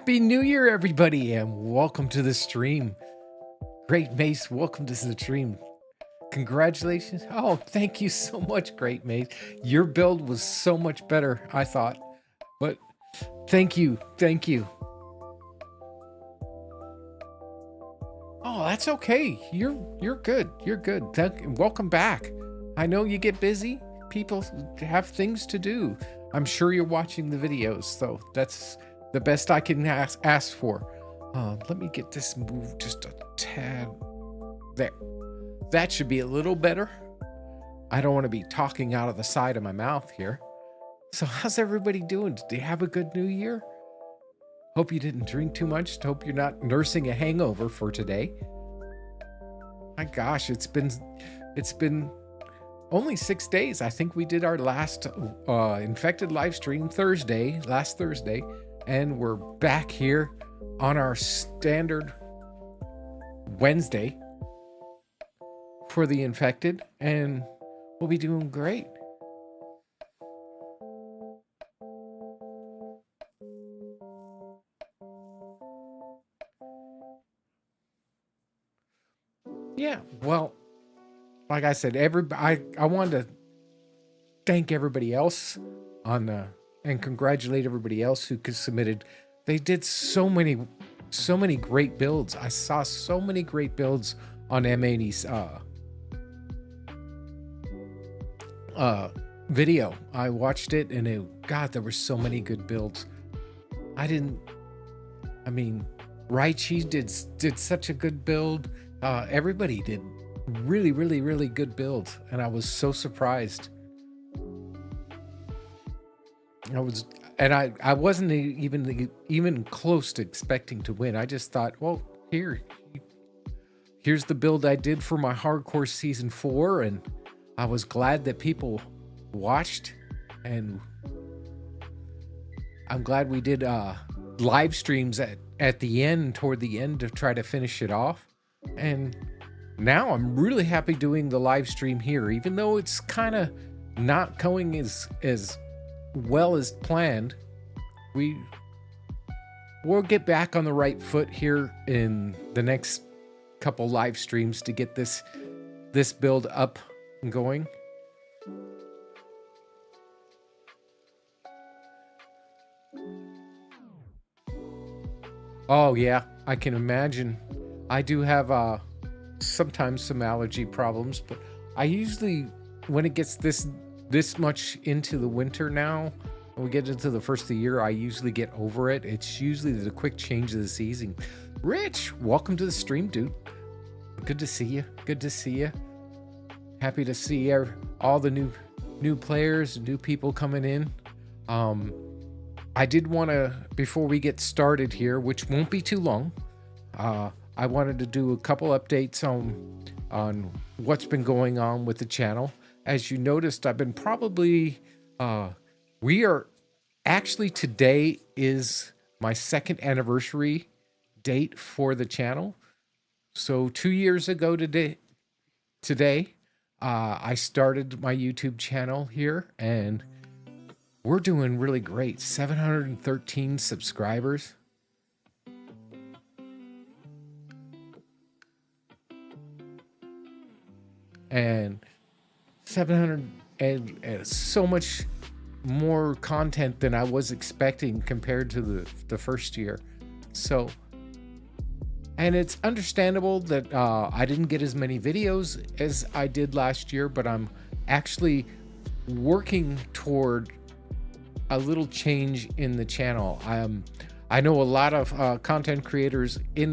Happy New Year, everybody, and welcome to the stream. Great Mace, welcome to the stream. Congratulations. Oh, thank you so much, Great Mace. Your build was so much better, I thought. But thank you. Thank you. Oh, that's okay. You're good. You're good. Welcome back. I know you get busy. People have things to do. I'm sure you're watching the videos, so that's the best I can ask for. Let me get this moved just a tad. There. That should be a little better. I don't want to be talking out of the side of my mouth here. So how's everybody doing? Did you have a good New Year? Hope you didn't drink too much. Hope you're not nursing a hangover for today. My gosh, it's been only 6 days. I think we did our last infected live stream last Thursday, and we're back here on our standard Wednesday for the infected, and we'll be doing great. Yeah, well, like I said, I wanted to thank everybody else and congratulate everybody else who submitted. They did so many great builds. I saw so many great builds on M80's video. I watched it, and God, there were so many good builds. Raichi did such a good build. Everybody did really good builds, and I was so surprised. I wasn't even close to expecting to win. I just thought, well, here's the build I did for my hardcore season 4, and I was glad that people watched, and I'm glad we did live streams at the end, toward the end, to try to finish it off. And now I'm really happy doing the live stream here, even though it's kind of not going as well as planned. We'll get back on the right foot here in the next couple live streams to get this build up and going. Oh yeah, I can imagine. I do have sometimes some allergy problems, but I usually, when it gets this much into the winter now, when we get into the first of the year, I usually get over it. It's usually the quick change of the season. Rich, welcome to the stream, dude. Good to see you. Good to see you. Happy to see all the new players, new people coming in. I did want to, before we get started here, which won't be too long, I wanted to do a couple updates on what's been going on with the channel. As you noticed, I've been today is my 2nd anniversary date for the channel. So 2 years ago today, I started my YouTube channel here, and we're doing really great. 713 subscribers. And 700 and so much more content than I was expecting compared to the first year. So, and it's understandable that I didn't get as many videos as I did last year, but I'm actually working toward a little change in the channel. I know a lot of content creators a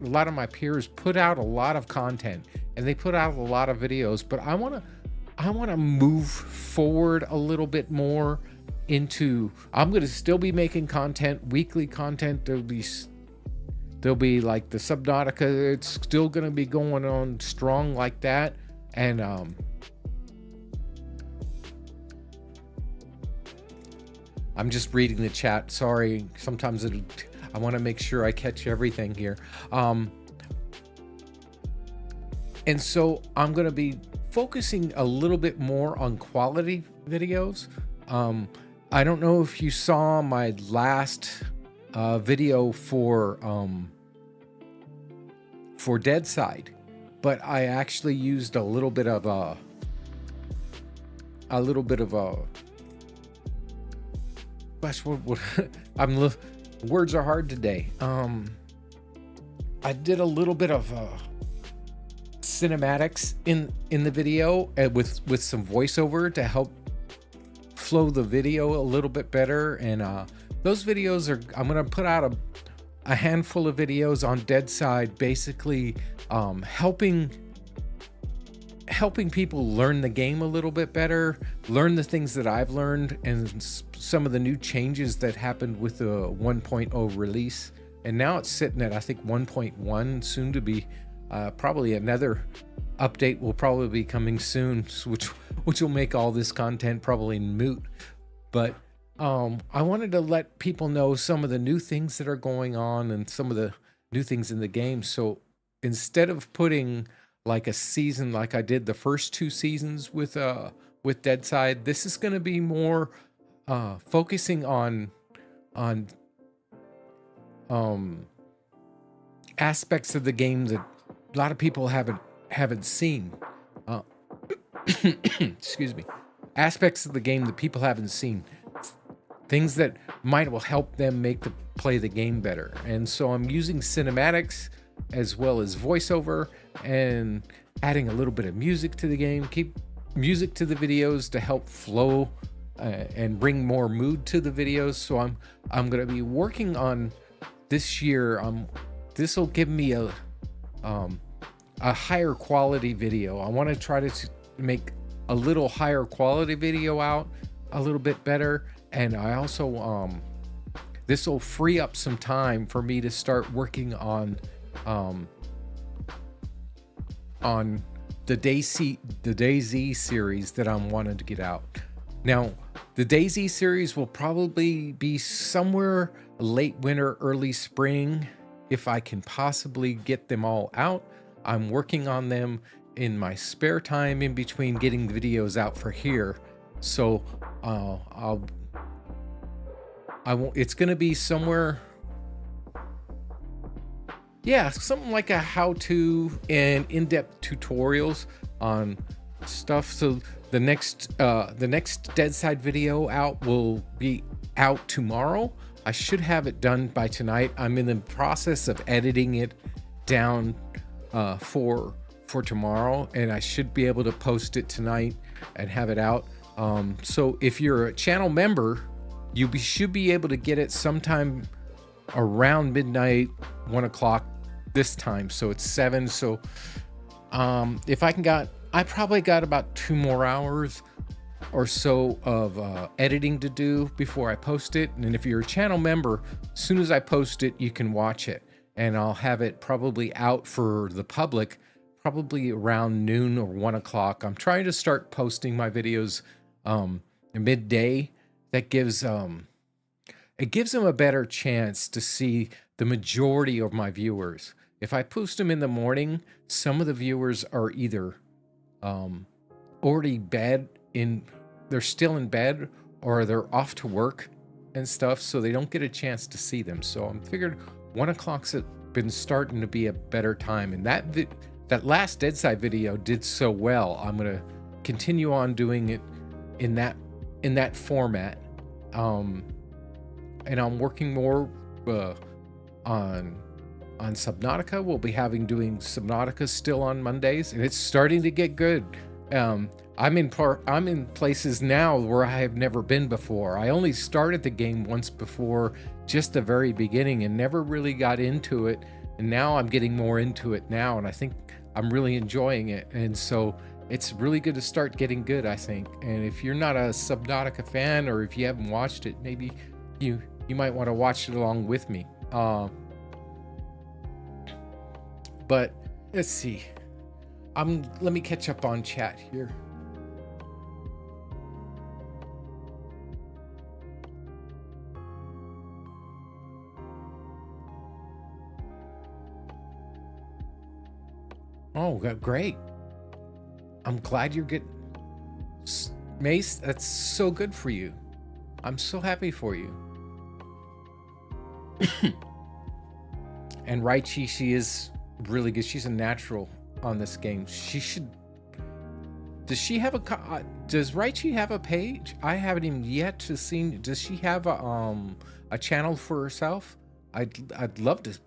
lot of my peers put out a lot of content, and they put out a lot of videos, but I want to move forward a little bit more into, I'm going to still be making content, weekly content. There'll be like the Subnautica. It's still going to be going on strong like that. And I'm just reading the chat. Sorry. Sometimes I want to make sure I catch everything here. And so I'm going to be focusing a little bit more on quality videos. I don't know if you saw my last video for Deadside, but I actually used a little bit of a gosh, what words are hard today. I did a little bit of cinematics in the video with some voiceover to help flow the video a little bit better. And those videos I'm gonna put out a handful of videos on Deadside, basically helping people learn the game a little bit better, learn the things that I've learned, and some of the new changes that happened with the 1.0 release. And now it's sitting at, I think, 1.1, soon to be probably another update will probably be coming soon, which will make all this content probably moot. But I wanted to let people know some of the new things that are going on and some of the new things in the game. So instead of putting like a season like I did the first 2 seasons with Deadside, this is going to be more focusing on aspects of the game that a lot of people haven't seen. Excuse me. Aspects of the game that people haven't seen. Things that will help them play the game better. And so I'm using cinematics as well as voiceover and adding a little bit of music to the game. Keep music to the videos to help flow and bring more mood to the videos. So I'm going to be working on this year. This will give me a higher quality video. I want to try to make a little higher quality video out a little bit better. And I also this will free up some time for me to start working on the DayZ series that I'm wanting to get out. Now, the DayZ series will probably be somewhere late winter, early spring, if I can possibly get them all out. I'm working on them in my spare time in between getting the videos out for here. So it's going to be somewhere, something like a how-to and in-depth tutorials on stuff. So the next Deadside video out will be out tomorrow. I should have it done by tonight. I'm in the process of editing it down for tomorrow, and I should be able to post it tonight and have it out. So if you're a channel member, you should be able to get it sometime around midnight, 1 o'clock this time. So it's 7. So if I probably got about 2 more hours or so of editing to do before I post it. And if you're a channel member, as soon as I post it, you can watch it. And I'll have it probably out for the public probably around noon or 1 o'clock. I'm trying to start posting my videos midday. That gives it gives them a better chance to see the majority of my viewers. If I post them in the morning, some of the viewers are either already they're still in bed, or they're off to work and stuff, so they don't get a chance to see them. So I'm figured 1 o'clock's been starting to be a better time. And that last Deadside video did so well. I'm gonna continue on doing it in that format. And I'm working more on Subnautica. We'll be doing Subnautica still on Mondays, and it's starting to get good. I'm in places now where I have never been before. I only started the game once before, just the very beginning, and never really got into it. And now I'm getting more into it now, and I think I'm really enjoying it. And so it's really good to start getting good, I think. And if you're not a Subnautica fan, or if you haven't watched it, maybe you might want to watch it along with me. But let's see. Let me catch up on chat here. Oh, great. I'm glad you're getting... Mace, that's so good for you. I'm so happy for you. And Raichi, she is really good. She's a natural on this game. She should. Does she have does Raichi have a page? I haven't even yet to seen. Does she have a channel for herself? I'd love to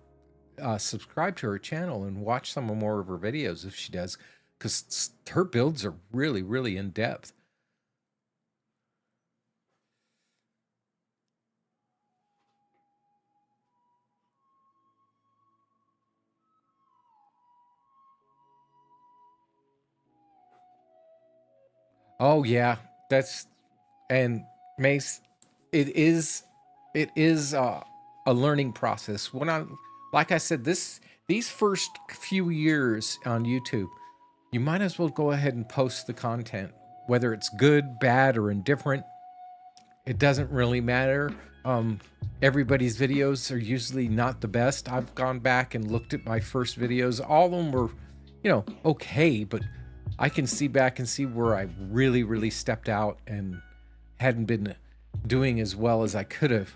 subscribe to her channel and watch some more of her videos if she does, because her builds are really, really in depth. Oh yeah, and Mace, it is a learning process. Like I said, these first few years on YouTube, you might as well go ahead and post the content, whether it's good, bad, or indifferent. It doesn't really matter. Everybody's videos are usually not the best. I've gone back and looked at my first videos. All of them were, okay, but I can see back and see where I really, really stepped out and hadn't been doing as well as I could have.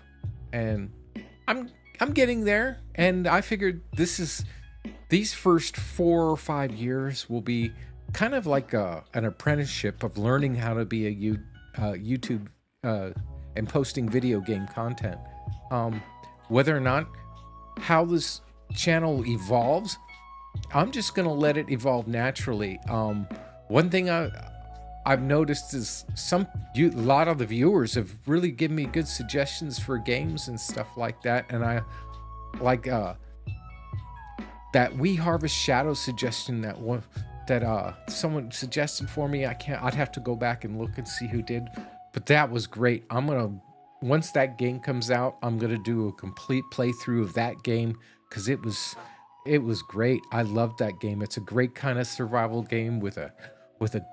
And I'm getting there. And I figured these first 4 or 5 years will be kind of like an apprenticeship of learning how to be a YouTube and posting video game content. Whether or not how this channel evolves, I'm just gonna let it evolve naturally. One thing I've noticed is a lot of the viewers have really given me good suggestions for games and stuff like that, and I like that We Harvest Shadow suggestion that someone suggested for me. I'd have to go back and look and see who did, but that was great. Once that game comes out, I'm gonna do a complete playthrough of that game, because it was great. I loved that game. It's a great kind of survival game with a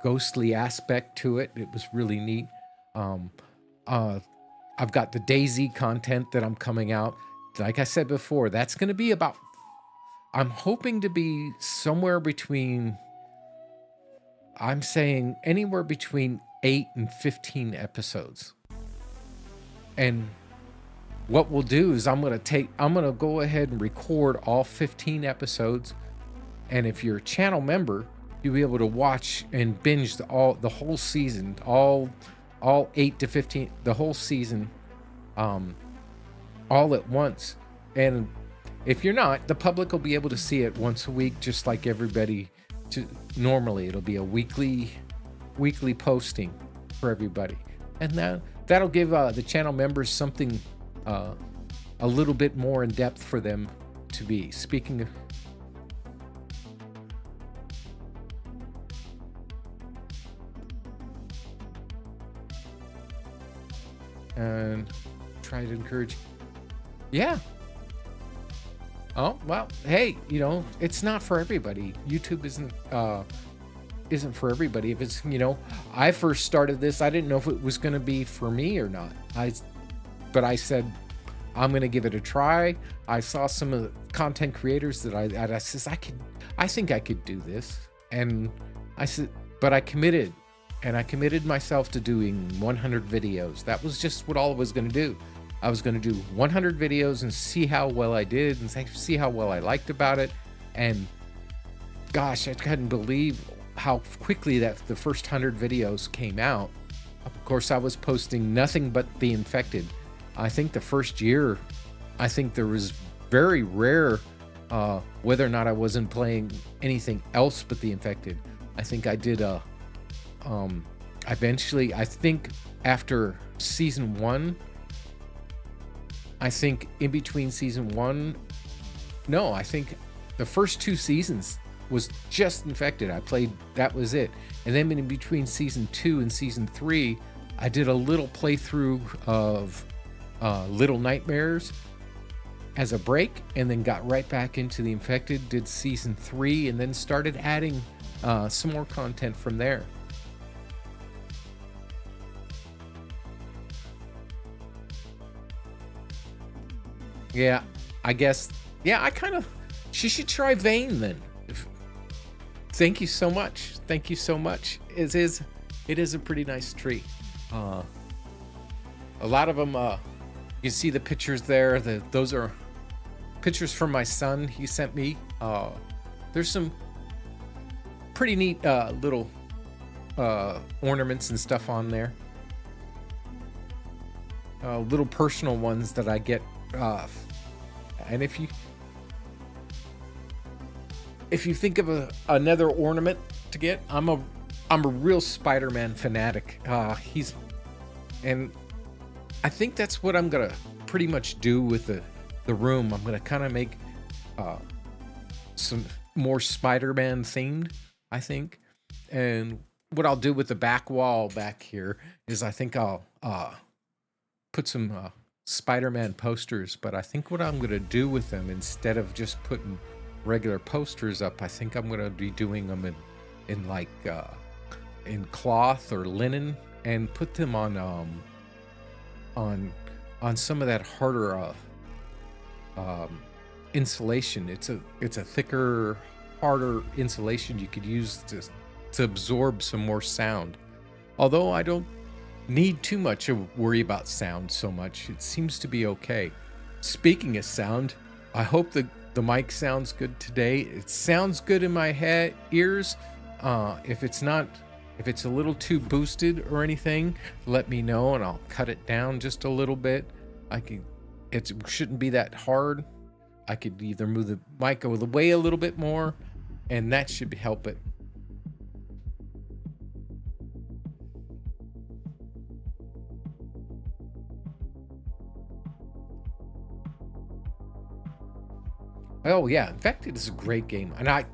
ghostly aspect to it. It was really neat. I've got the DayZ content that I'm coming out. Like I said before, that's going to be I'm hoping to be somewhere between, I'm saying anywhere between 8 and 15 episodes. And what we'll do is I'm going to go ahead and record all 15 episodes. And if you're a channel member, you'll be able to watch and binge the whole season, all 8 to 15, the whole season, all at once. And if you're not, the public will be able to see it once a week, just like everybody. Normally, it'll be a weekly posting for everybody, and that'll give the channel members something a little bit more in depth for them to be speaking of. And try to encourage. Yeah. Oh, well, hey, it's not for everybody. YouTube isn't for everybody. If it's, I first started this, I didn't know if it was going to be for me or not. But I said, I'm going to give it a try. I saw some of the content creators that I says, I think I could do this. And I said, but I committed. And I committed myself to doing 100 videos. That was just what all I was going to do. I was going to do 100 videos and see how well I did and see how well I liked about it. And gosh, I couldn't believe how quickly the first 100 videos came out. Of course, I was posting nothing but The Infected. I think the first year, there was very rare whether or not I wasn't playing anything else but The Infected. I think I did eventually, I think after season 1, I think in between season 1, no, I think the first 2 seasons was just Infected. I played, that was it. And then in between season 2 and season 3, I did a little playthrough of Little Nightmares as a break, and then got right back into The Infected, did season 3, and then started adding some more content from there. Yeah, I guess. Yeah, she should try Vane then. Thank you so much. Thank you so much. It is a pretty nice tree. A lot of them, You see the pictures there. Those are pictures from my son. He sent me. There's some pretty neat little ornaments and stuff on there. Little personal ones that I get. And if you think of another ornament to get, I'm a real Spider-Man fanatic. And I think that's what I'm gonna pretty much do with the room. I'm gonna kind of make some more Spider-Man themed, I think. And what I'll do with the back wall back here is I think I'll put some Spider-Man posters, but I think what I'm gonna do with them, instead of just putting regular posters up, I think I'm gonna be doing them in like in cloth or linen, and put them on some of that harder insulation. It's a thicker, harder insulation you could use to absorb some more sound. Although I don't need too much to worry about sound so much. It seems to be okay. Speaking of sound, I hope the mic sounds good today. It sounds good in my ears. If it's a little too boosted or anything, let me know and I'll cut it down just a little bit. It shouldn't be that hard. I could either move the mic away a little bit more, and that should help it. Oh yeah, Infected is a great game, and I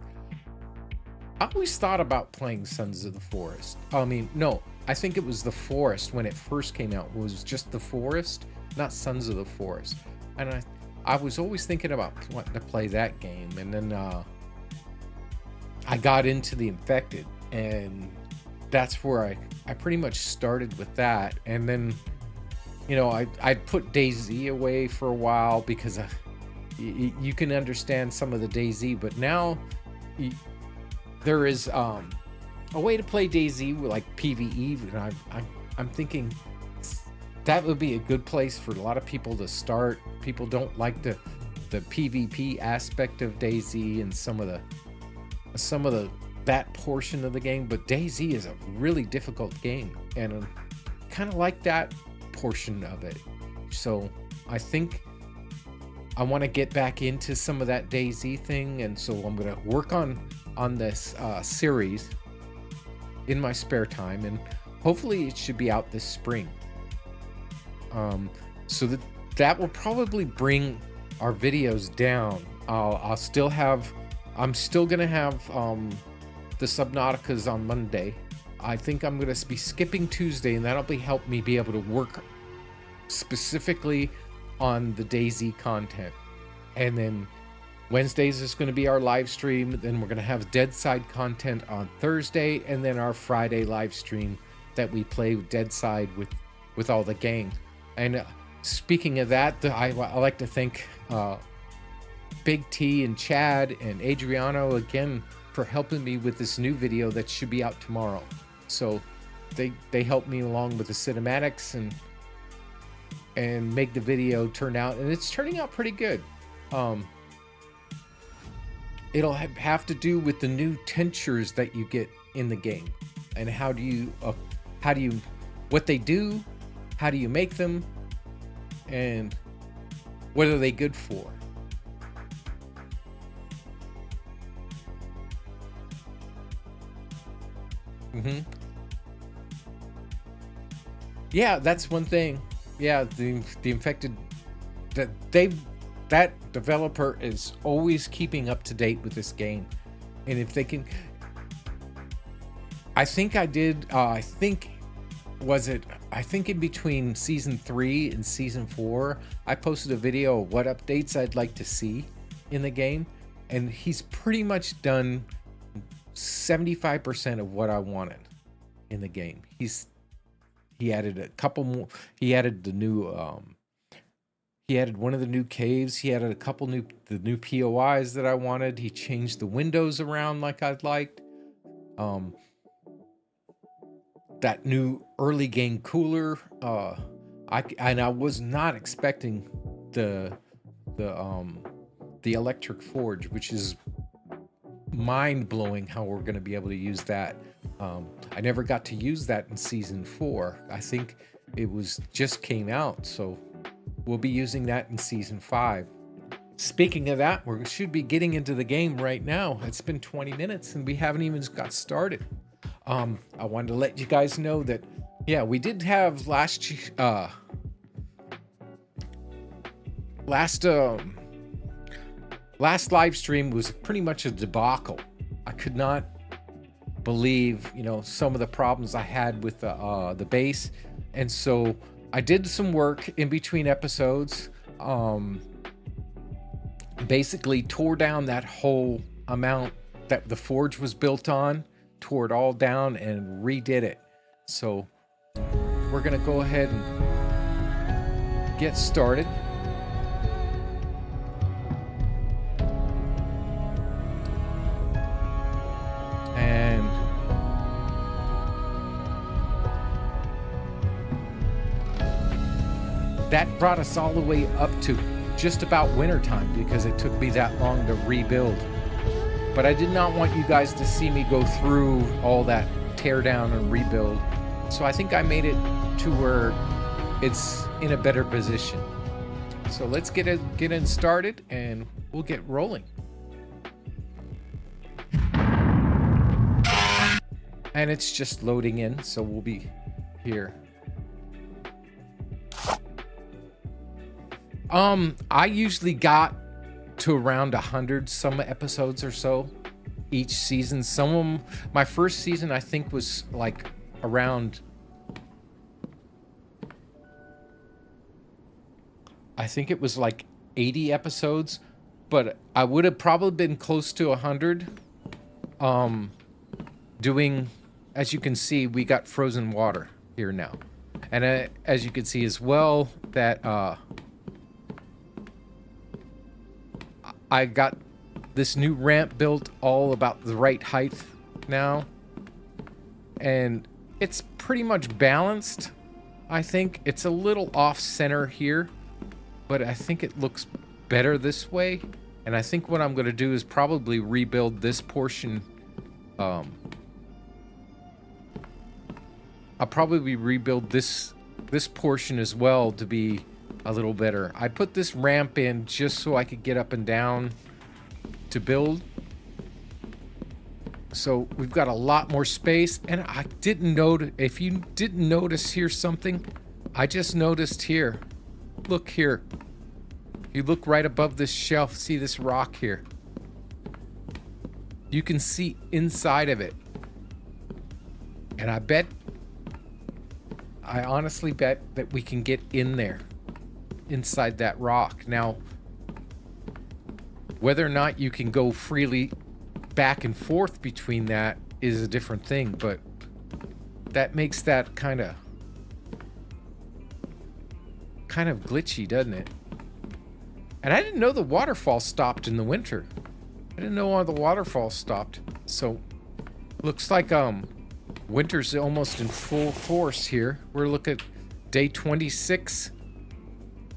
always thought about playing Sons of the Forest. I mean, no, I think it was The Forest when it first came out. It was just The Forest, not Sons of the Forest. And I was always thinking about wanting to play that game, and then I got into the Infected, and that's where I pretty much started with that. And then, you know, I put DayZ away for a while because you can understand some of the DayZ, but now there is a way to play DayZ with like PvE, and I'm thinking that would be a good place for a lot of people to start. People don't like the PvP aspect of DayZ and some of that portion of the game, but DayZ is a really difficult game, and I kind of like that portion of it. So I think I want to get back into some of that DayZ thing, and so I'm going to work on this series in my spare time, and hopefully it should be out this spring. So that will probably bring our videos down. I'm still gonna have the Subnauticas on Monday. I think I'm gonna be skipping Tuesday, and that'll help me be able to work specifically on the DayZ content. And then Wednesdays is going to be our live stream. Then we're going to have Dead Side content on Thursday, and then our Friday live stream that we play Dead Side with all the gang. And speaking of that, I like to thank Big T and Chad and Adriano again for helping me with this new video that should be out tomorrow. So they helped me along with the cinematics and make the video turn out, and it's turning out pretty good. It'll have to do with the new tinctures that you get in the game, and what they do, how do you make them, and what are they good for. Yeah, that's one thing. Yeah, the Infected, that developer is always keeping up to date with this game, and if they can, I think in between season 3 and season 4, I posted a video of what updates I'd like to see in the game, and he's pretty much done 75% of what I wanted in the game. He added a couple more. He added the new he added one of the new caves. He added a couple the new POIs that I wanted. He changed the windows around like I'd liked. That new early game cooler. And I was not expecting the electric forge, which is mind-blowing how we're going to be able to use that. I never got to use that in season 4. I think it was just came out, so we'll be using that in season 5. Speaking of that, we should be getting into the game right now. It's been 20 minutes and we haven't even got started. I wanted to let you guys know that, yeah, we did have last live stream was pretty much a debacle. I could not believe, you know, some of the problems I had with the base, and so I did some work in between episodes. Basically tore down that whole amount that the forge was built on, tore it all down and redid it. So we're gonna go ahead and get started. And that brought us all the way up to just about winter time because it took me that long to rebuild. But I did not want you guys to see me go through all that tear down and rebuild. So I think I made it to where it's in a better position. So let's get in started and we'll get rolling. And it's just loading in, so we'll be here. I usually got to around 100 some episodes or so each season. Some of them, my first season I think was like around, I think it was like 80 episodes, but I would have probably been close to 100. Doing, as you can see, we got frozen water here now. And as you can see as well, that I got this new ramp built all about the right height now. And it's pretty much balanced. I think it's a little off center here, but I think it looks better this way. And I think what I'm going to do is probably rebuild this portion. I'll probably rebuild this portion as well to be a little better. I put this ramp in just so I could get up and down to build. So we've got a lot more space, and I didn't notice, if you didn't notice here something, I just noticed here. Look here. You look right above this shelf, see this rock here. You can see inside of it. And I honestly bet that we can get in there, inside that rock. Now, whether or not you can go freely back and forth between that is a different thing, but that makes that kind of glitchy, doesn't it? And I didn't know the waterfall stopped in the winter. I didn't know why the waterfall stopped. So looks like winter's almost in full force here. We're looking at day 26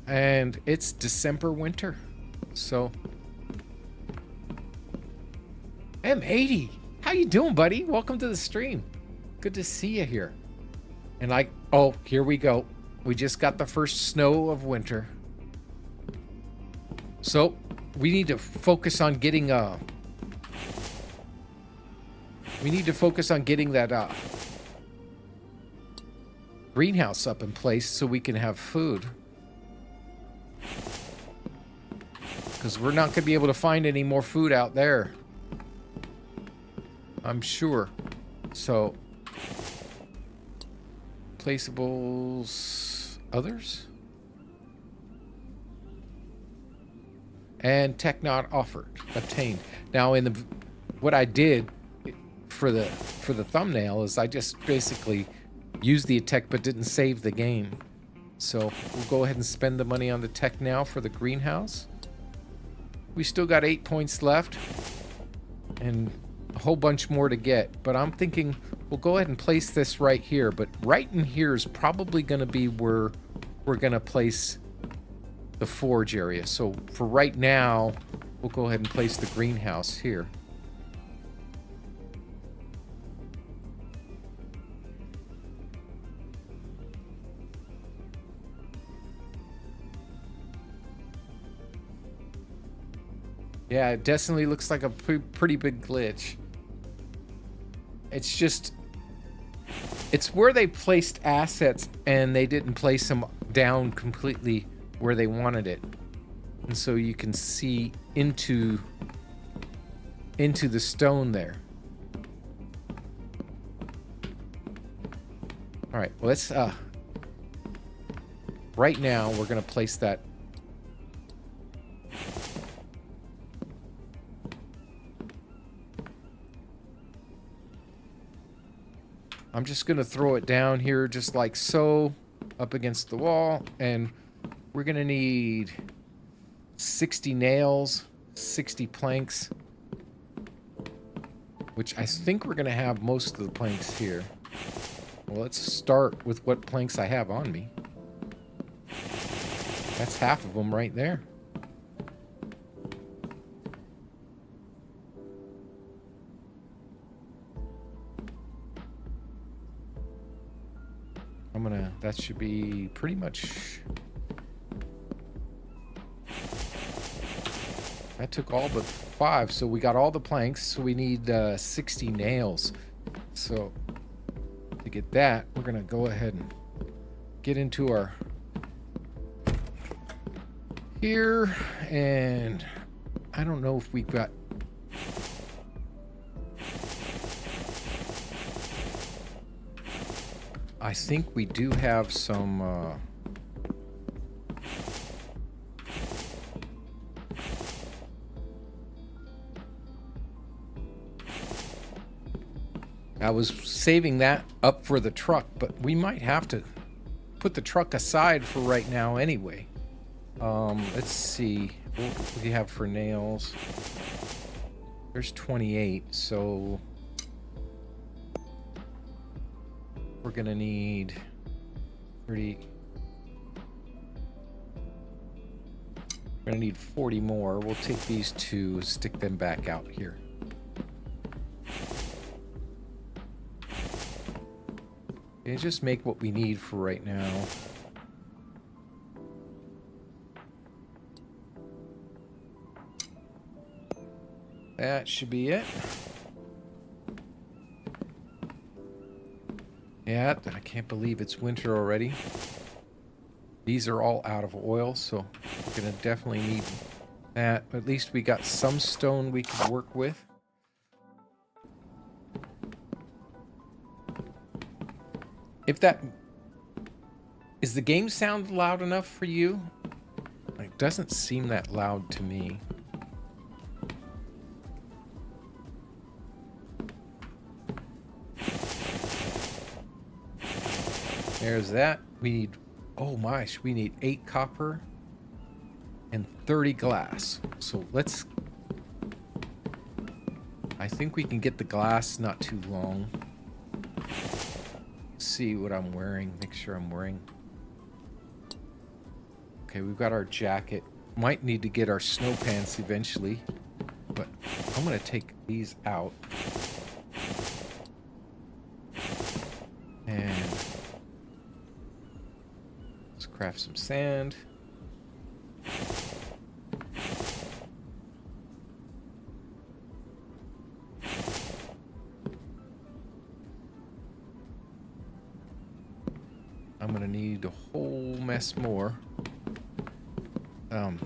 and it's December winter. So M80, how you doing, buddy? Welcome to the stream. Good to see you here. And oh, here we go. We just got the first snow of winter. So we need to focus on getting that greenhouse up in place so we can have food. Because we're not going to be able to find any more food out there, I'm sure. So, placeables, others, and tech not offered, obtained. Now, what I did for the thumbnail is I just basically used the tech but didn't save the game. So we'll go ahead and spend the money on the tech now for the greenhouse. We still got 8 points left and a whole bunch more to get, but I'm thinking we'll go ahead and place this right here. But right in here is probably going to be where we're going to place the forge area. So for right now, we'll go ahead and place the greenhouse here. Yeah, it definitely looks like a pretty big glitch. It's just, it's where they placed assets and they didn't place them down completely where they wanted it. And so you can see into the stone there. All right, well, let's, right now we're going to place that. I'm just going to throw it down here just like so, up against the wall, and we're going to need 60 nails, 60 planks, which I think we're going to have most of the planks here. Well, let's start with what planks I have on me. That's half of them right there. That should be pretty much... That took all but 5, so we got all the planks, so we need 60 nails. So to get that, we're gonna go ahead and get into our... here, and I don't know if we've got... I think we do have some I was saving that up for the truck, but we might have to put the truck aside for right now anyway. Let's see what we have for nails. There's 28, so we're gonna need 30. We're gonna need 40 more. We'll take these two, stick them back out here. Okay, just make what we need for right now. That should be it. Yeah, I can't believe it's winter already. These are all out of oil, so we're gonna definitely need that. At least we got some stone we can work with. If that... Is the game sound loud enough for you? It doesn't seem that loud to me. There's that. We need, oh my, we need 8 copper and 30 glass. So let's, I think we can get the glass not too long. Let's see what I'm wearing. Make sure I'm wearing. Okay, we've got our jacket. Might need to get our snow pants eventually, but I'm gonna take these out. And craft some sand. I'm gonna need a whole mess more. What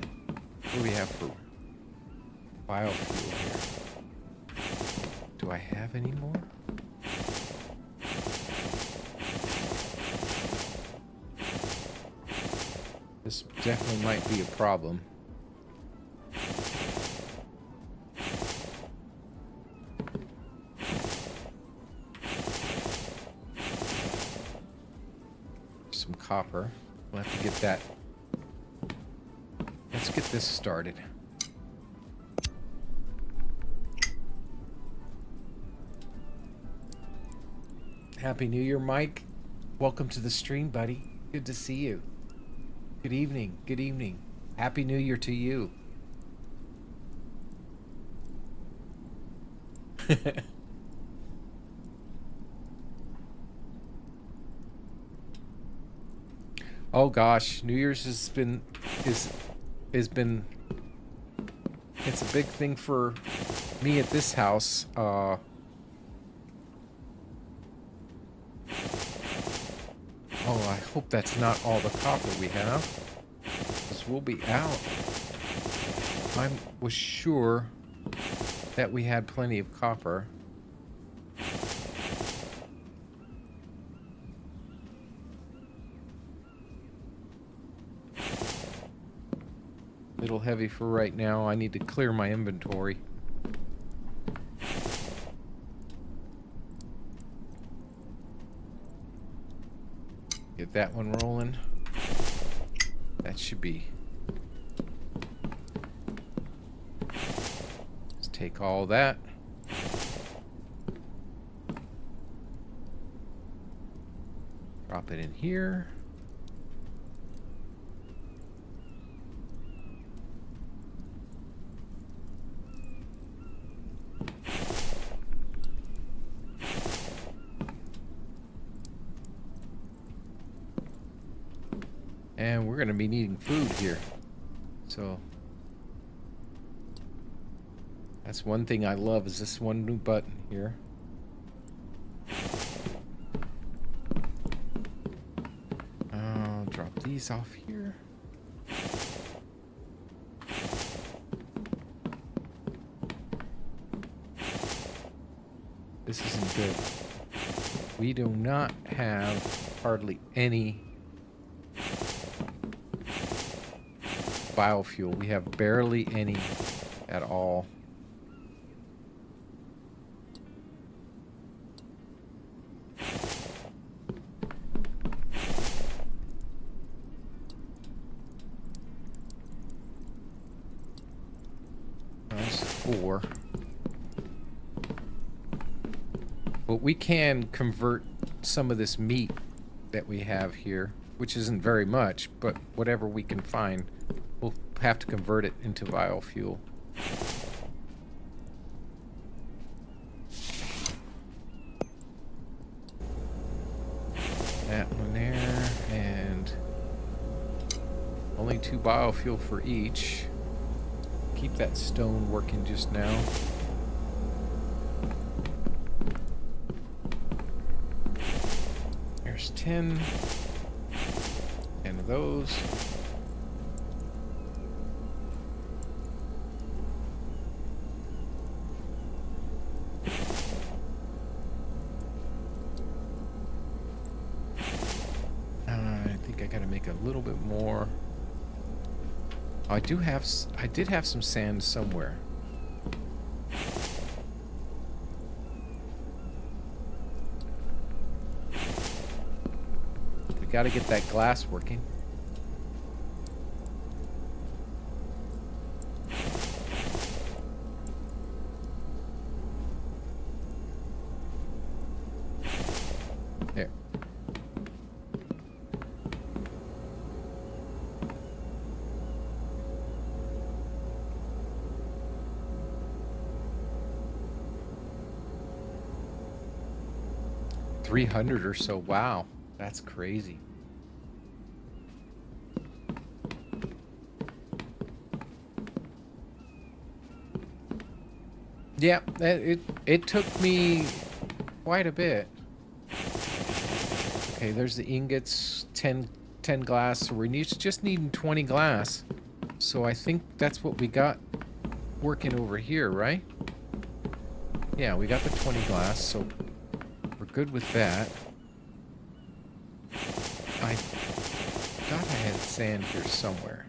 do we have for biofuel here? Do I have any more? This definitely might be a problem. Some copper. We'll have to get that. Let's get this started. Happy New Year, Mike. Welcome to the stream, buddy. Good to see you. Good evening. Good evening. Happy New Year to you. Oh gosh, New Year's has been it's a big thing for me at this house. Oh, I hope that's not all the copper we have, because we'll be out. I was sure that we had plenty of copper. Little heavy for right now. I need to clear my inventory. Get that one rolling. That should be. Let's take all that. Drop it in here. And we're going to be needing food here. So that's one thing I love, is this one new button here. I'll drop these off here. This isn't good. We do not have hardly any biofuel. We have barely any at all. That's 4. But we can convert some of this meat that we have here, which isn't very much, but whatever we can find, we'll have to convert it into biofuel. That one there, and only 2 biofuel for each. Keep that stone working just now. There's 10. And those. A little bit more. I did have some sand somewhere. We got to get that glass working. There. $300 or so. Wow, that's crazy. Yeah, it took me quite a bit. Okay, there's the ingots, 10 glass. So we're just needing 20 glass. So I think that's what we got working over here, right? Yeah, we got the 20 glass, so we're good with that. I thought I had sand here somewhere.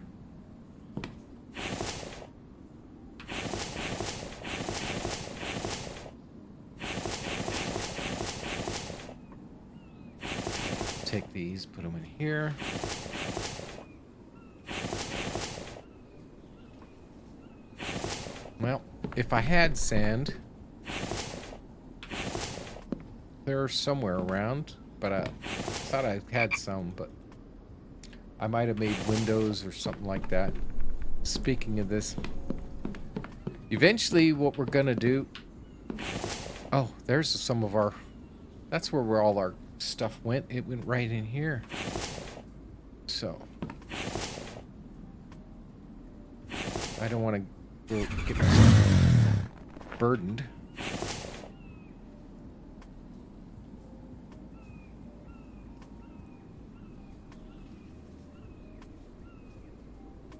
Take these, put them in here. Well, if I had sand, they're somewhere around, but I thought I had some, but I might have made windows or something like that. Speaking of this, eventually what we're gonna do... Oh, there's some of our... That's where all our stuff went. It went right in here. So... I don't want to get myself burdened.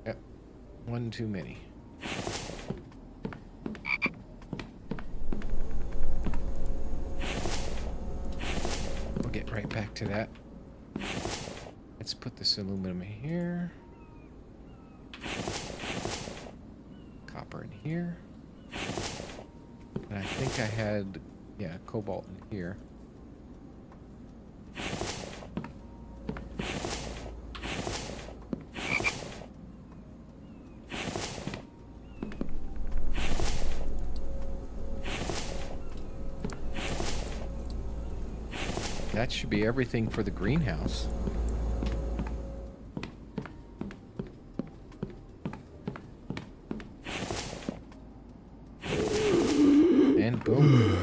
Yep. One too many. We'll get right back to that. Let's put this aluminum here. Copper in here. And I think I had, yeah, cobalt in here. That should be everything for the greenhouse. And boom.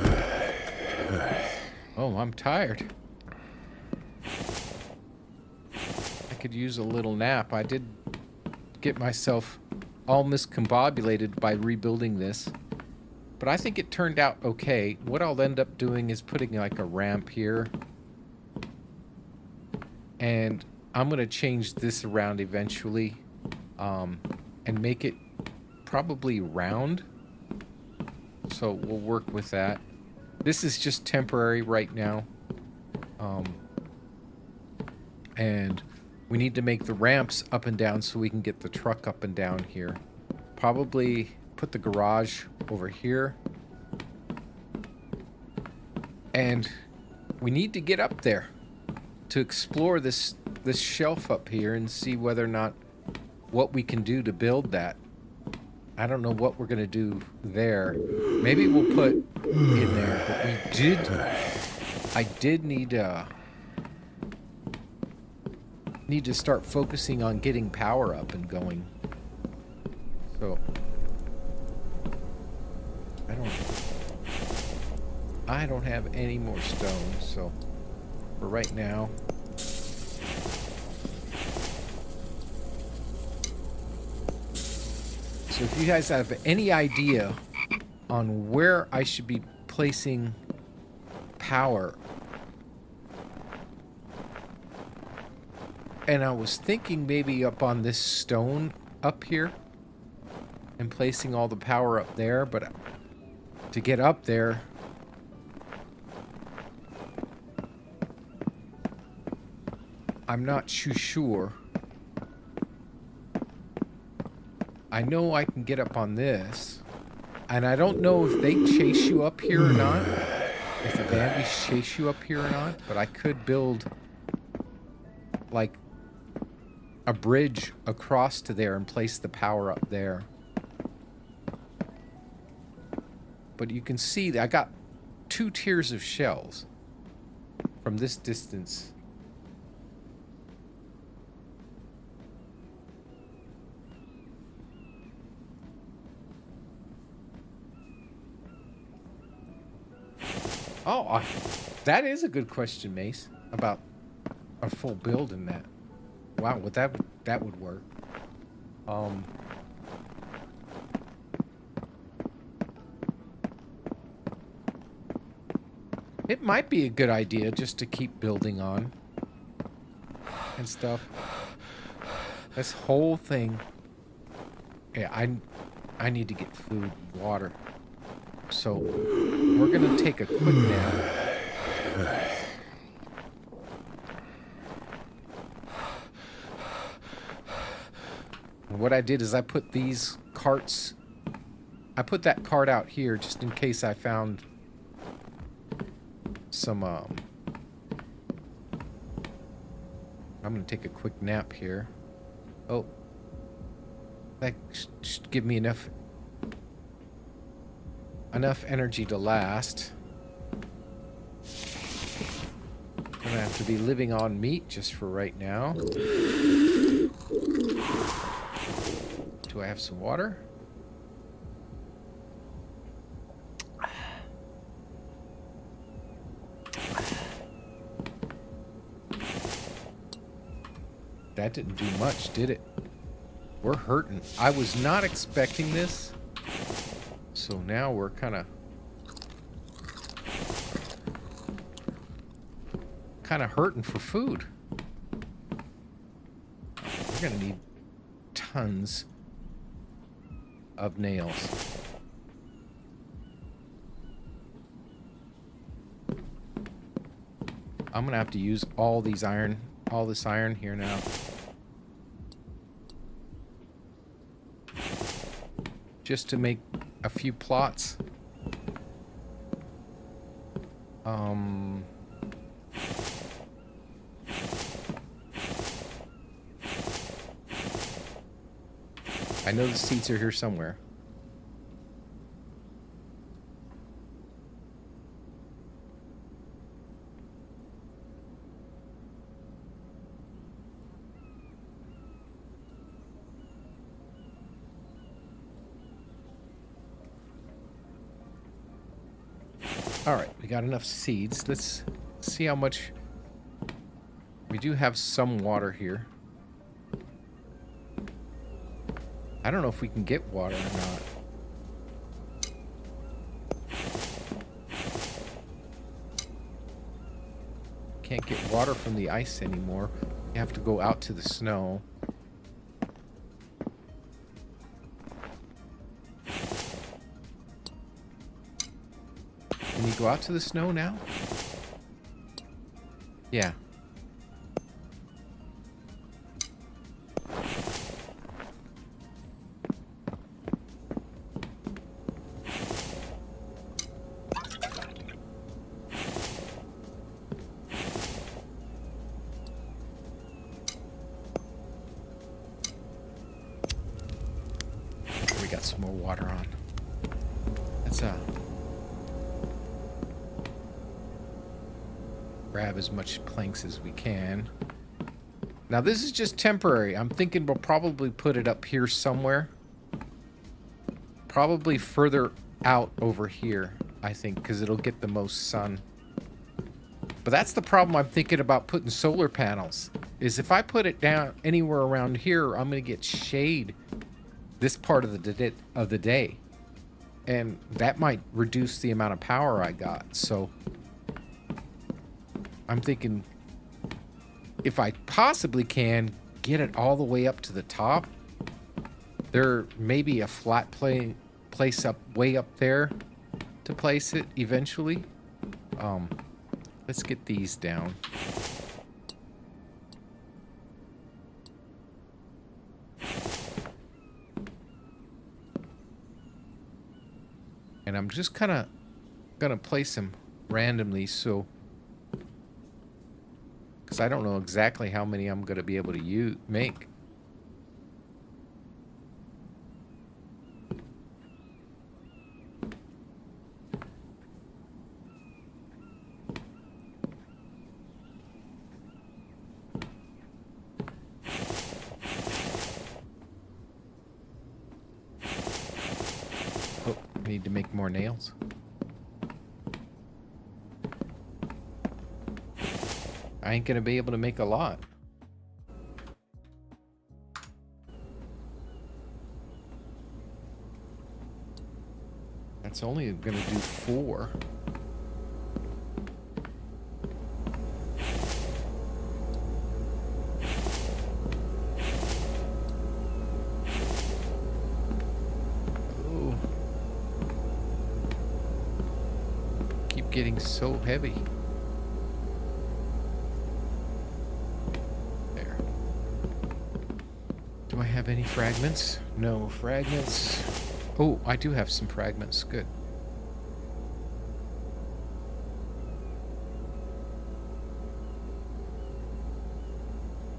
Oh, I'm tired. I could use a little nap. I did get myself all miscombobulated by rebuilding this. But I think it turned out okay. What I'll end up doing is putting like a ramp here. And I'm going to change this around eventually. And make it probably round. So we'll work with that. This is just temporary right now. And we need to make the ramps up and down so we can get the truck up and down here. Probably put the garage over here. And we need to get up there to explore this shelf up here and see whether or not what we can do to build that. I don't know what we're gonna do there. Maybe we'll put in there, but I did need to start focusing on getting power up and going. So I don't have any more stone, so for right now. So if you guys have any idea on where I should be placing power, and I was thinking maybe up on this stone up here and placing all the power up there, but to get up there, I'm not too sure. I know I can get up on this, and I don't know if they chase you up here or not, if the Bambies chase you up here or not, but I could build like a bridge across to there and place the power up there. But you can see that I got 2 tiers of shells from this distance. Oh, that is a good question, Mace, about a full build in that. Wow, well, that would work. It might be a good idea just to keep building on and stuff. This whole thing. Yeah, I need to get food and water. So we're gonna take a quick nap. And what I did is I put these carts, I put that cart out here just in case I found some, I'm gonna take a quick nap here. Oh, that should give me enough energy to last. I'm gonna have to be living on meat just for right now. Do I have some water? That didn't do much, did it? We're hurting. I was not expecting this. So now we're kind of hurting for food. We're going to need tons of nails. I'm going to have to use all this iron here now. Just to make a few plots. I know the seeds are here somewhere. All right, we got enough seeds. Let's see how much. We do have some water here. I don't know if we can get water or not. Can't get water from the ice anymore. You have to go out to the snow. Can you go out to the snow now? Yeah. We got some more water on. Let's grab as much planks as we can. Now this is just temporary. I'm thinking we'll probably put it up here somewhere. Probably further out over here, I think, because it'll get the most sun. But that's the problem I'm thinking about putting solar panels. Is if I put it down anywhere around here, I'm going to get shade this part of the day. And that might reduce the amount of power I got. So I'm thinking if I possibly can get it all the way up to the top, there may be a flat place up way up there to place it eventually. Let's get these down. And I'm just kind of gonna place them randomly, so because I don't know exactly how many I'm gonna be able to make. Oh, I need to make more nails. I ain't gonna be able to make a lot. That's only gonna do 4. Oh. Keep getting so heavy. Do I have any fragments? No fragments. Oh, I do have some fragments. Good.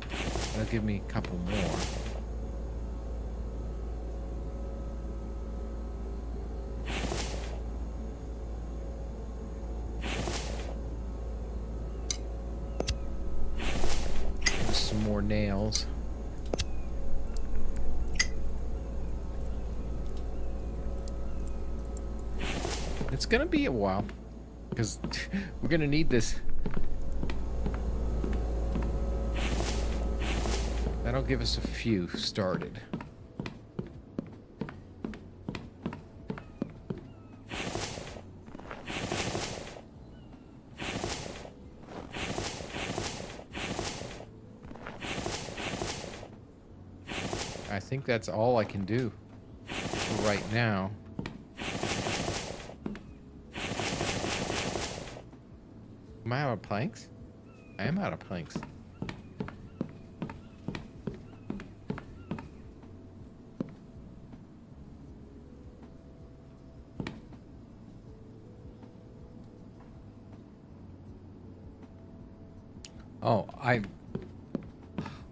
That'll give me a couple more. There's some more nails. It's gonna be a while because we're gonna need this. That'll give us a few started. I think that's all I can do for right now. Am I out of planks? I am out of planks. Oh,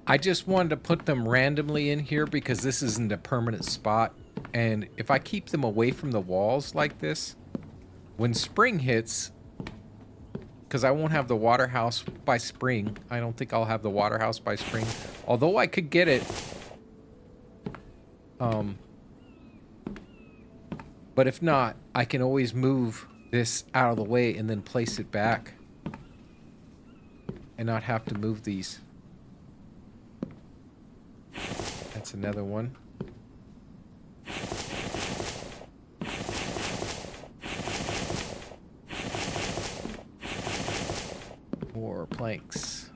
I just wanted to put them randomly in here because this isn't a permanent spot. And if I keep them away from the walls like this, when spring hits, because I won't have the water house by spring. I don't think I'll have the water house by spring. Although I could get it. But if not, I can always move this out of the way and then place it back. And not have to move these. That's another one. More planks.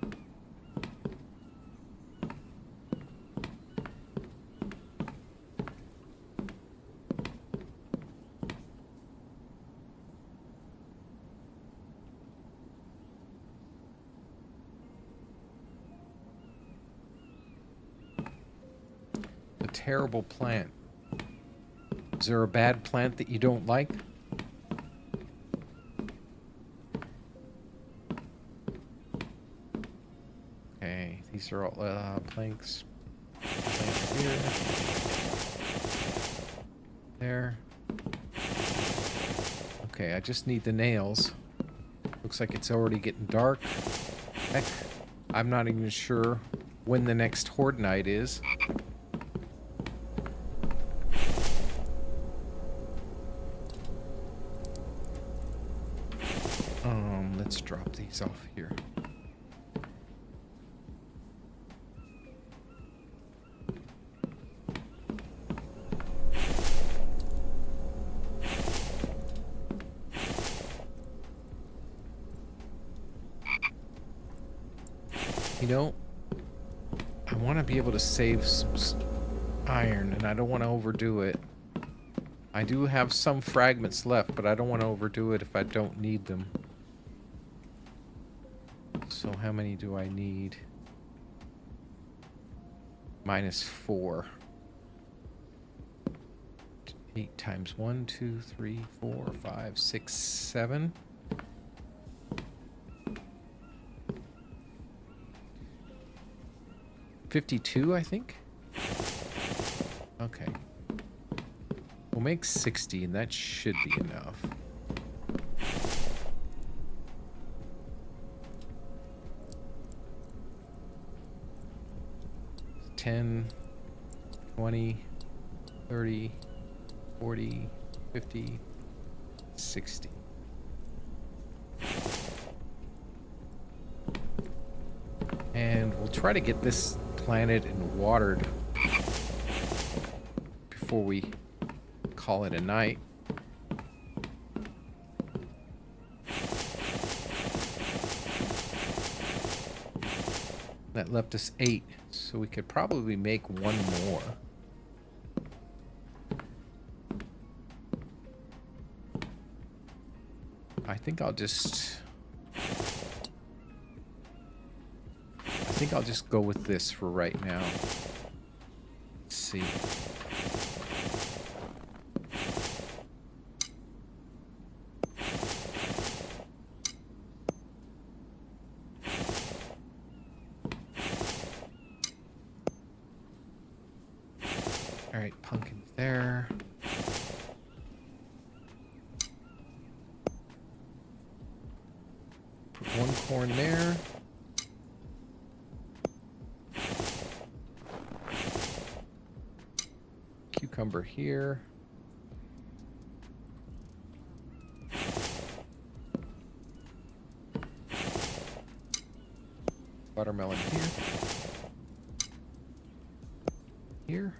A terrible plant. Is there a bad plant that you don't like? These are all planks. Planks here. There. Okay, I just need the nails. Looks like it's already getting dark. Heck, I'm not even sure when the next Horde night is. Let's drop these off here. You know, I want to be able to save some iron, and I don't want to overdo it. I do have some fragments left, but I don't want to overdo it if I don't need them. So how many do I need? -4. 8 times 1, 2, 3, 4, 5, 6, 7. $52, I think. Okay. We'll make 60, and that should be enough. $10, 20, 30, 40, 50, 60. And we'll try to get this planted and watered before we call it a night. That left us 8, so we could probably make one more. I think I'll just go with this for right now. Let's see. All right, pumpkin there. Put one corn there. Cucumber here. Watermelon here. Here.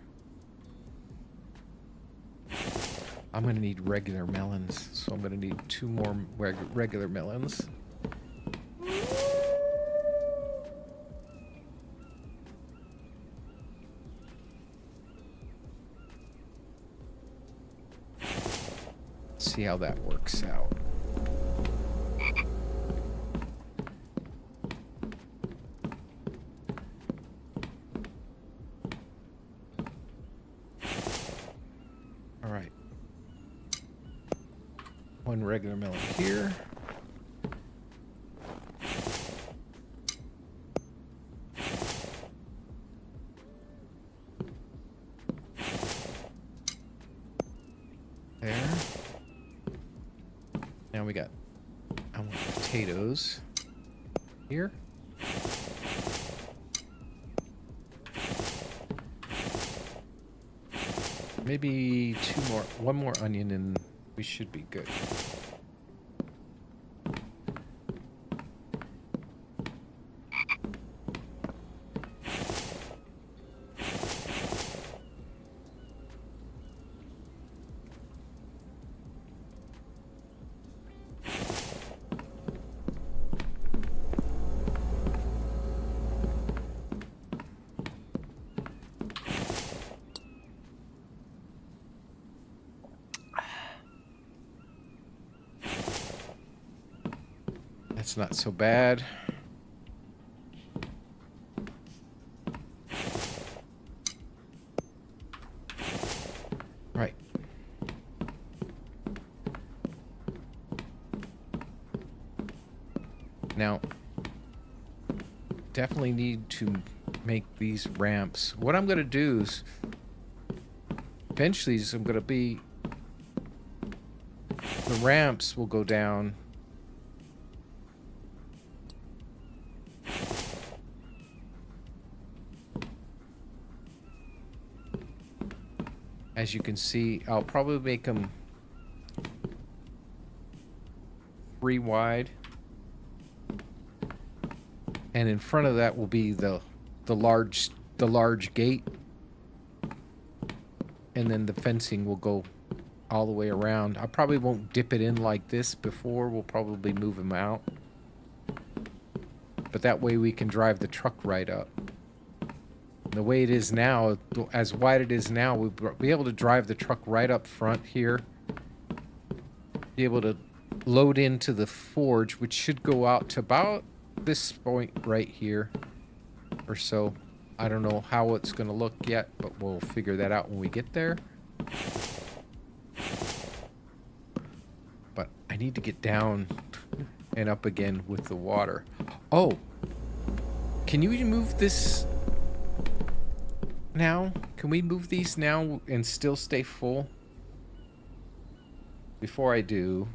I'm gonna need regular melons, so I'm gonna need 2 more regular melons. See how that works out. All right. 1 regular melon here. There. Now we got, I want potatoes here. Maybe 2 more, 1 more onion and we should be good. That's not so bad. Right. Now, definitely need to make these ramps. What I'm going to do is, eventually, I'm going to be, the ramps will go down. As you can see, I'll probably make them 3 wide. And in front of that will be the large gate. And then the fencing will go all the way around. I probably won't dip it in like this before. We'll probably move them out. But that way we can drive the truck right up. The way it is now, as wide it is now, we'll be able to drive the truck right up front here. Be able to load into the forge, which should go out to about this point right here or so. I don't know how it's going to look yet, but we'll figure that out when we get there. But I need to get down and up again with the water. Oh, can you move this now? Can we move these now and still stay full? Before I do,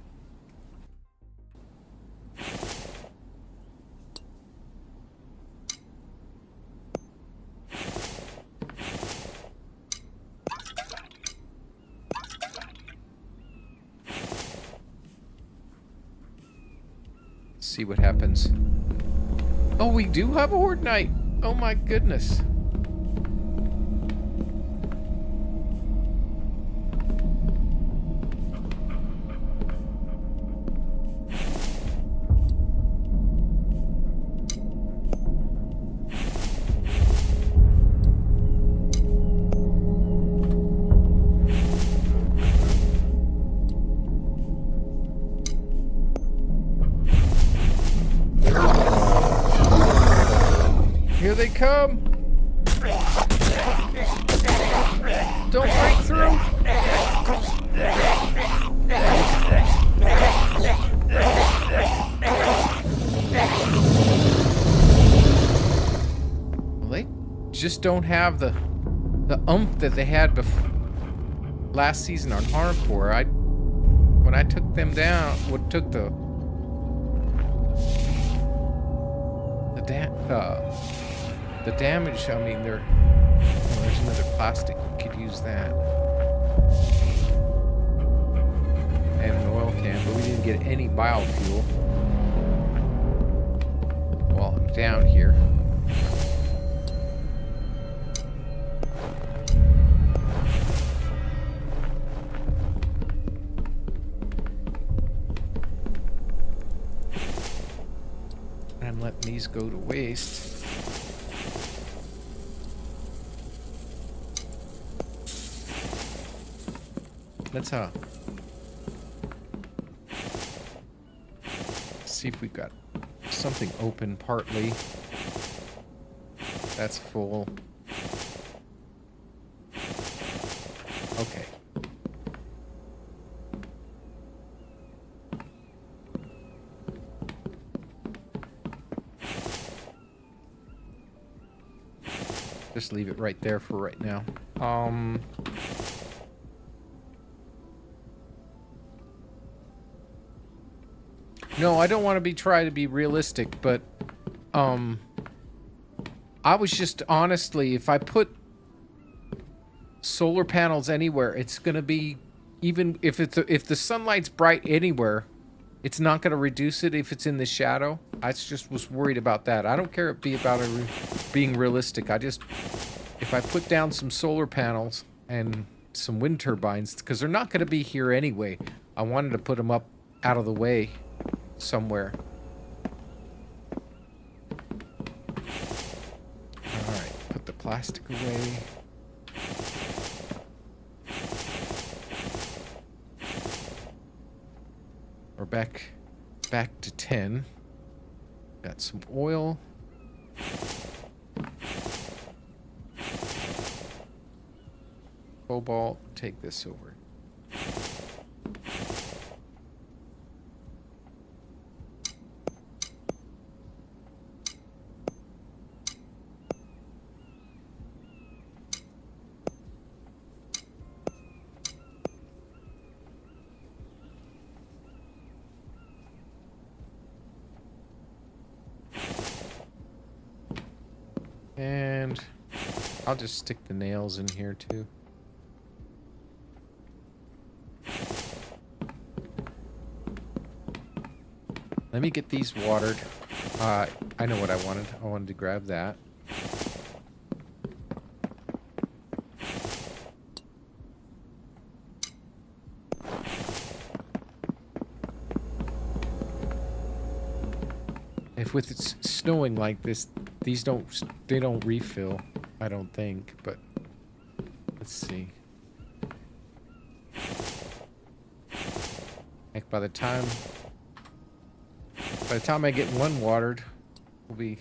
see what happens. Oh, we do have a Horde Knight. Oh my goodness. Here they come! Don't break through! Well, they just don't have the oomph that they had before last season on hardcore. When I took them down, took the damage, I mean, oh, there's another plastic. We could use that. And an oil can, but we didn't get any biofuel while I'm down here. I'm letting these go to waste. Let's see if we've got something open partly. That's full. Okay. Just leave it right there for right now. No, I don't want to try to be realistic, but I was just honestly, if I put solar panels anywhere, it's gonna be, even if if the sunlight's bright anywhere, it's not gonna reduce it if it's in the shadow. I just was worried about that. I don't care if it be about being realistic. If I put down some solar panels and some wind turbines, because they're not gonna be here anyway, I wanted to put them up out of the way somewhere. Alright, put the plastic away. We're back to 10. Got some oil. Cobalt, take this over. And I'll just stick the nails in here too. Let me get these watered. I know what I wanted. I wanted to grab that. If with it snowing like this, they don't refill, I don't think, but let's see. Heck, by the time I get one watered, we'll be...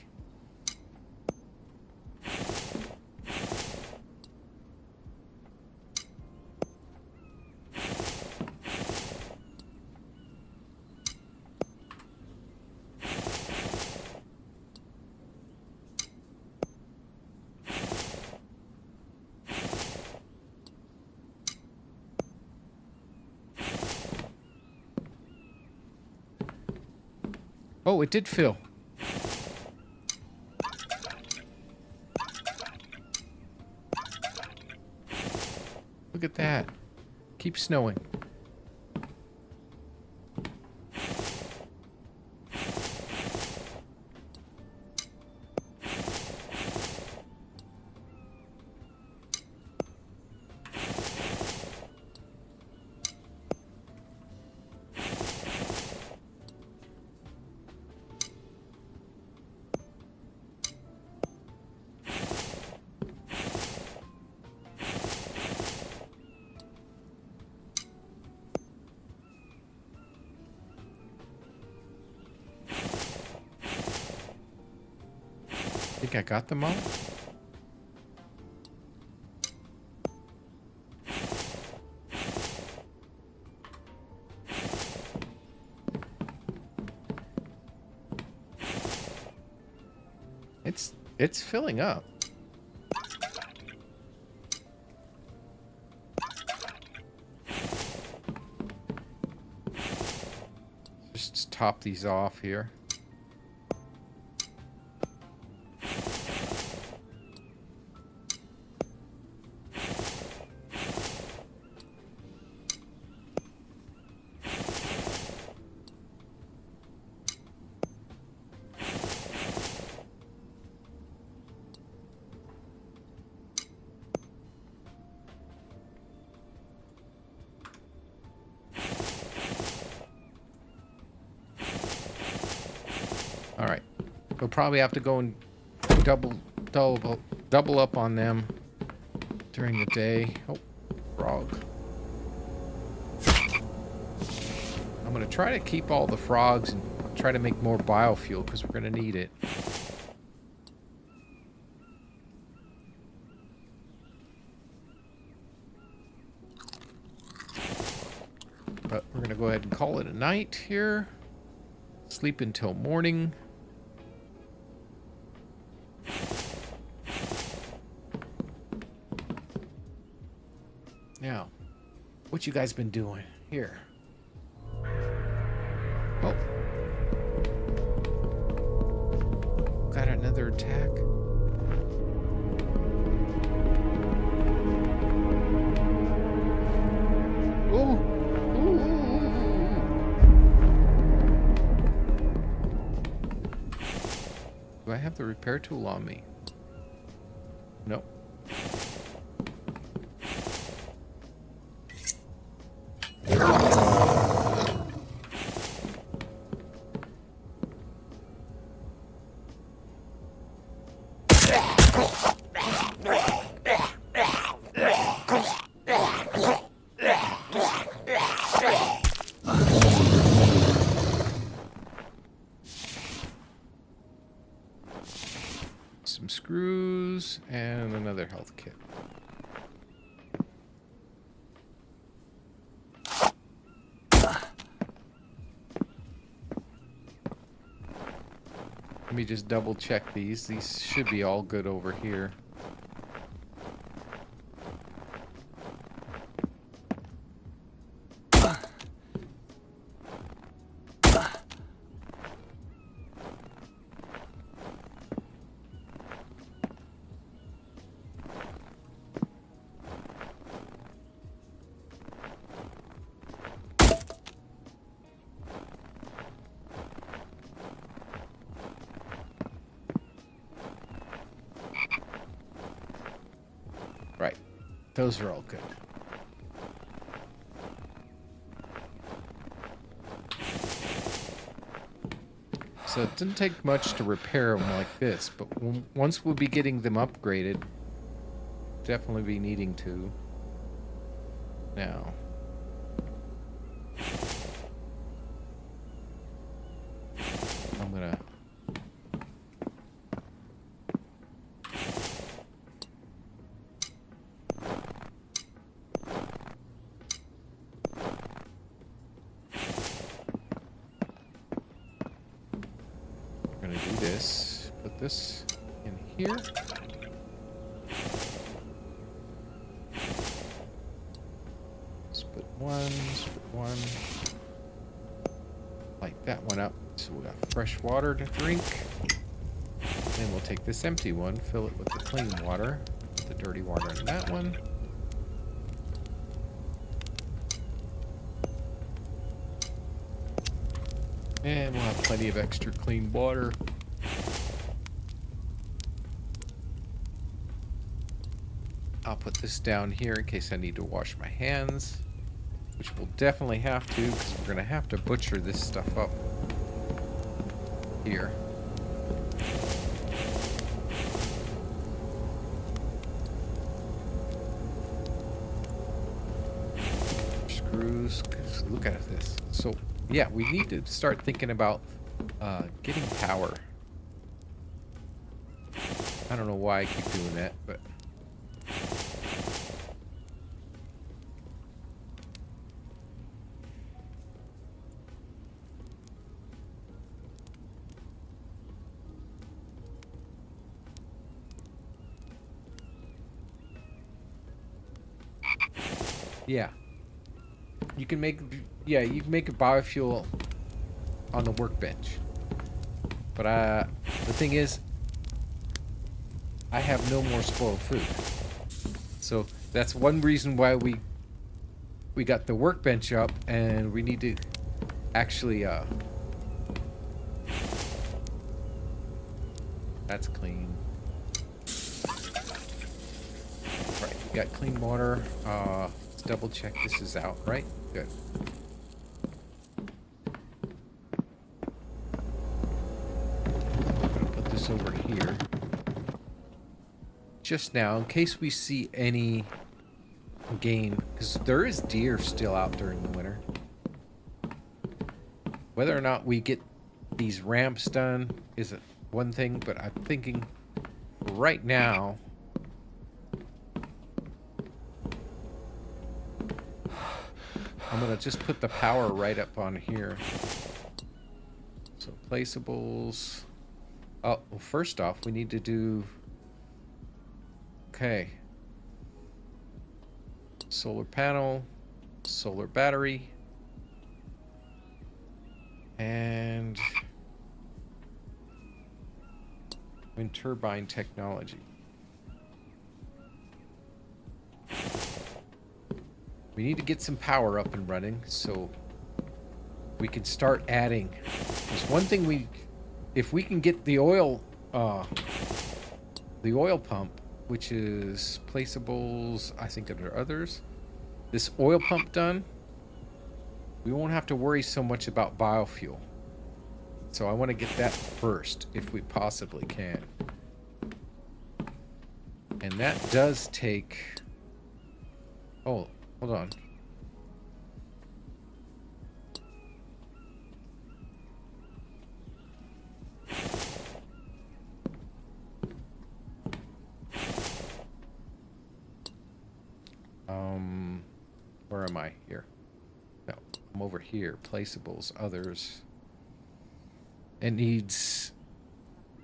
Oh, it did fill. Look at that. Keep snowing. I got them all. It's filling up. Just top these off here. We'll probably have to go and double up on them during the day. Oh, frog. I'm gonna try to keep all the frogs and try to make more biofuel because we're gonna need it. But we're gonna go ahead and call it a night here. Sleep until morning. Now, what you guys been doing here? Oh. Got another attack. Ooh. Do I have the repair tool on me? Nope. Some screws and another health kit. Let me just double check these. These should be all good over here. Right. Those are all good. So it didn't take much to repair them like this, but once we'll be getting them upgraded, definitely be needing to. Now. I'm gonna... do this. Put this in here. Split one. Light that one up so we got fresh water to drink. Then we'll take this empty one, fill it with the clean water. Put the dirty water in that one. And we'll have plenty of extra clean water. I'll put this down here in case I need to wash my hands, which we'll definitely have to because we're going to have to butcher this stuff up here. Screws, look at this. So yeah, we need to start thinking about getting power. I don't know why I keep doing that, but... yeah. You can make a biofuel on the workbench. But the thing is, I have no more spoiled food. So that's one reason why we got the workbench up, and we need to actually that's clean. Right, we got clean water. Let's double check this is out, right? Good. this over here. Just now, in case we see any game, because there is deer still out during the winter. Whether or not we get these ramps done is one thing, but I'm thinking right now I'm gonna just put the power right up on here. So placeables. Oh, well, first off, we need to do... Okay. Solar panel, solar battery, and wind turbine technology. We need to get some power up and running so we can start adding. There's one thing if we can get the oil pump, which is placeables, I think under others, this oil pump done, we won't have to worry so much about biofuel. So I want to get that first if we possibly can. And that does take... Oh, hold on. Where am I? Here. No, I'm over here. Placeables, others. It needs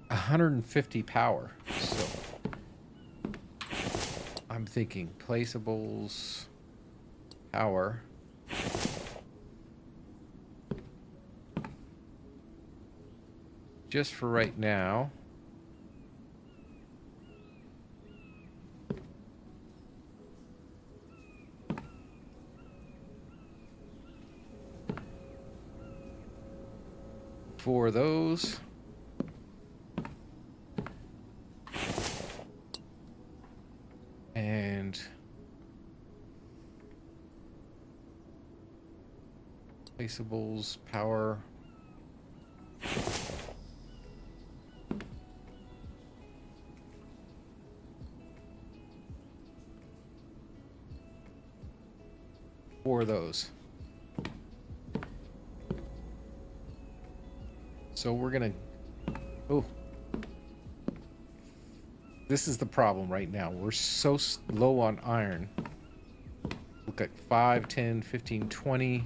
150 power. So I'm thinking placeables, power. Just for right now. For those. And placeables, power. For those. So we're gonna... Oh. This is the problem right now. We're so low on iron. Look at 5, 10, 15, 20.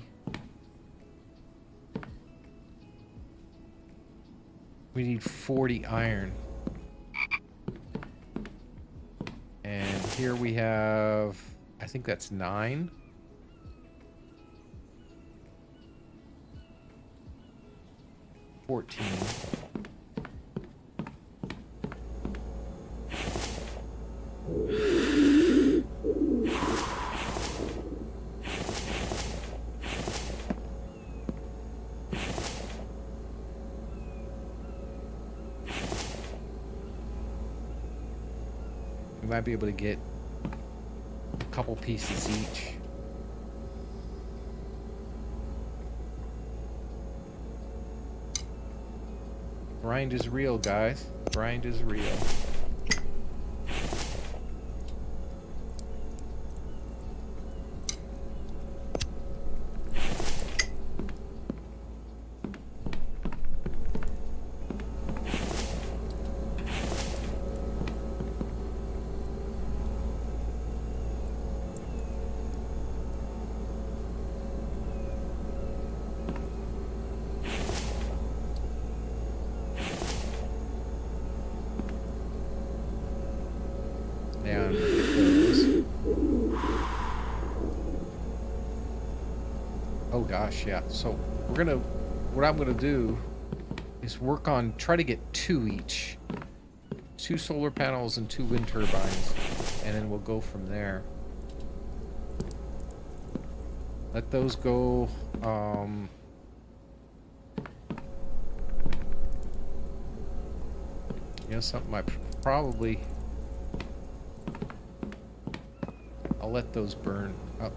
We need 40 iron. And here we have... I think that's 9. We might be able to get a couple pieces each. Grind is real, guys. Grind is real. And those. Oh gosh, yeah. So what I'm gonna do is work on, try to get 2 each. 2 solar panels and 2 wind turbines. And then we'll go from there. Let those go, you know, something I probably... I'll let those burn up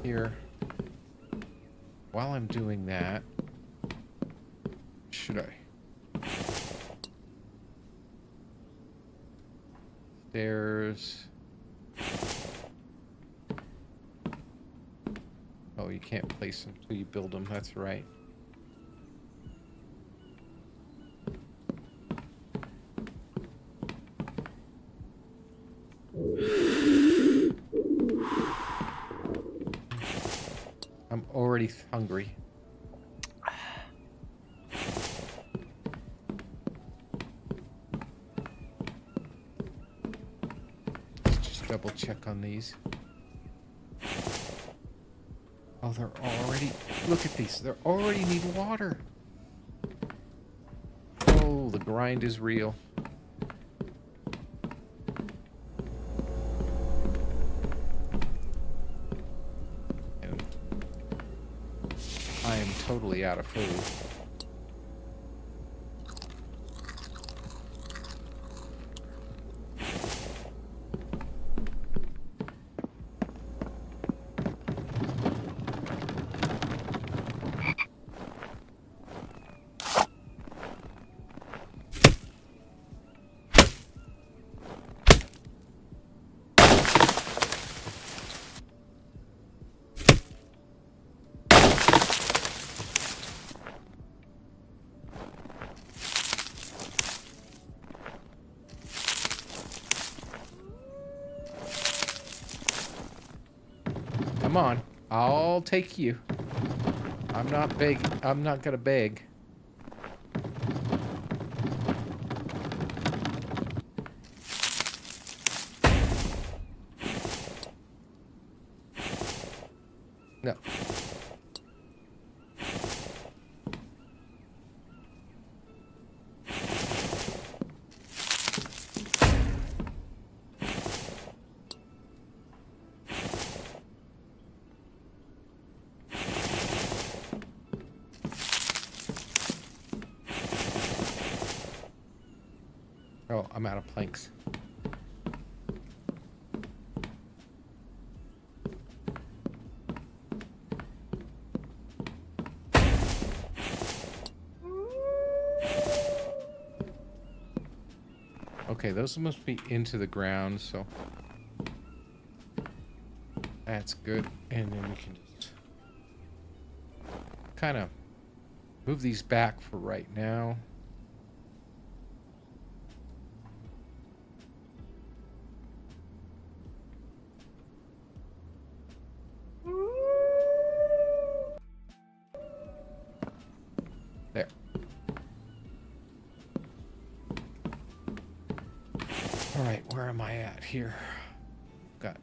here. While I'm doing that, should I? Stairs. Oh, you can't place them until you build them. That's right. I'm already hungry. Let's just double check on these. Oh, they're already... Look at these. They already need water. Oh, the grind is real. And I am totally out of food. Come on, I'll take you. I'm not gonna beg. No. Oh, I'm out of planks. Okay, those must be into the ground, so that's good. And then we can just kind of move these back for right now. There. All right, where am I at here? Got...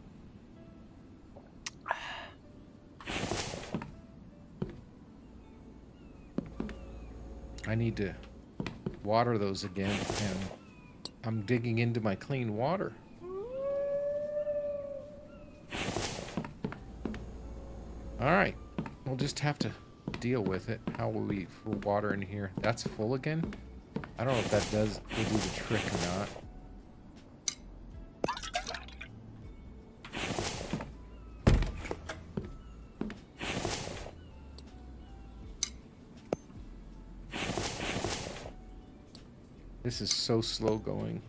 I need to water those again, and I'm digging into my clean water. All right, we'll just have to deal with it. How will we for water in here? That's full again? I don't know if that will do the trick or not. This is so slow going.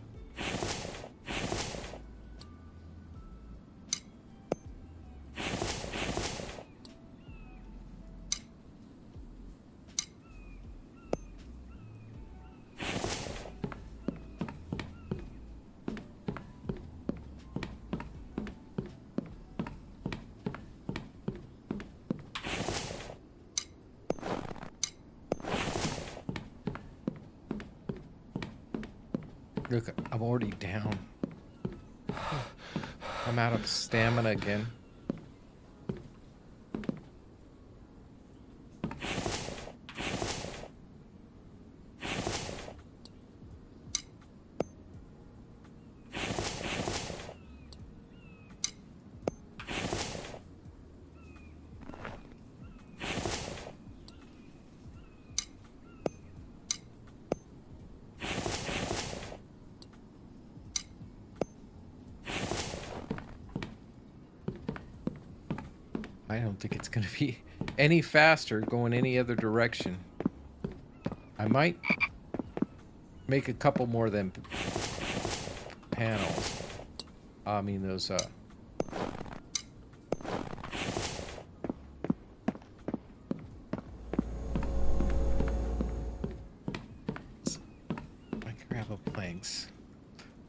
Look, I'm already down. I'm out of stamina again. I don't think it's going to be any faster going any other direction. I might make a couple more than panels. I mean, those, I grab a planks.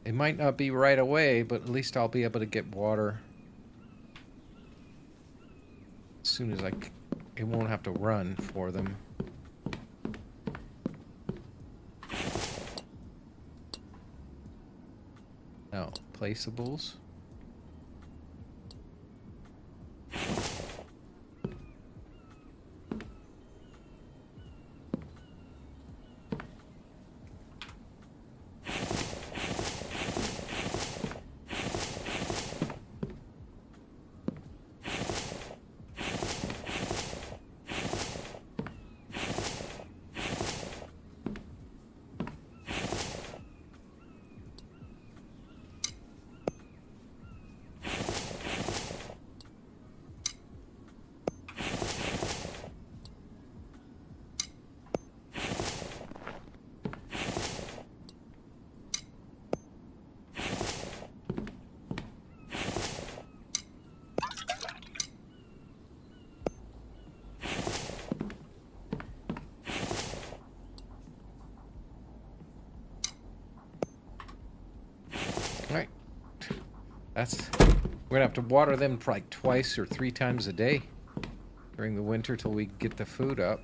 It might not be right away, but at least I'll be able to get water as soon as it won't have to run for them. No, placeables. Alright. We're gonna have to water them like twice or 3 times a day during the winter till we get the food up.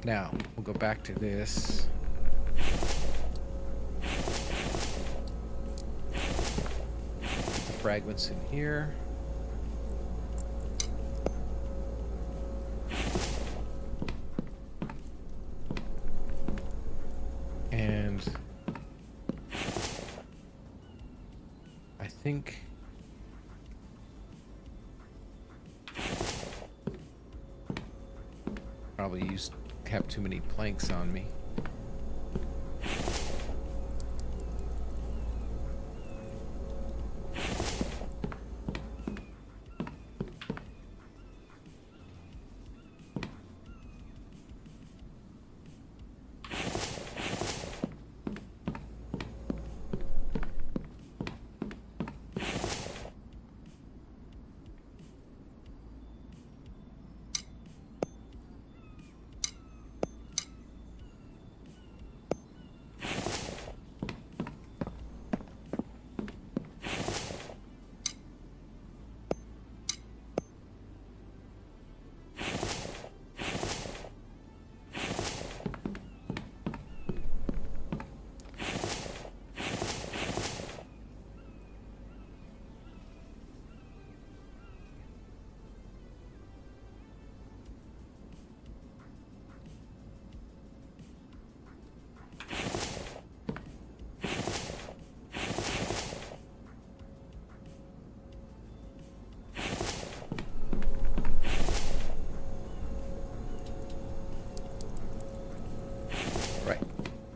Now, we'll go back to this. Put the fragments in here. And I think probably have too many planks on me.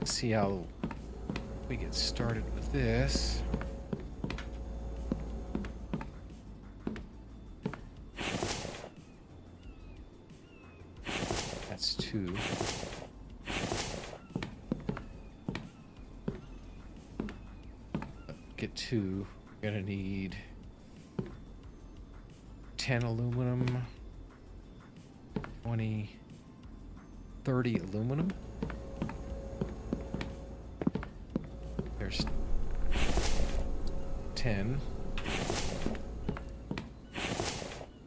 See how we get started with this. That's 2. Get 2. We're gonna need 10 aluminum, 20, 30 aluminum. There's 10.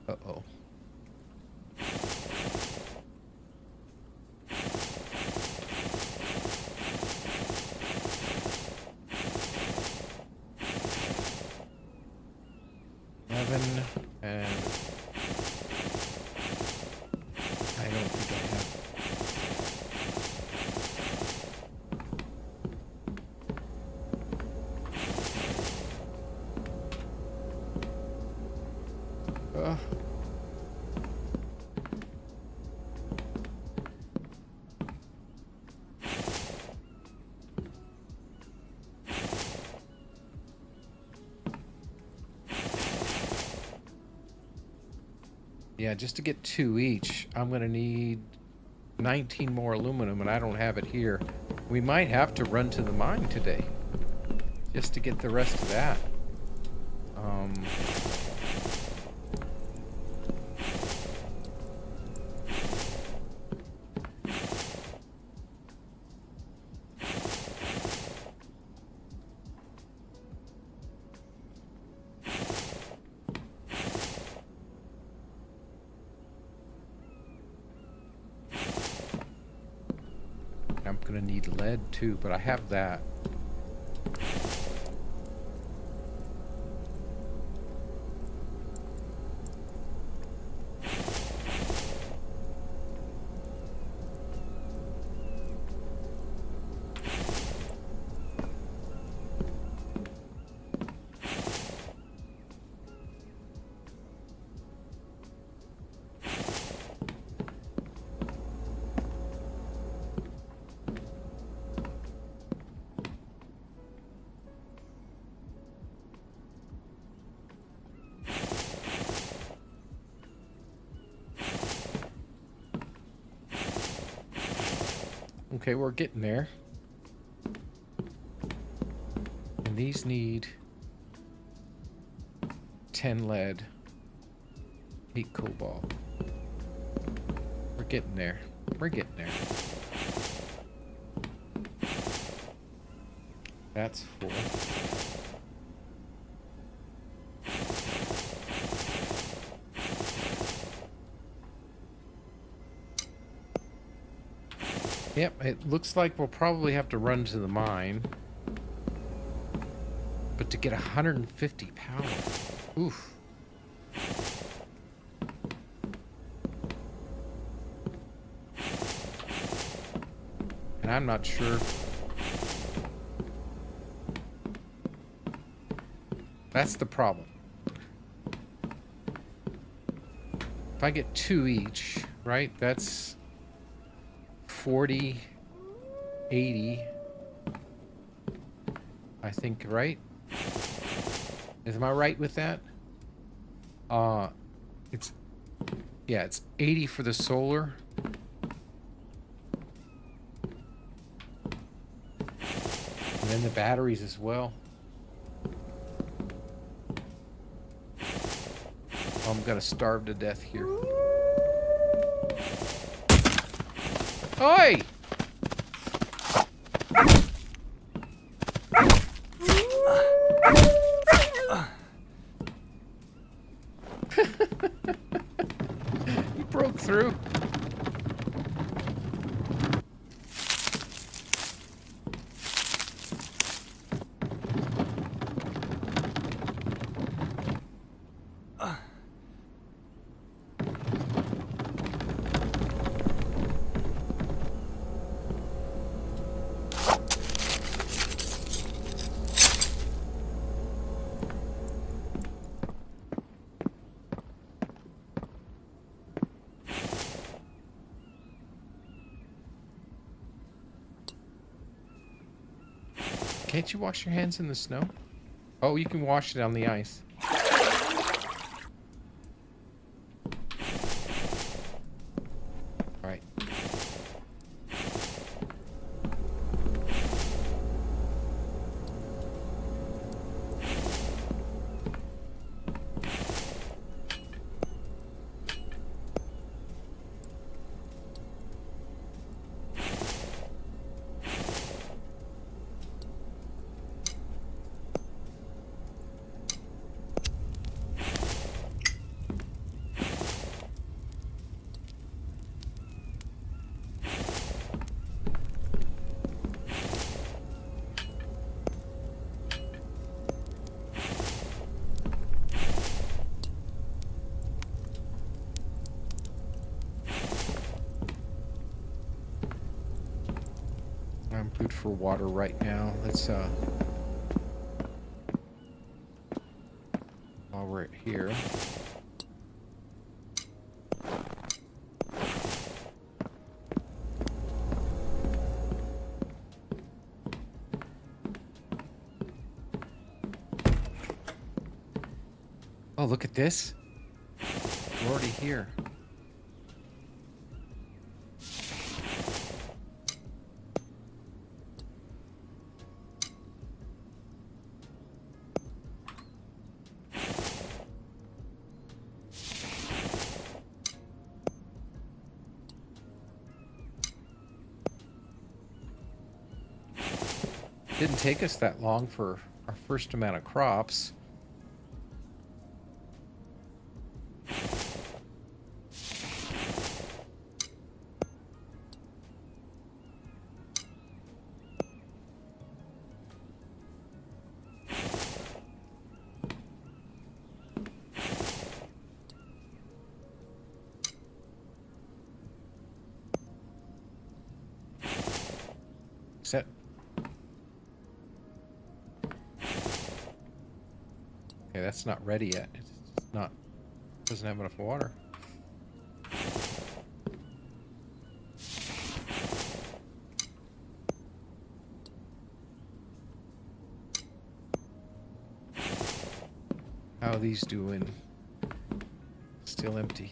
Uh-oh. And I don't think I have. Yeah, just to get 2 each, I'm going to need 19 more aluminum, and I don't have it here. We might have to run to the mine today. just to get the rest of that. I'm gonna need lead too, but I have that. Okay, we're getting there. And these need 10 lead, 8 cobalt. We're getting there. We're getting there. That's 4. Yep, it looks like we'll probably have to run to the mine. But to get 150 power. Oof. And I'm not sure. That's the problem. If I get 2 each, right? That's 40, 80, I think, right? Am I right with that? It's 80 for the solar. And then the batteries as well. I'm gonna starve to death here. Oi! He broke through. Can't you wash your hands in the snow? Oh, you can wash it on the ice. All right. I'm good for water right now. Let's while we're here. Oh, look at this. We're already here. Didn't take us that long for our first amount of crops. Set. Okay, that's not ready yet. It's not, doesn't have enough water. How are these doing? Still empty.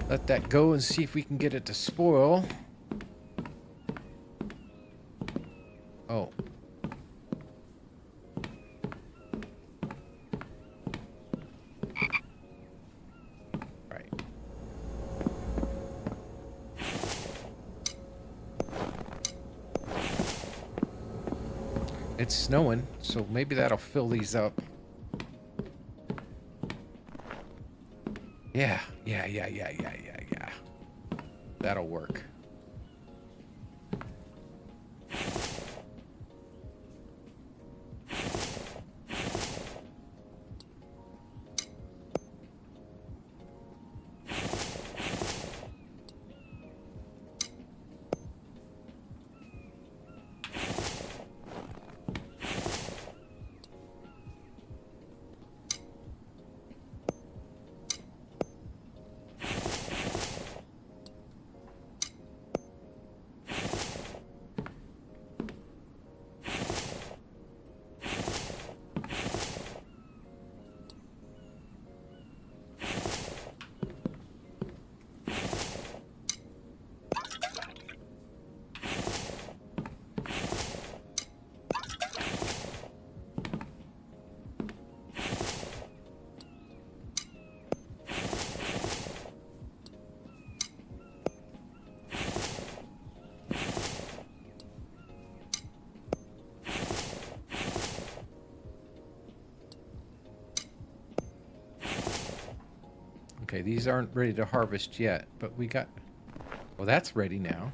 Let that go and see if we can get it to spoil. Oh. Right. It's snowing, so maybe that'll fill these up. Yeah. That'll work. Okay, these aren't ready to harvest yet, but we got... Well, that's ready now.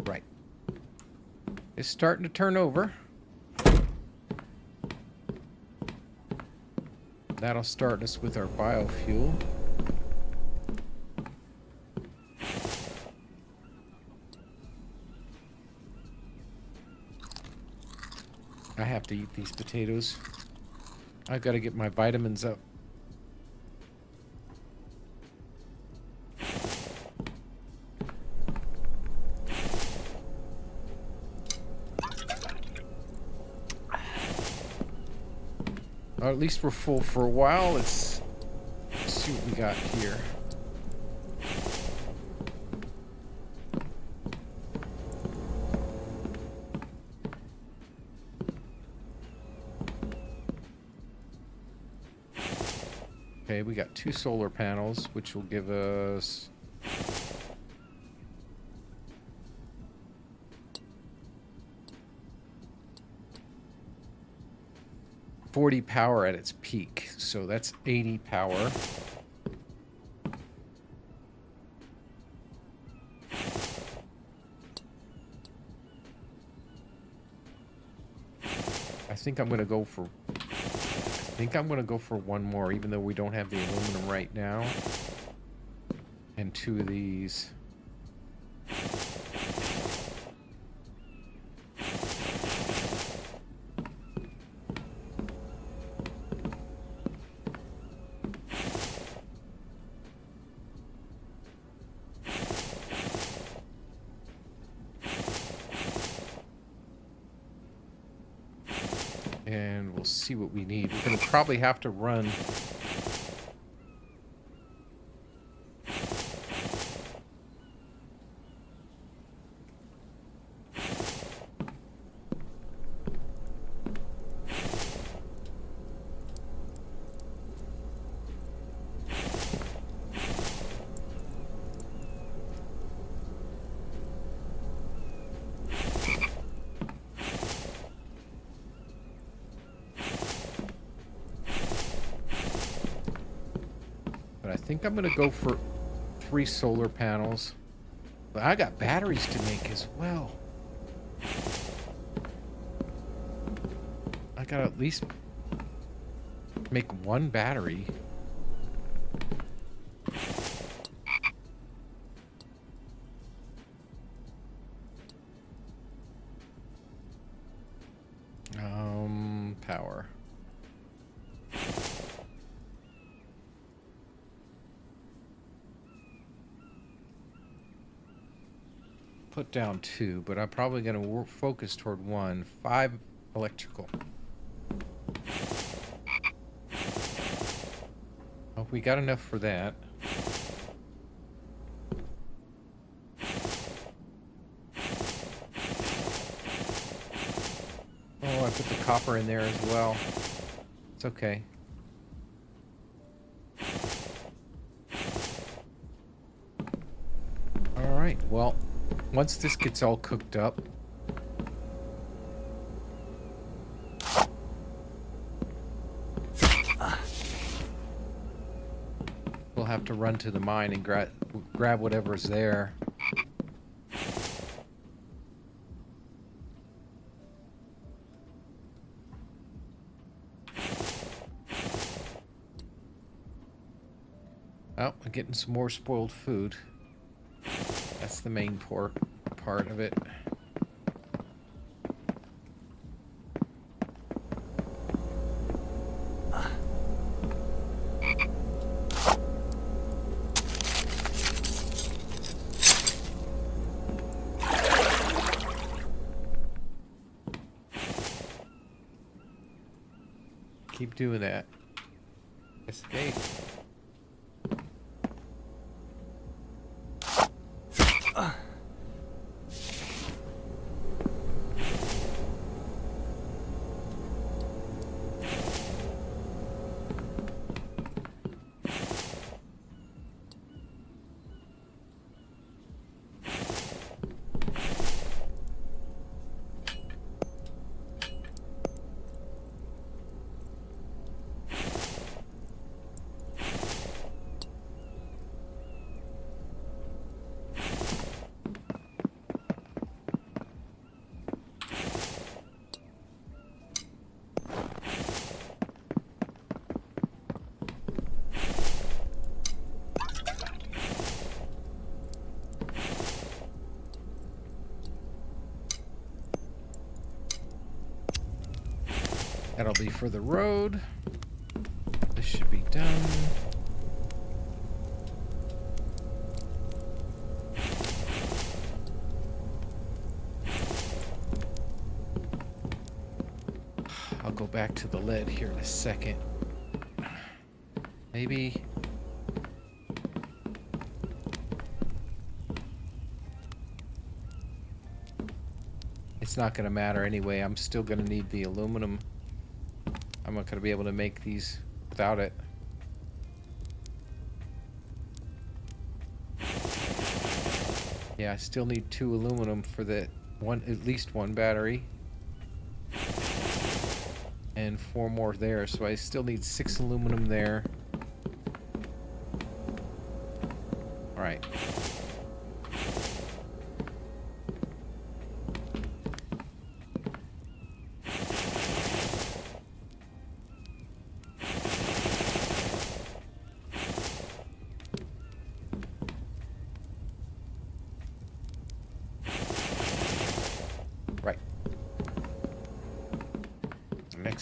Right. It's starting to turn over. That'll start us with our biofuel. I have to eat these potatoes. I've got to get my vitamins up. Or at least we're full for a while. Let's see what we got here. Okay, we got 2 solar panels, which will give us... $40 power at its peak, so that's 80 power. I think I'm gonna go for one more, even though we don't have the aluminum right now. And 2 of these. And we'll see what we need. We're going to probably have to run. But I think I'm going to go for 3 solar panels. But I got batteries to make as well. I got to at least make 1 battery. Power. Put down 2, but I'm probably going to focus toward 1. 5 electrical. Oh, we got enough for that. Oh, I put the copper in there as well. It's okay. All right, well, once this gets all cooked up, we'll have to run to the mine and grab whatever's there. Oh, I'm getting some more spoiled food. That's the main part of it. Keep doing that. Escape. That'll be for the road. This should be done. I'll go back to the lead here in a second. Maybe. It's not going to matter anyway. I'm still going to need the aluminum. I'm not going to be able to make these without it. Yeah, I still need 2 aluminum for the at least 1 battery. And 4 more there, so I still need 6 aluminum there. All right.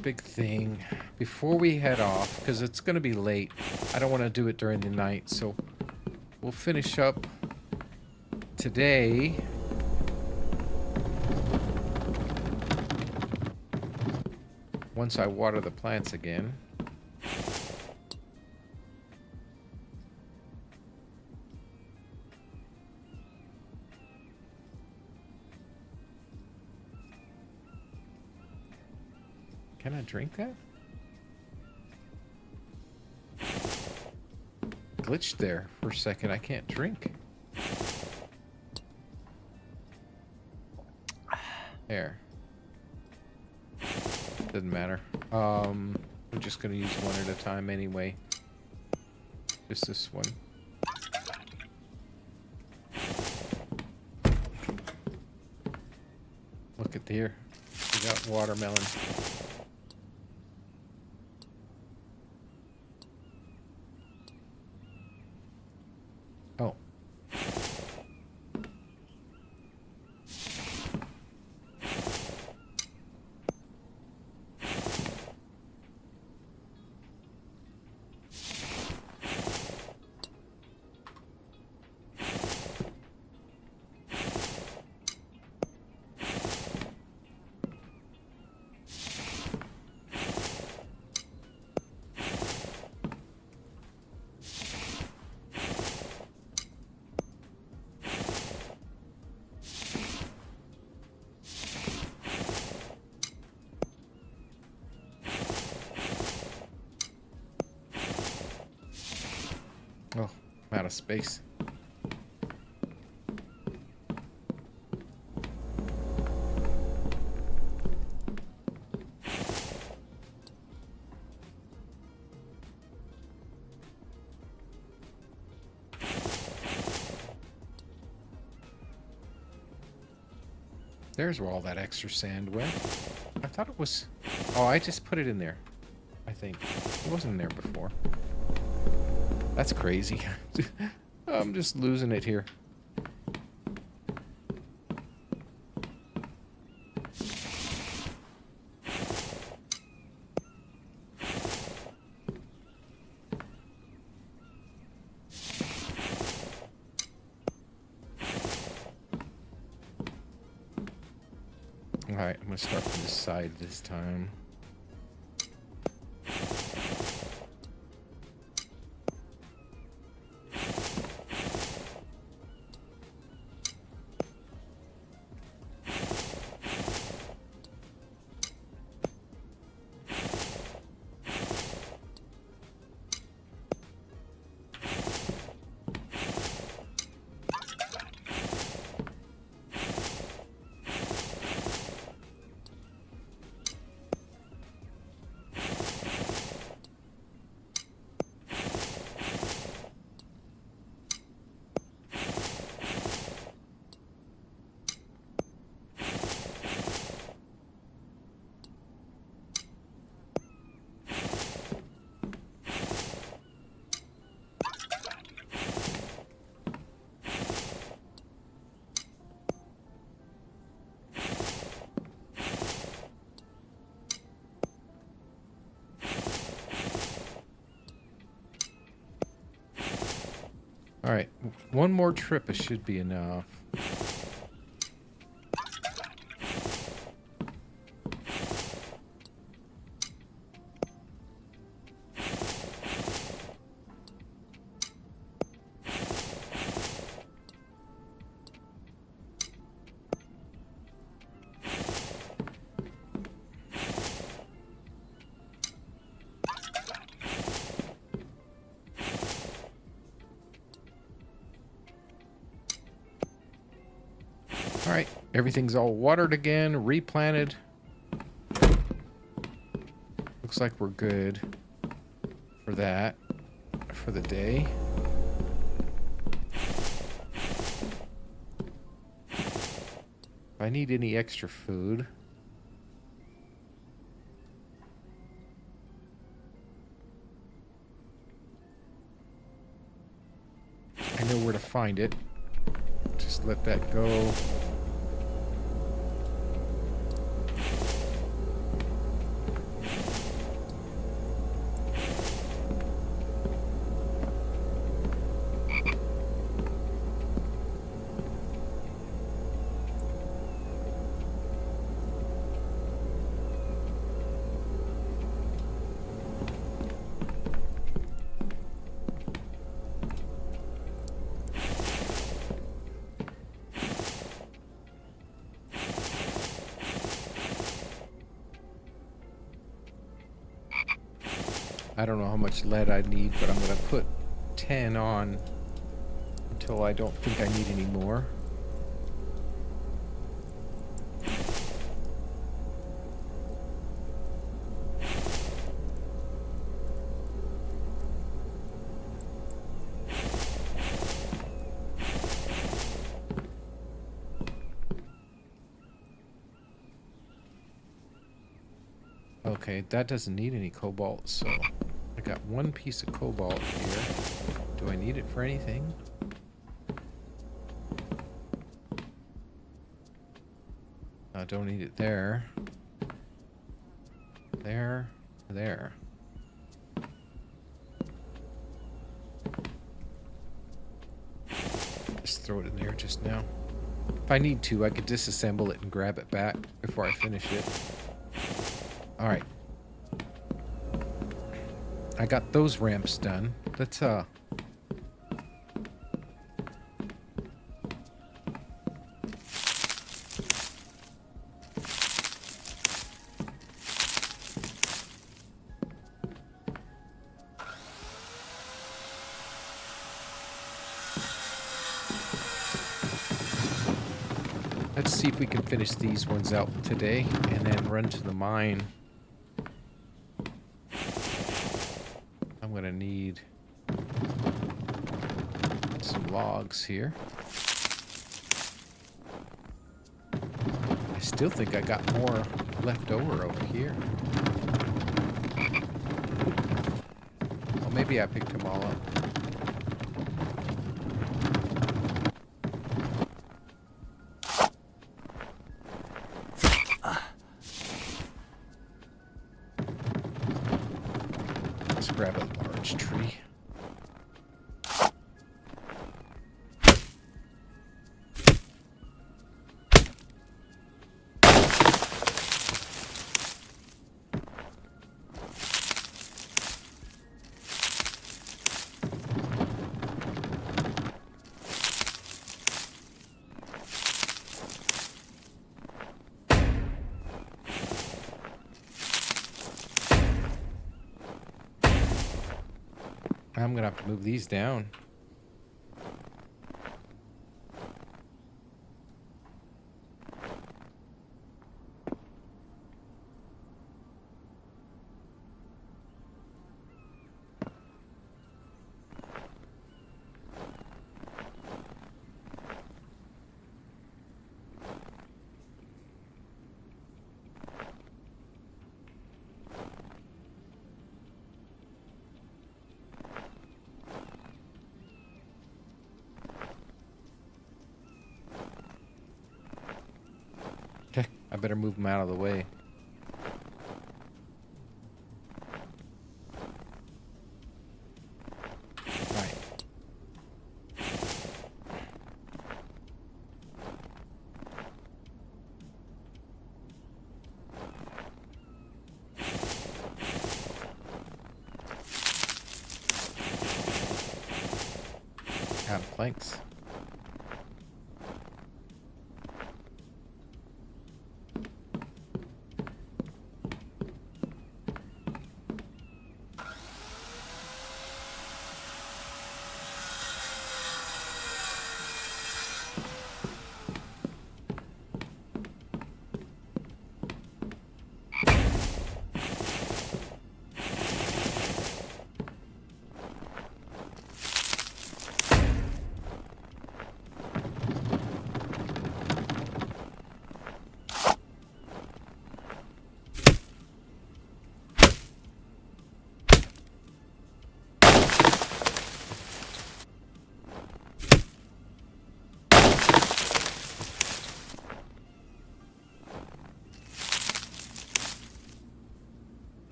Big thing before we head off, because it's going to be late. I don't want to do it during the night, so we'll finish up today. once I water the plants again. Can I drink that? Glitched there for a second. I can't drink. There. Doesn't matter. I'm just gonna use one at a time anyway. Just this one. Look at here. We got watermelon. Oh. Oh, I'm out of space. There's where all that extra sand went. I thought it was... Oh, I just put it in there. I think. It wasn't in there before. That's crazy. I'm just losing it here. Alright, I'm gonna start from this side this time. Alright, one more trip, it should be enough. Alright, everything's all watered again, replanted. Looks like we're good for that, for the day. If I need any extra food... I know where to find it. Just let that go. I don't know how much lead I need, but I'm going to put 10 on until I don't think I need any more. Okay, that doesn't need any cobalt, so I got one piece of cobalt here. Do I need it for anything? I don't need it there. There. Just throw it in there just now. If I need to, I could disassemble it and grab it back before I finish it. Alright. I got those ramps done. Let's see if we can finish these ones out today and then run to the mine. I'm gonna need some logs here. I still think I got more left over here. Well, maybe I picked them all up. Let's grab a large tree. I'm gonna have to move these down. Okay, I better move them out of the way. Right. Got planks.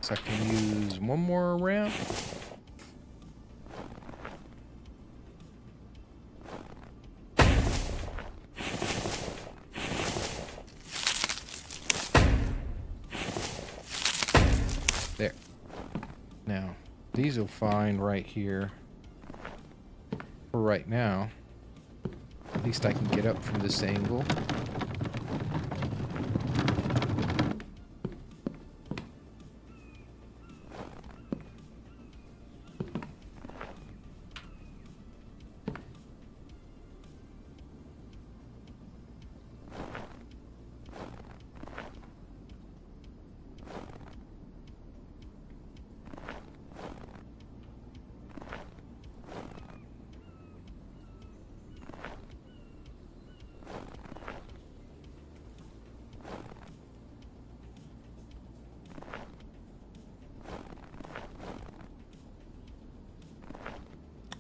So I can use one more ramp. There. Now, these will find right here for right now. At least I can get up from this angle.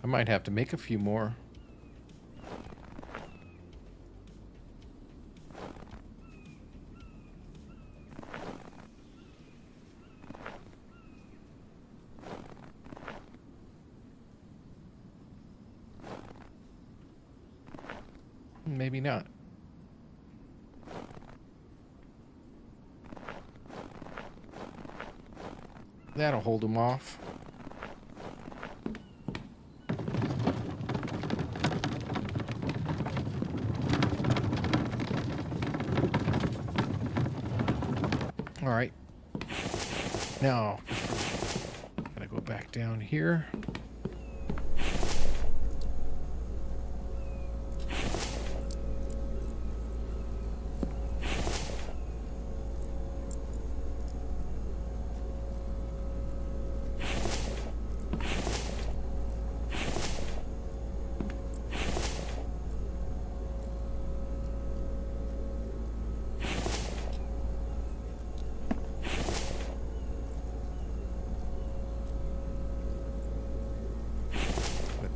I might have to make a few more. Maybe not. That'll hold them off. All right. Now, gotta go back down here.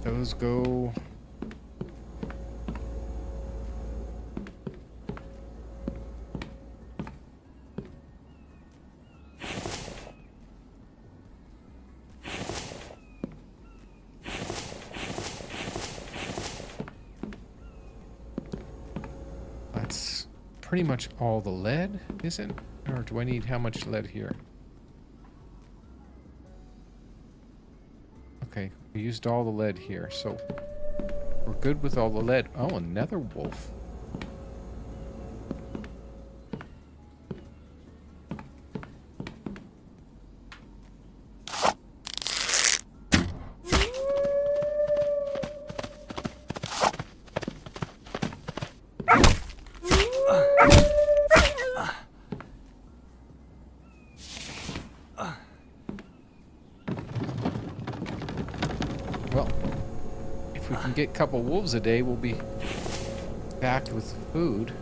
Those go. That's pretty much all the lead, isn't? Or do I need how much lead here? Okay, we used all the lead here, so we're good with all the lead. Oh, another wolf. Get a couple wolves a day, we'll be back with food.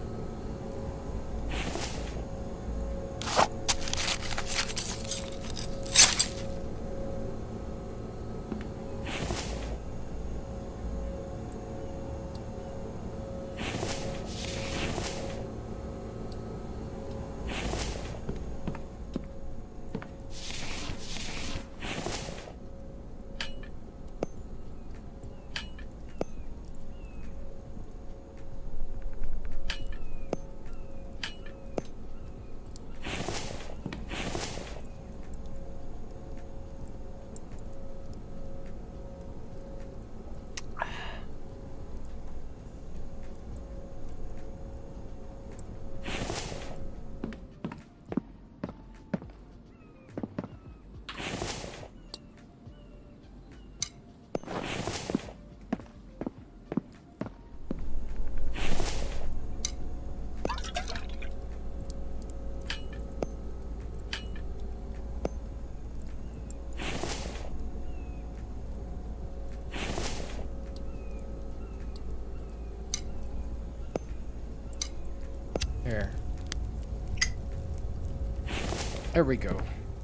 There we go.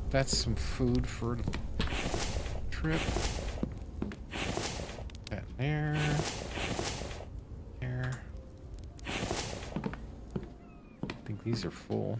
That's some food for the trip. That there. There. I think these are full.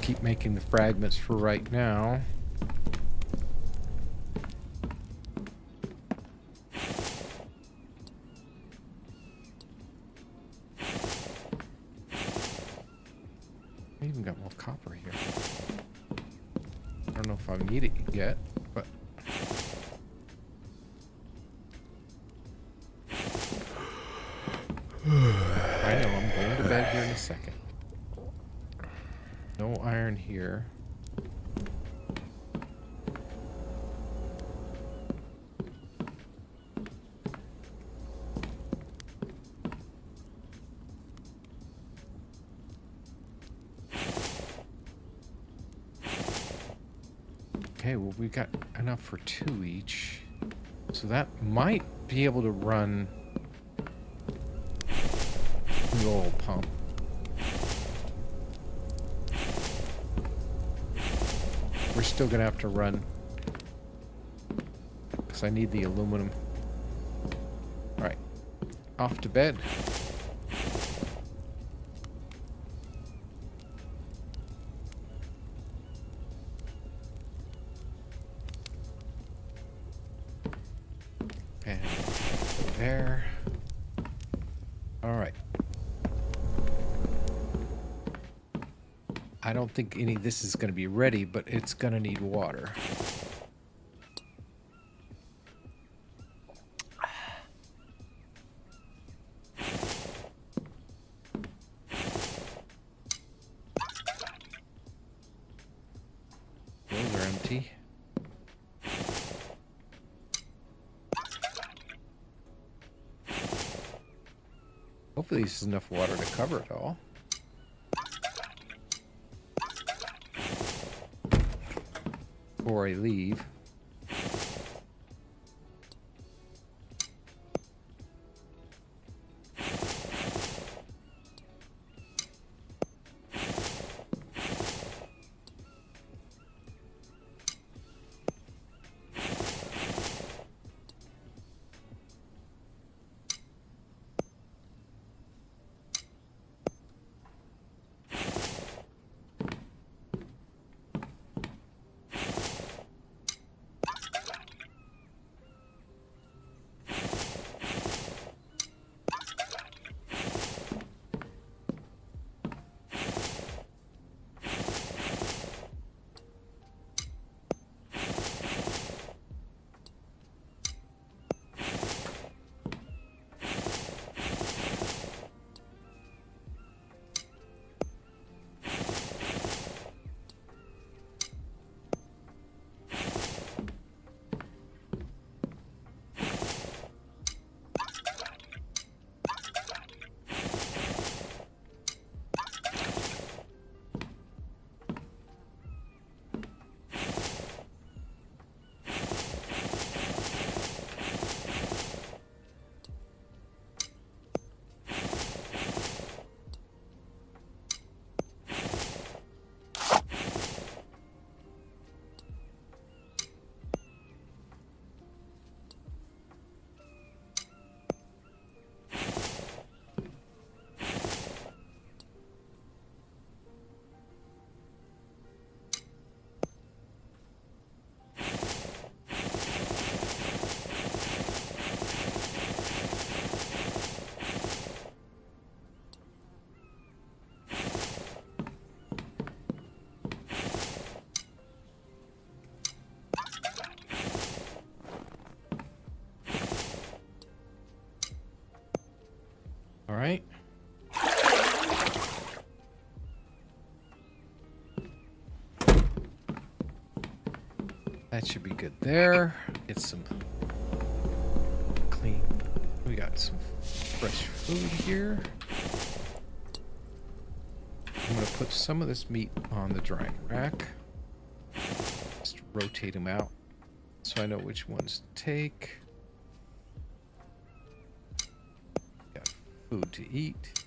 keep making the fragments for right now. I even got more copper here. I don't know if I need it yet, but I know I'm going to bed here in a second. No iron here. Okay, well, we got enough for 2 each. So that might be able to run the oil pump. We're still gonna have to run because I need the aluminum. All right, off to bed. And there. All right. I don't think any of this is going to be ready, but it's going to need water. Those are empty. Hopefully this is enough water to cover it all. Before I leave. All right. That should be good there. Get some clean. We got some fresh food here. I'm going to put some of this meat on the drying rack. Just rotate them out so I know which ones to take. Got food to eat.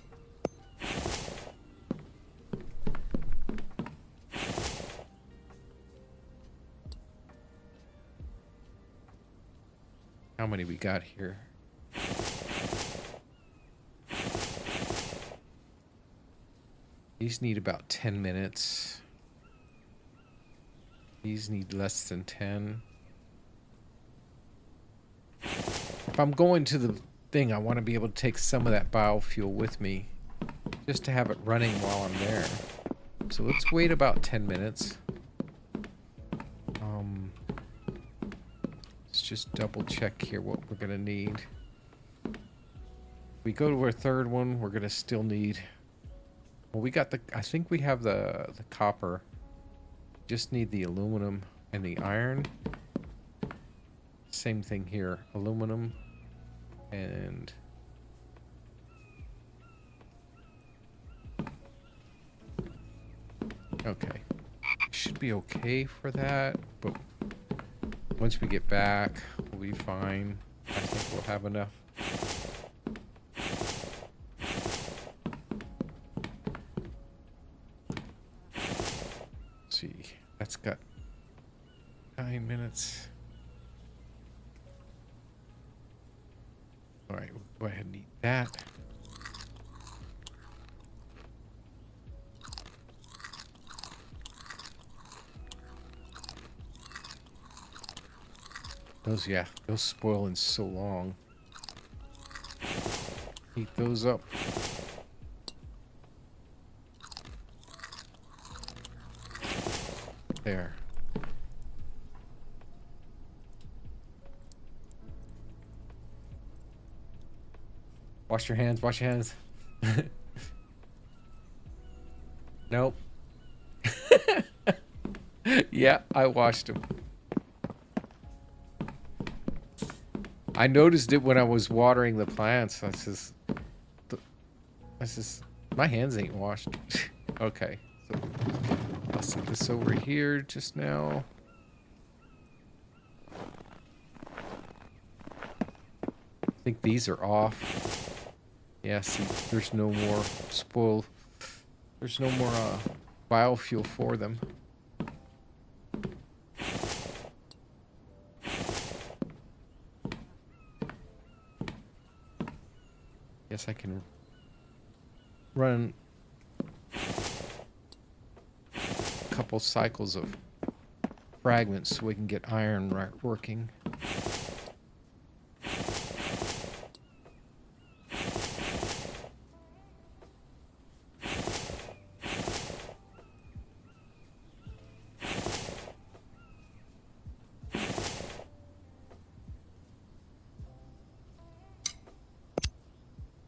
How many we got here? These need about 10 minutes. These need less than 10. If I'm going to the thing, I want to be able to take some of that biofuel with me, just to have it running while I'm there. So let's wait about 10 minutes. Let's just double check here what we're gonna need. If we go to our third one, we're gonna still need. Well, we got the. I think we have the copper. Just need the aluminum and the iron. Same thing here, aluminum and. Okay, should be okay for that, but once we get back, we'll be fine. I think we'll have enough. Let's see, that's got 9 minutes. All right, we'll go ahead and eat that. Those, yeah, those spoil in so long. Heat those up. There. Wash your hands, wash your hands. Nope. Yeah, I washed them. I noticed it when I was watering the plants. I says, my hands ain't washed. Okay, so I'll set this over here just now. I think these are off. Yeah, see, there's no more spoil. There's no more biofuel for them. Guess I can run a couple cycles of fragments so we can get iron working.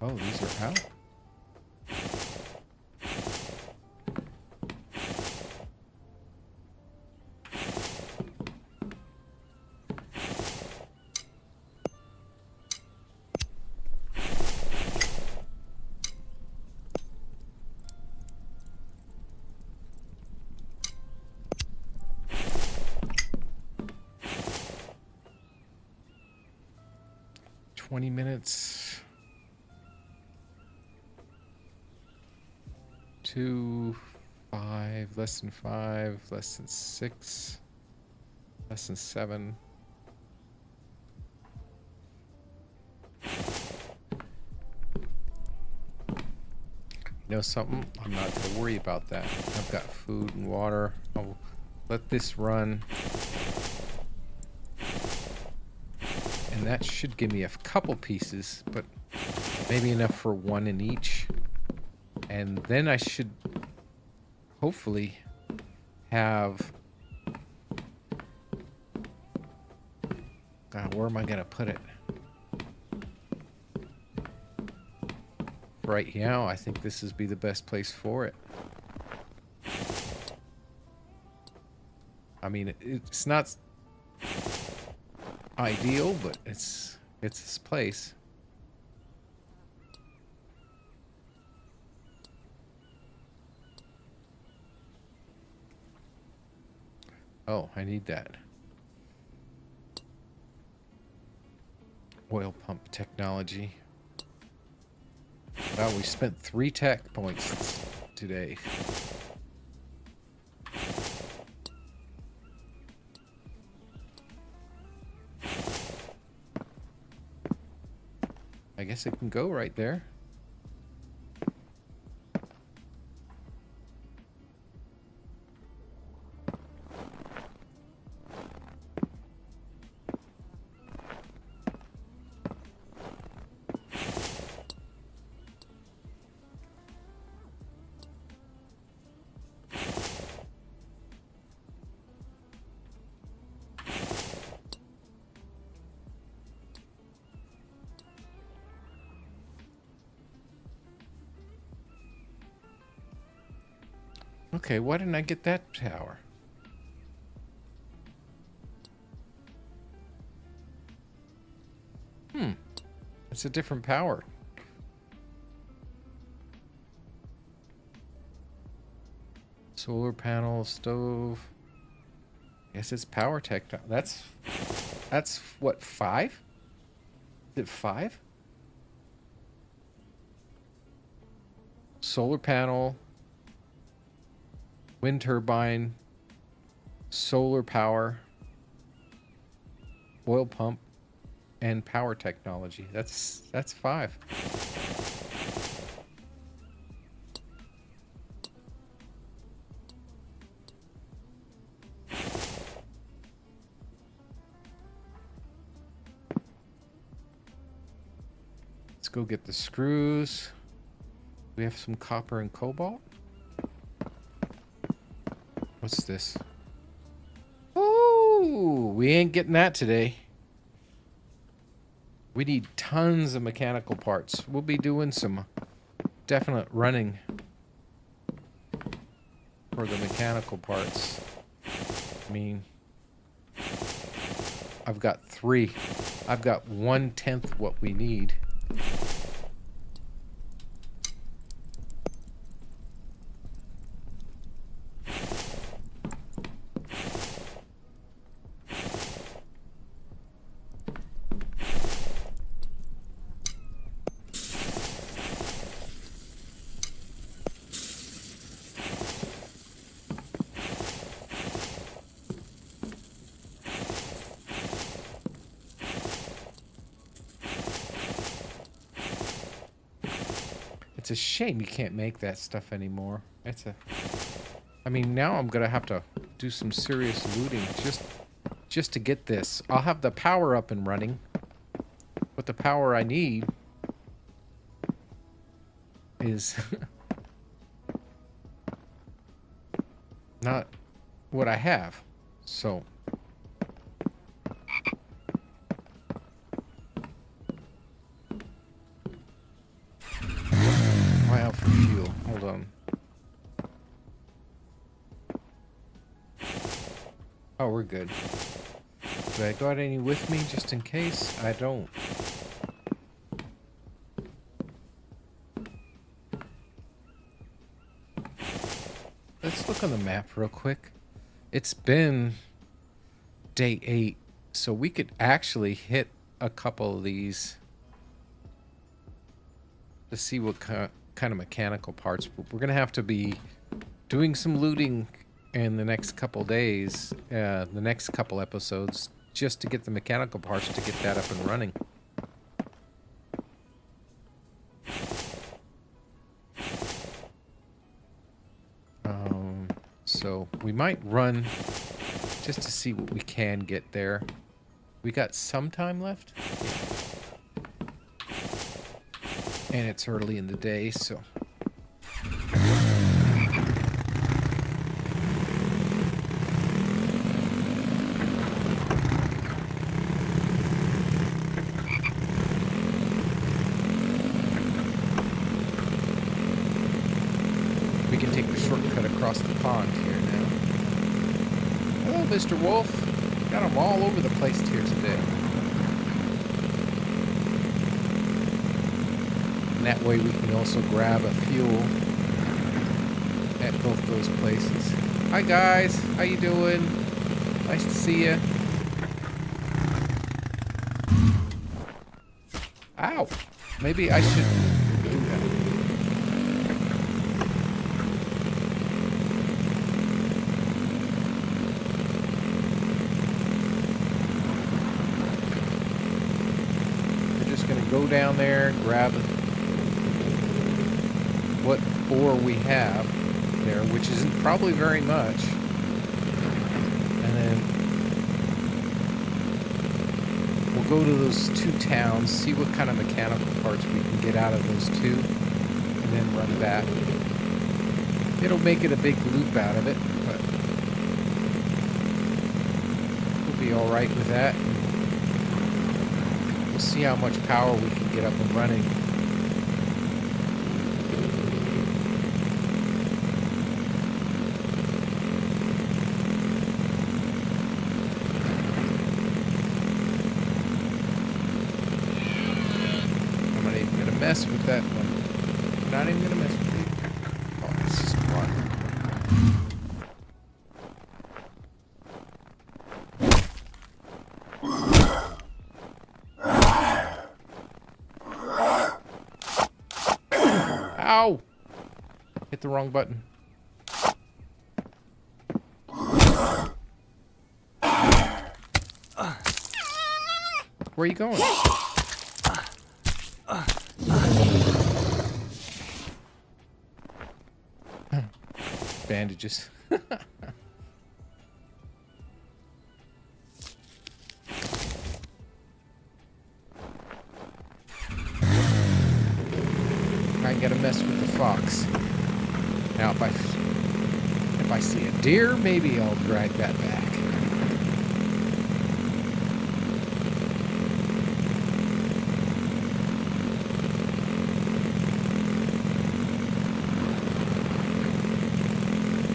Oh, these are out. Minutes. 2, 5, less than 5, less than 6, less than 7. You know something? I'm not going to worry about that. I've got food and water. I'll let this run. And that should give me a couple pieces, but maybe enough for one in each. And then I should hopefully have... God, where am I going to put it? Right now, I think this would be the best place for it. I mean, it's not ideal, but it's this place. Oh, I need that. Oil pump technology. Well, we spent 3 tech points today. I guess it can go right there. Okay, why didn't I get that tower? It's a different power. Solar panel, stove. Guess it's power tech. That's what, 5? Is it 5? Solar panel, wind turbine, solar power, oil pump, and power technology. That's 5. Let's go get the screws. We have some copper and cobalt. What's this? Oh, we ain't getting that today. We need tons of mechanical parts. We'll be doing some definite running for the mechanical parts. I mean, I've got 3. I've got 1/10 what we need. It's a shame you can't make that stuff anymore. I mean, now I'm gonna have to do some serious looting just to get this. I'll have the power up and running, but the power I need is not what I have. So out for fuel. Hold on. Oh, we're good. Do I got any with me just in case? I don't. Let's look on the map real quick. It's been day 8, so we could actually hit a couple of these to see what kind of mechanical parts. We're gonna have to be doing some looting in the next couple days, the next couple episodes, just to get the mechanical parts to get that up and running. So we might run just to see what we can get there. We got some time left. And it's early in the day, so we can take the shortcut across the pond here now. Hello, Mr. Wolf. Got them all over the place here today. That way we can also grab a fuel at both those places. Hi guys, how you doing? Nice to see you. Ow! Maybe I should do that. We're just gonna go down there, grab what ore we have there, which isn't probably very much, and then we'll go to those 2 towns, see what kind of mechanical parts we can get out of those 2, and then run back. It'll make it a big loop out of it, but we'll be all right with that. We'll see how much power we can get up and running. mess with that one. I'm not even gonna mess with it. Oh, it's just one. Ow! Hit the wrong button. Where are you going? Bandages. I gotta mess with the fox. Now if I see a deer, maybe I'll drag that back.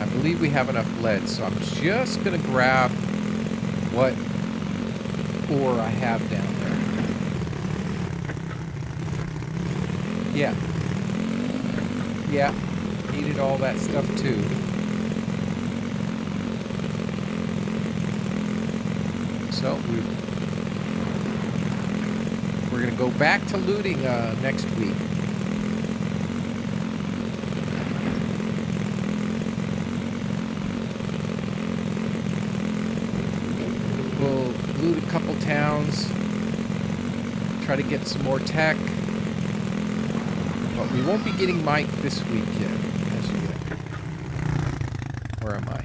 I believe we have enough lead, so I'm just gonna grab what ore I have down there. Yeah. Yeah, needed all that stuff too. So we're gonna go back to looting next week. We'll loot a couple towns, try to get some more tech. But we won't be getting Mike this week yet, as yet. Where am I?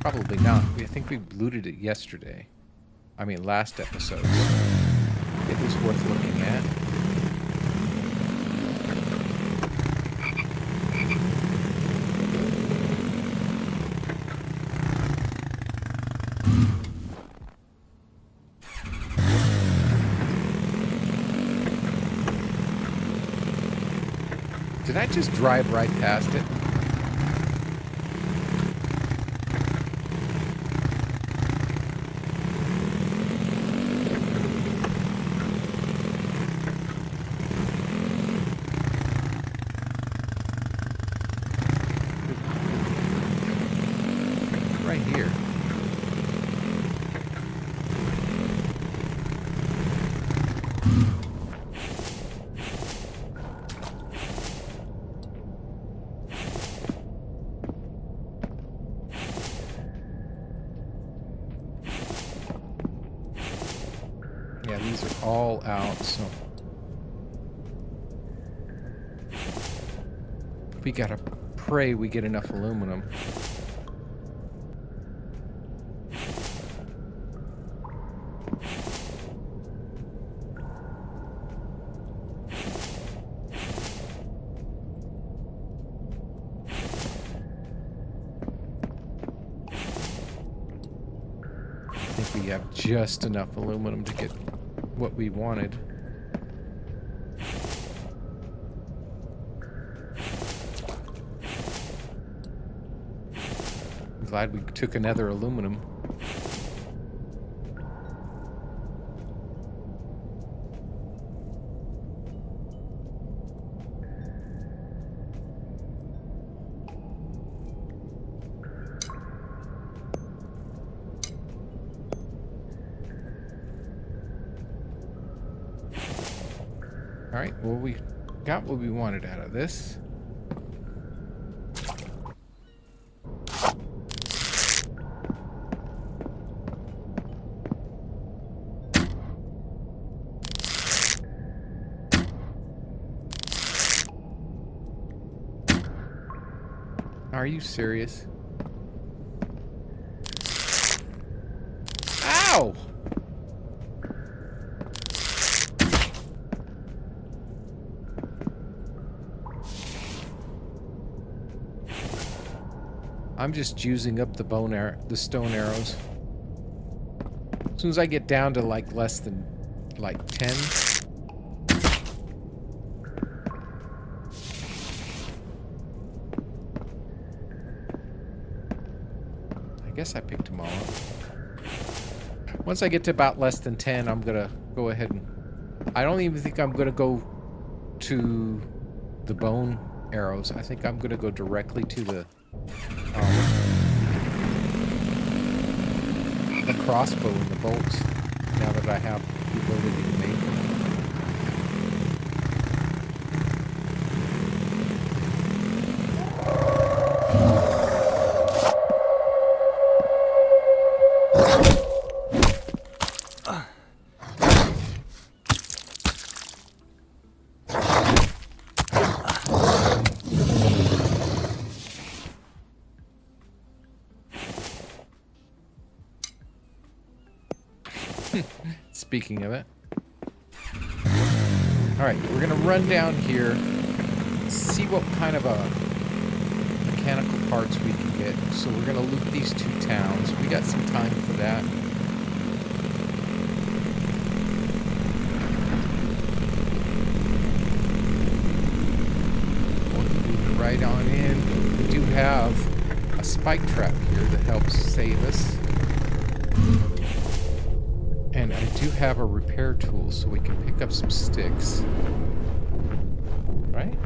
Probably not. I think we looted it yesterday. I mean, last episode. It was worth looking at. Did I just drive right past it? Yeah, these are all out, so we gotta pray we get enough aluminum. I think we have just enough aluminum to get what we wanted. I'm glad we took another aluminum. All right, well, we got what we wanted out of this. Are you serious? Ow! I'm just using up the stone arrows. As soon as I get down to like less than like 10. I guess I picked them all up. Once I get to about less than 10, I'm gonna go ahead and... I don't even think I'm gonna go to the bone arrows. I think I'm gonna go directly to the crossbow and the bolts, now that I have the ability to make them. Speaking of it. Alright, we're gonna run down here, see what kind of mechanical parts we can get. So we're gonna loot these 2 towns. We got some time for that. Moving right on in. We do have a spike trap here that helps save us. And I do have a repair tool, so we can pick up some sticks. Right?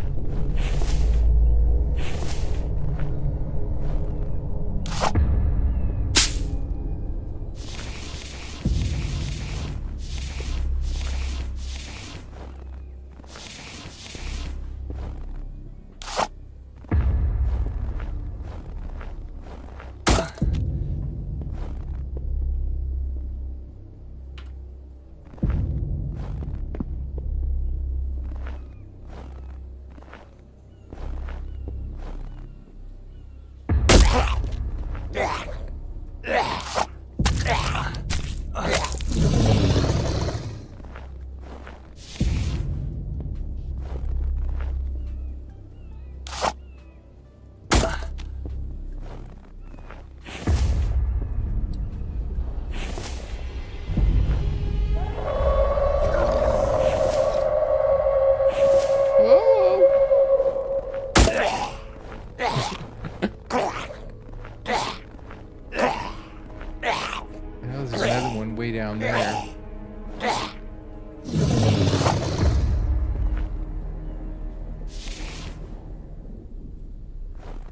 Down there.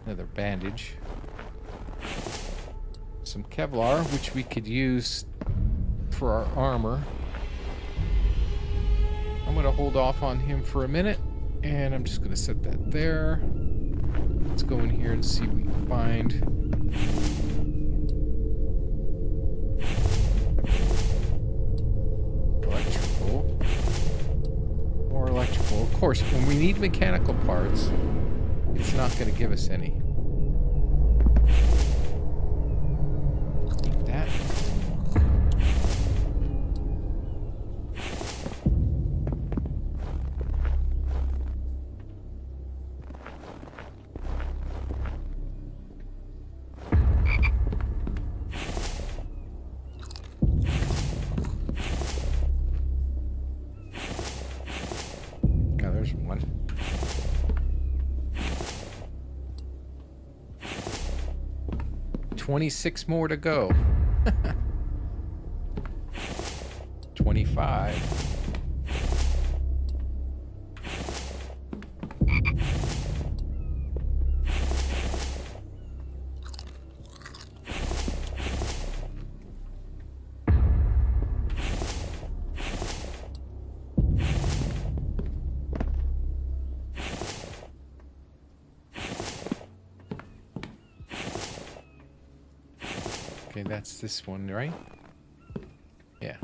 Another bandage. Some Kevlar, which we could use for our armor. I'm going to hold off on him for a minute, and I'm just going to set that there. Let's go in here and see what we can find. Of course, when we need mechanical parts, it's not going to give us any. Keep that. One. $26 more to go. 25. Okay, that's this one, right? Yeah.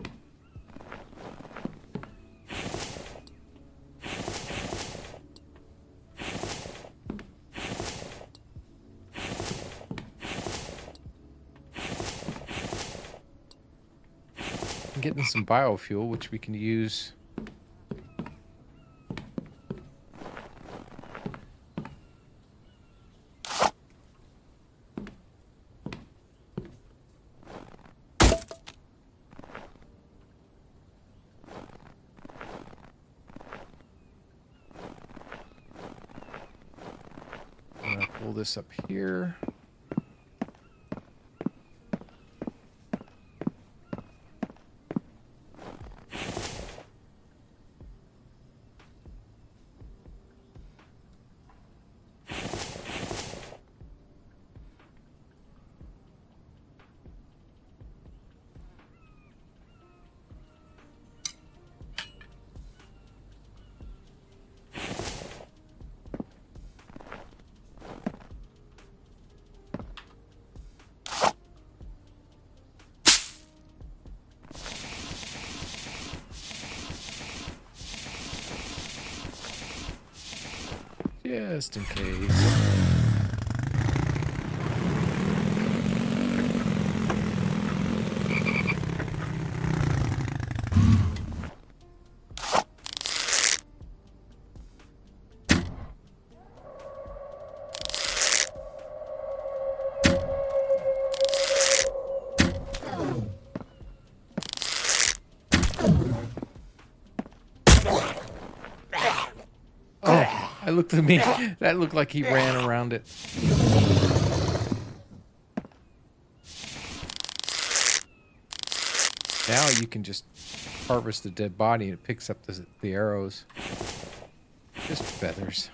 getting some biofuel, which we can use. I'm gonna pull this up here. Just in case. I looked at me. That looked like he ran around it. Now you can just harvest the dead body and it picks up the arrows. Just feathers.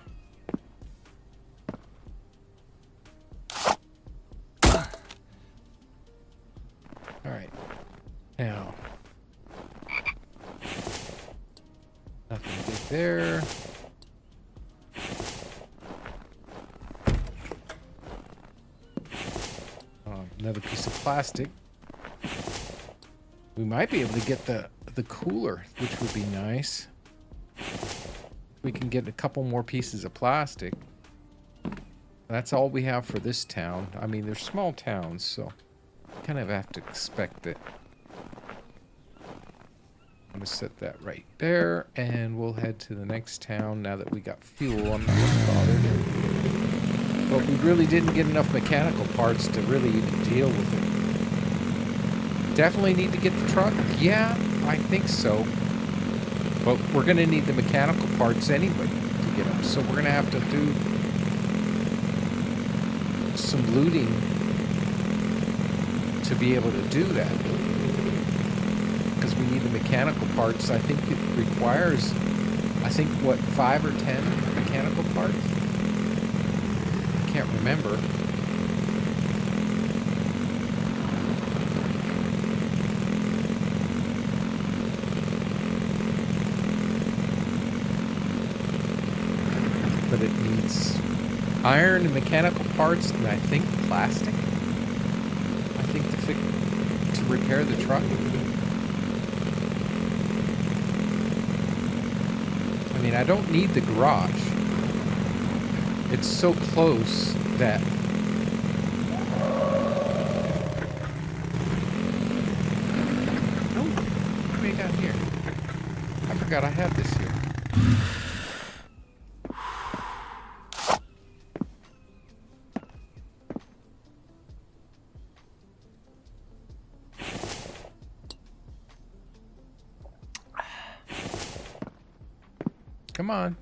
Alright. Now. Nothing big there. Another piece of plastic. We might be able to get the cooler, which would be nice. We can get a couple more pieces of plastic. That's all we have for this town. I mean, they're small towns, so kind of have to expect it. I'm gonna set that right there, and we'll head to the next town now that we got fuel. I'm not bothered. But we really didn't get enough mechanical parts to really even deal with it. Definitely need to get the truck? Yeah, I think so. But we're going to need the mechanical parts anyway to get them. So we're going to have to do some looting to be able to do that. Because we need the mechanical parts. I think it requires, what, 5 or 10 mechanical parts? Can't remember. But it needs iron and mechanical parts, and I think plastic. I think to repair the truck. I mean, I don't need the garage. It's so close that oh, way down here. I forgot I had this here. Come on.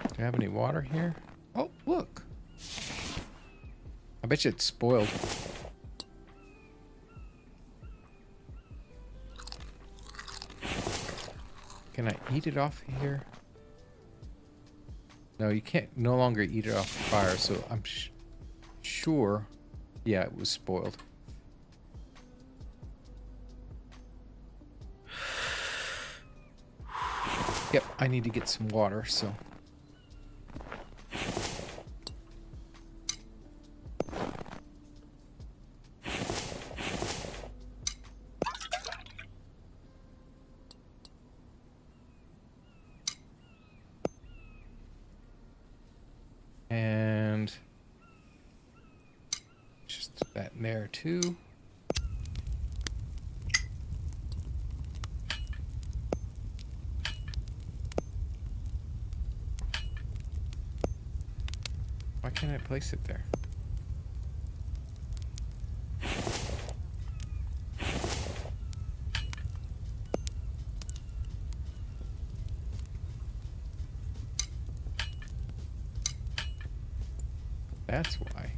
Do you have any water here? Oh, look. I bet you it's spoiled. Can I eat it off here? No, you can't no longer eat it off the fire, so I'm sure. Yeah, it was spoiled. Yep, I need to get some water, so. And just that in there too. Why can't I place it there? That's why.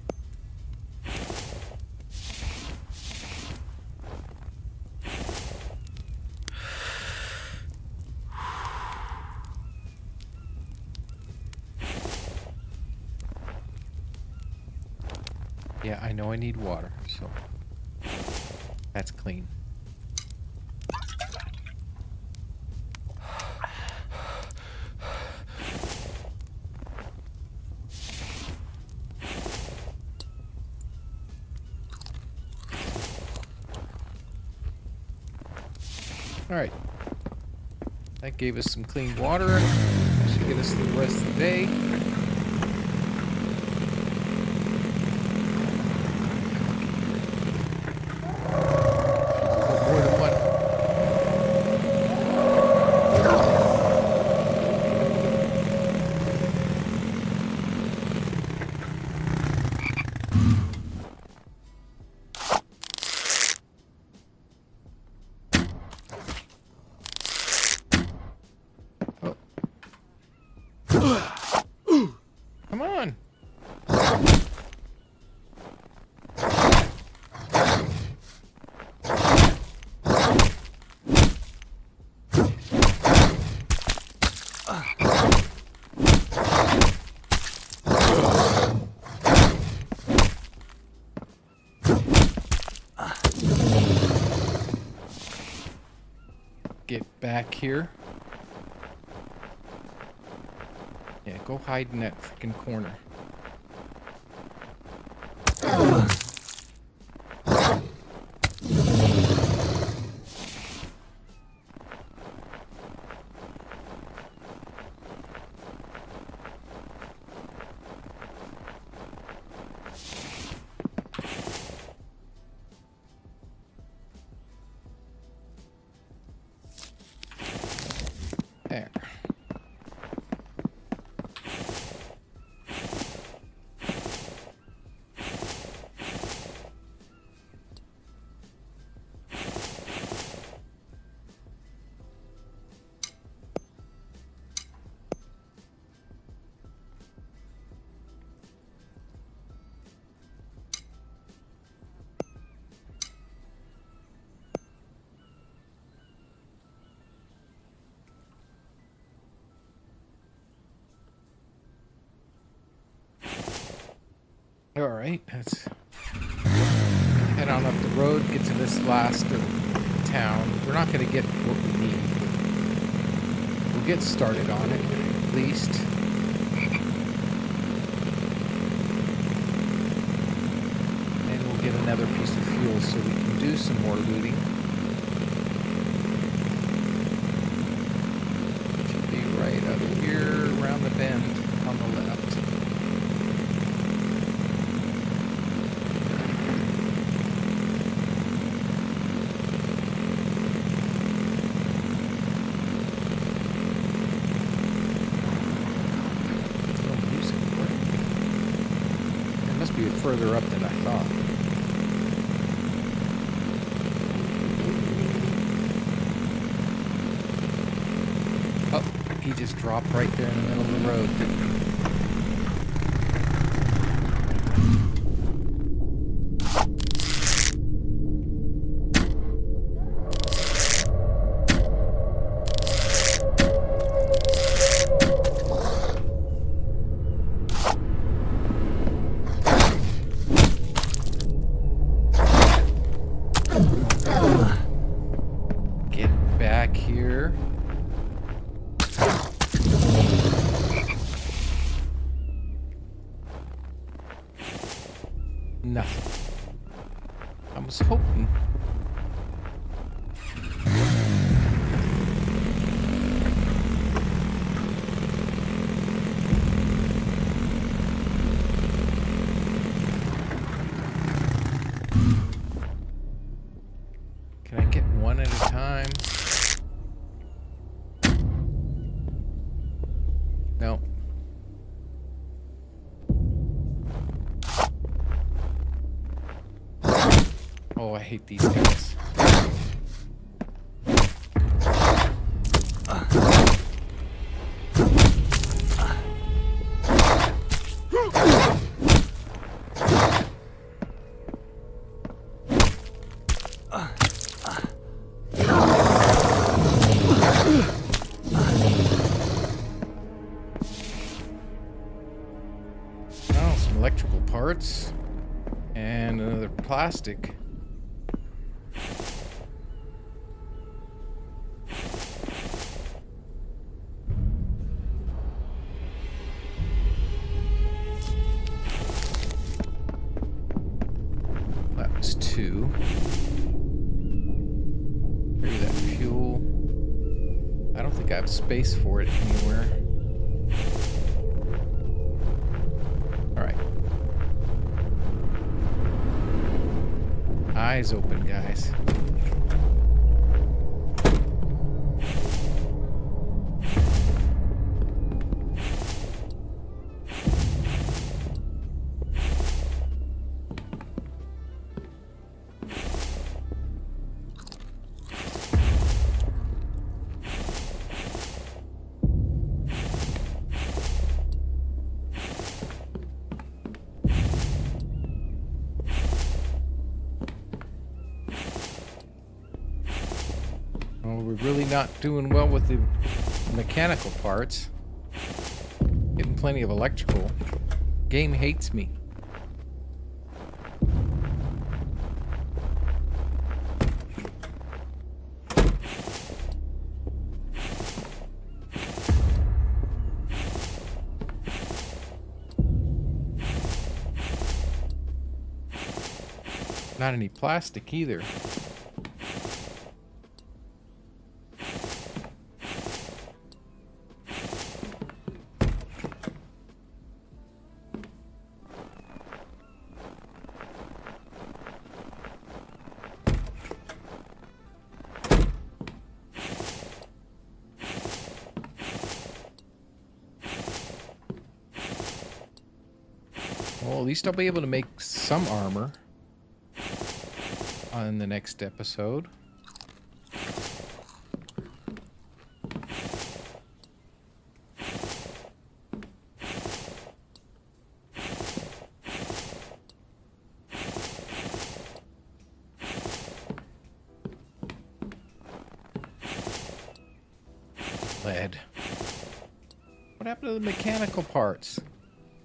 Yeah, I know I need water, so that's clean. All right, that gave us some clean water. Should get us through the rest of the day. More than one. Come on. Get back here. Yeah, go hide in that freaking corner. There. All right, let's head on up the road, get to this last town. We're not going to get what we need. We'll get started on it, at least. And we'll get another piece of fuel so we can do some more looting. Should be right up here around the bend on the left. Further up than I thought. Oh, he just dropped right there in the middle of the road. Nothing. I was hoping. one at a time. No. Oh, I hate these guys. Oh, some electrical parts and another plastic. That was 2. Maybe that fuel. I don't think I have space for it anywhere. Alright. Eyes open, guys. Well, we're really not doing well with the mechanical parts. Getting plenty of electrical. Game hates me. Not any plastic either. Well, at least I'll be able to make some armor on the next episode. Lead. What happened to the mechanical parts?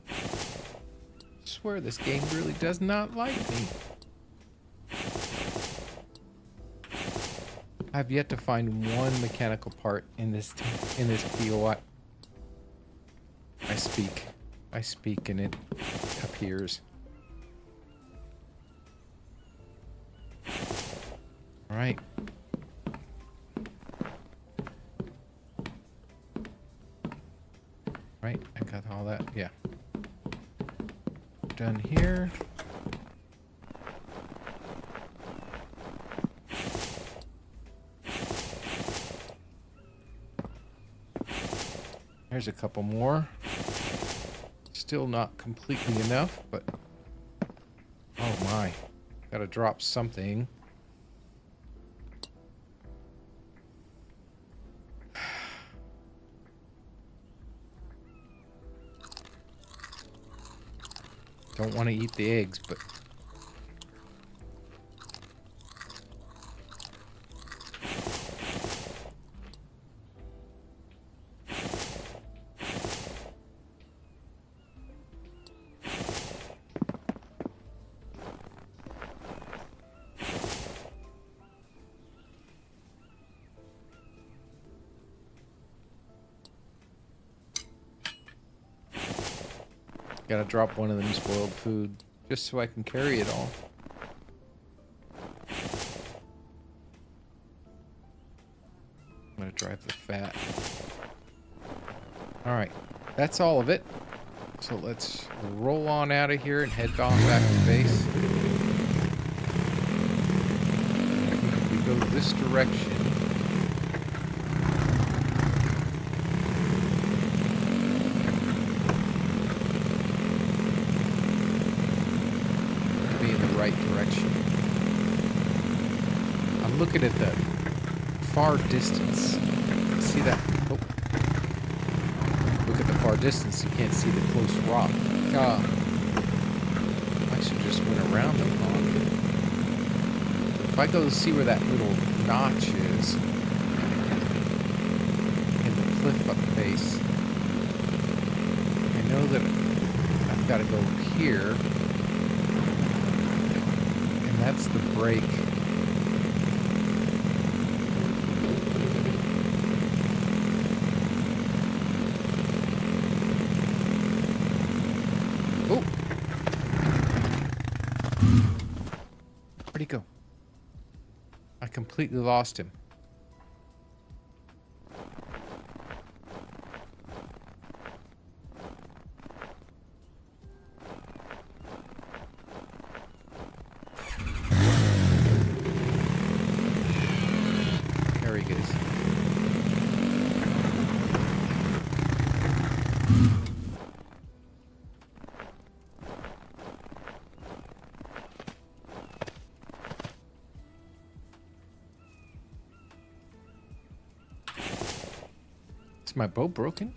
I swear this game really does not like me. I've yet to find one mechanical part in this POI. I speak and it appears. All right. Right, I got all that. Yeah. Done here. There's a couple more. Still not completely enough, but oh my. Gotta drop something. Don't want to eat the eggs, but gotta drop one of them spoiled food just so I can carry it all. I'm gonna drive the fat. Alright, that's all of it. So let's roll on out of here and head on back to base. We go go this direction. Be in the right direction. I'm looking at the far distance. See that? Oh. Look at the far distance. You can't see the close rock. I should just went around the pond. If I go to see where that little notch is in the cliff up face, I know that I've got to go here, and that's the break. Oh! Where'd he go? I completely lost him. There he goes. Is my bow broken?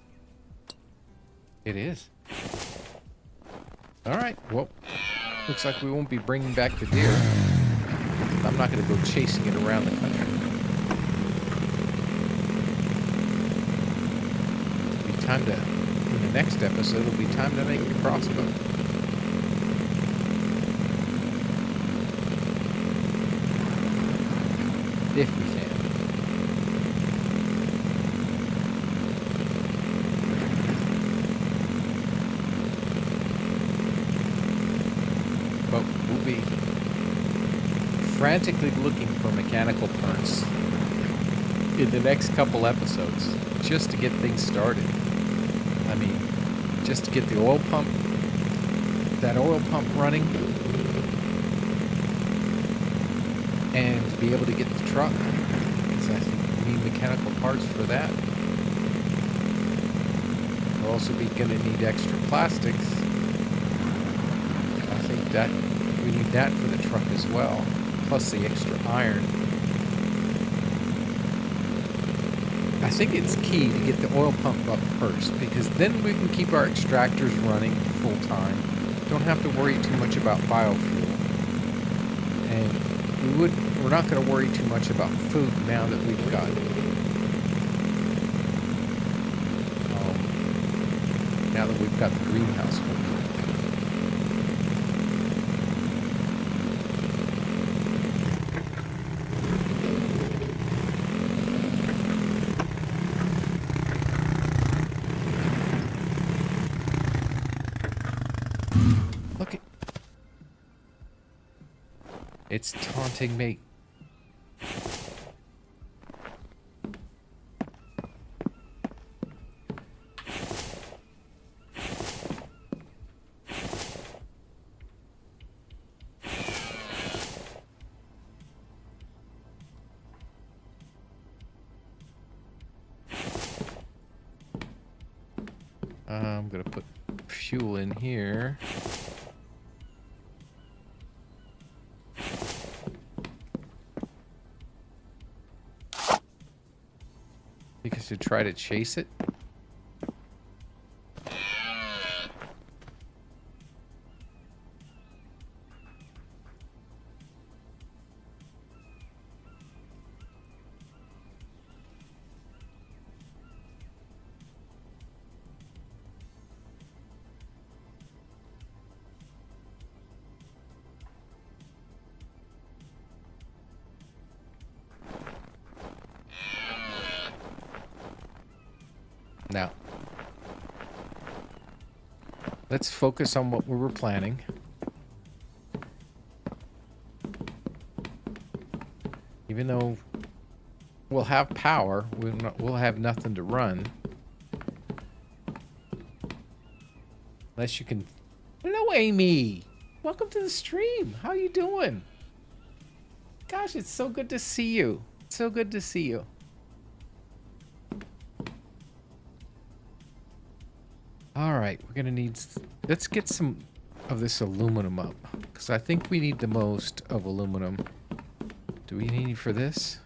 It is. Alright, well, looks like we won't be bringing back the deer. I'm not going to go chasing it around the country. It'll be time to, in the next episode, it'll be time to make the crossbow. If we can. But we'll be frantically looking for mechanical parts in the next couple episodes just to get things started. I mean, just to get the oil pump, that oil pump running, and to be able to get the truck, because I think we need mechanical parts for that. We'll also be going to need extra plastics. I think that we need that for the truck as well, plus the extra iron. I think it's key to get the oil pump up first, because then we can keep our extractors running full time. Don't have to worry too much about biofuel. And we're not going to worry too much about food now that we've got the greenhouse working. Look at... It's taunting me. I'm gonna put fuel in here. Because to try to chase it. Now, let's focus on what we were planning. Even though we'll have power, we'll have nothing to run. Unless you can... Hello, Amy! Welcome to the stream. How you doing? Gosh, it's so good to see you. It's so good to see you. All right, we're gonna need. Let's get some of this aluminum up, because I think we need the most of aluminum. Do we need any for this?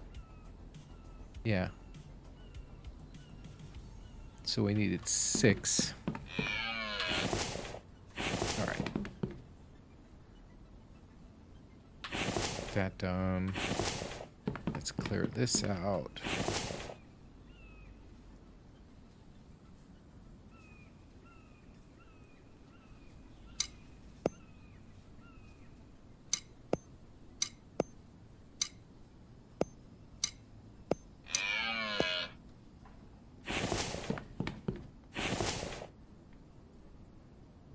Yeah. So we needed 6. All right. That done. Let's clear this out.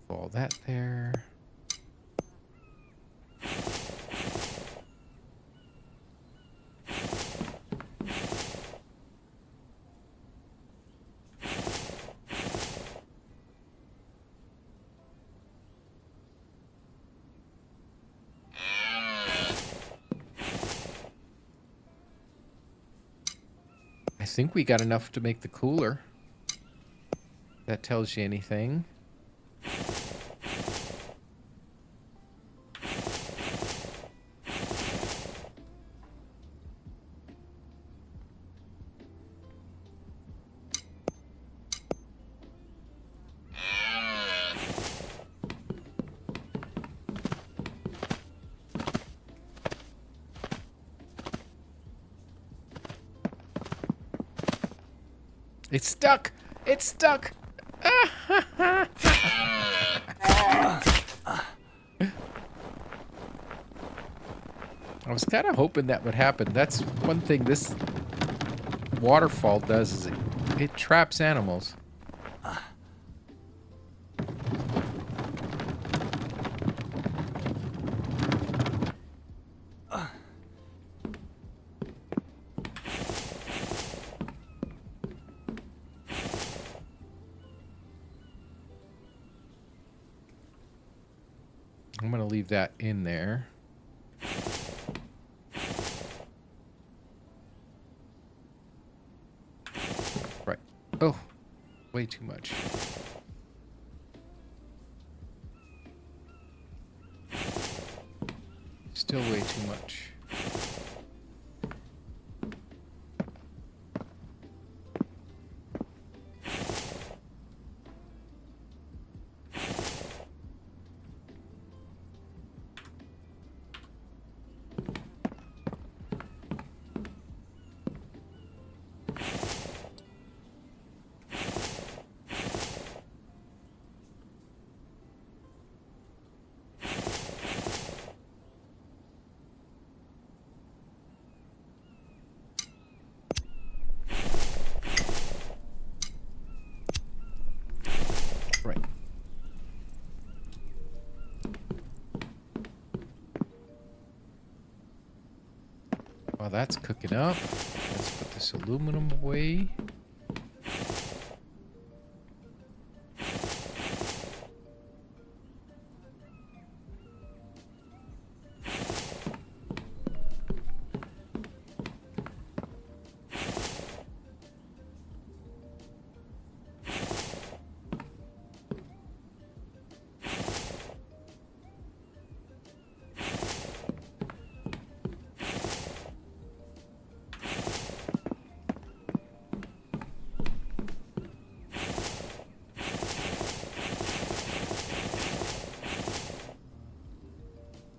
All that there. I think we got enough to make the cooler. That tells you anything. It's stuck! It's stuck! I was kind of hoping that would happen. That's one thing this waterfall does, is it traps animals. I'm going to leave that in there. Right. Oh, way too much. Still way too much. Right. While that's cooking up, let's put this aluminum away.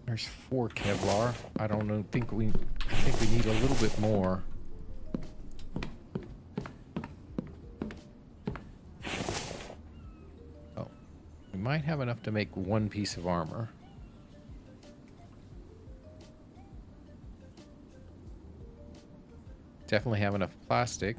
There's 4 Kevlar. I don't know. I think we need a little bit more. Oh, we might have enough to make 1 piece of armor. Definitely have enough plastic.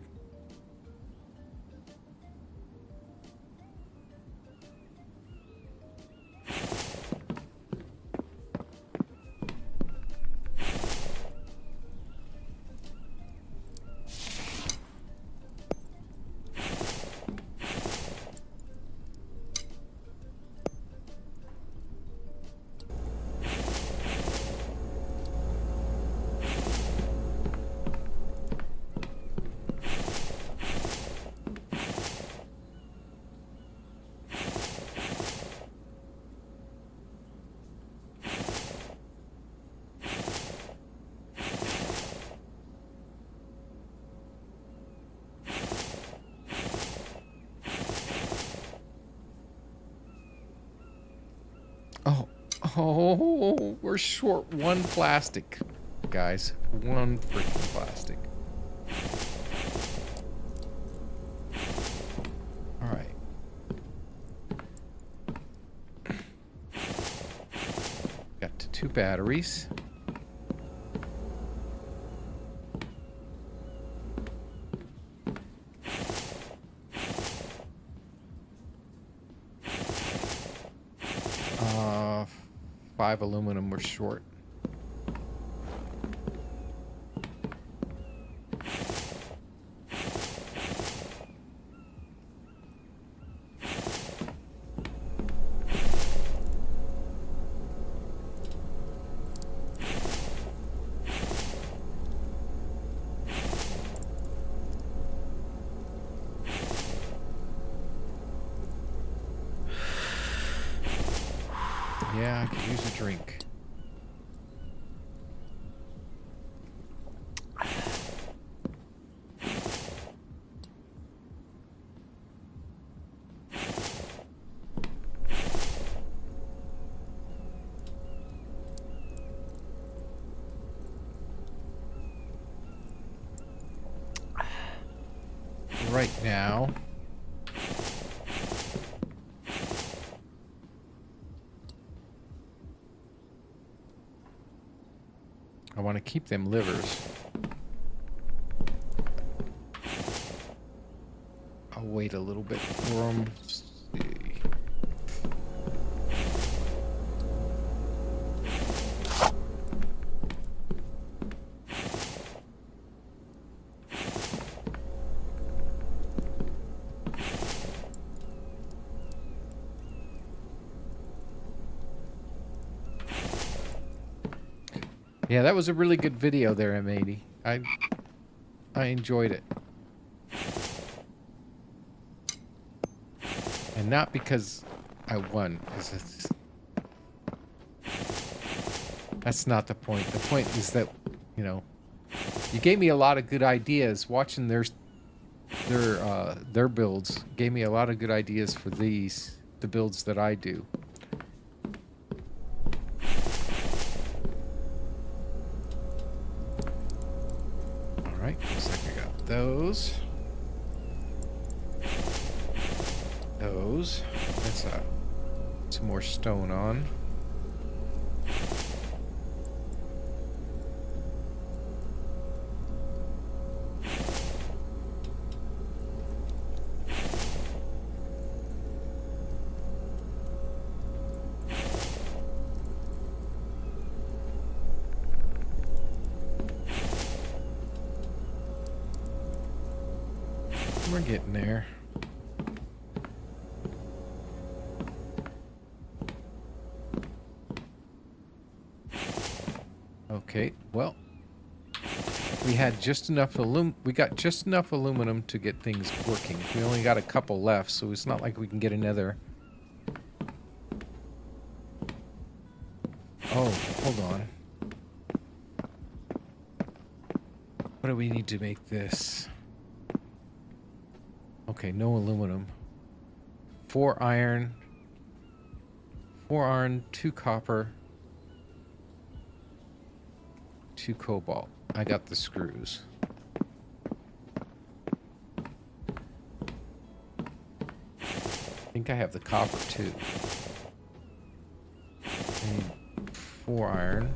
Oh, oh, we're short one plastic, guys. One freaking plastic. All right. Got to 2 batteries. Uh, 5 aluminum we're short. Yeah, I could use a drink. Right now, I want to keep them livers. I'll wait a little bit for them. Let's see. Yeah, that was a really good video there, M80. I enjoyed it. And not because I won, because that's not the point. The point is that, you know, you gave me a lot of good ideas. Watching their builds gave me a lot of good ideas for the builds that I do. Alright, looks like I got those. Those. Let's some more stone on. We're getting there. Okay, well, we had just enough we got just enough aluminum to get things working. We only got a couple left, so it's not like we can get another. Oh, hold on. What do we need to make this? Okay, no aluminum. 4 iron. 4 iron, 2 copper. 2 cobalt. I got the screws. I think I have the copper too. I need 4 iron.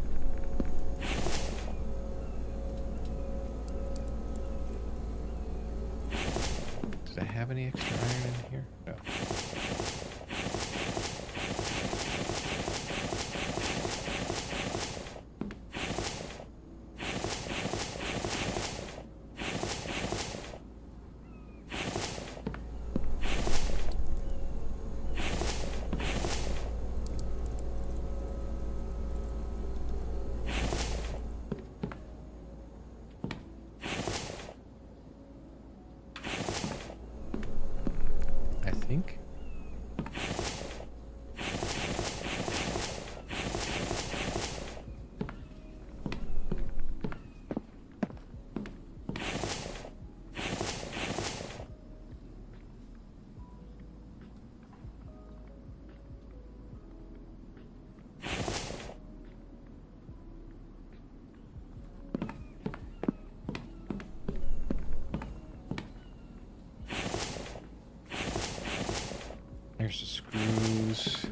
Did I have any extra iron in here? No. There's the screws.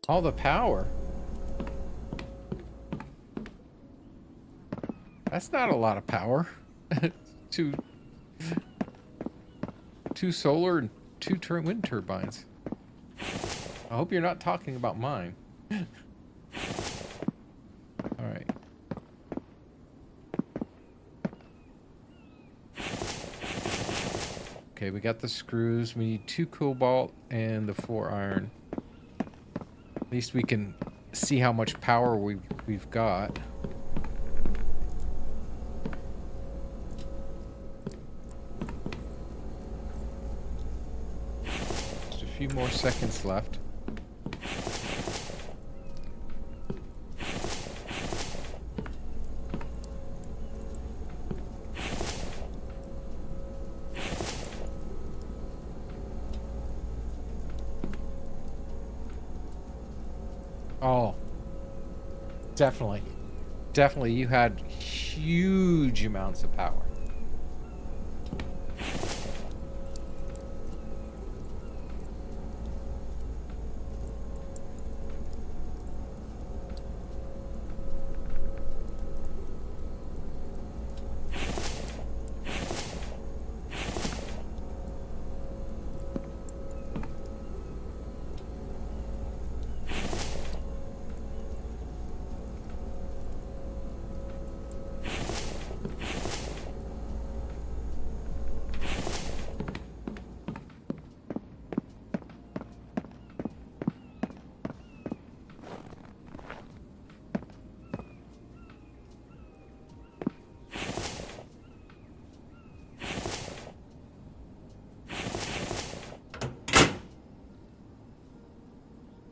All the power. That's not a lot of power. two solar and two wind turbines. I hope you're not talking about mine. All right. Okay, we got the screws. We need 2 cobalt and the 4 iron. At least we can see how much power we've got. Just a few more seconds left. Oh, definitely. Definitely, you had huge amounts of power.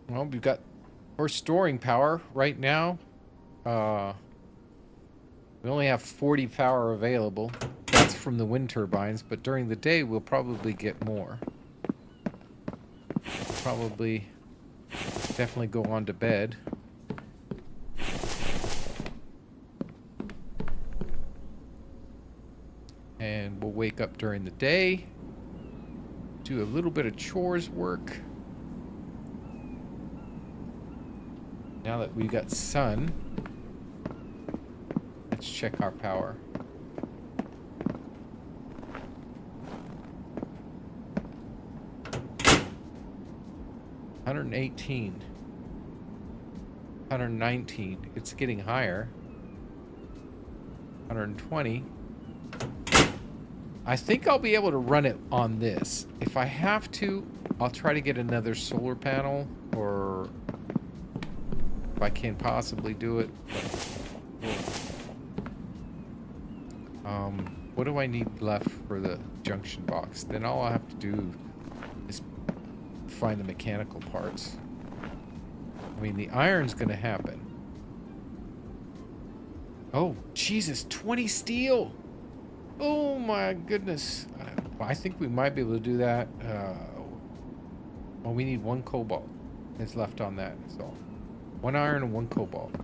Well, we're storing power right now. We only have 40 power available. That's from the wind turbines, but during the day we'll probably get more. Probably definitely go on to bed. And we'll wake up during the day, do a little bit of chores work. Now that we've got sun, let's check our power. $118, $119. It's getting higher. $120. I think I'll be able to run it on this. If I have to, I'll try to get another solar panel, or if I can possibly do it. What do I need left for the junction box? Then all I have to do is find the mechanical parts. I mean, the iron's gonna happen. Oh, Jesus, 20 steel! Oh my goodness. I think we might be able to do that. Well, we need 1 cobalt that's left on that, so 1 iron and 1 cobalt.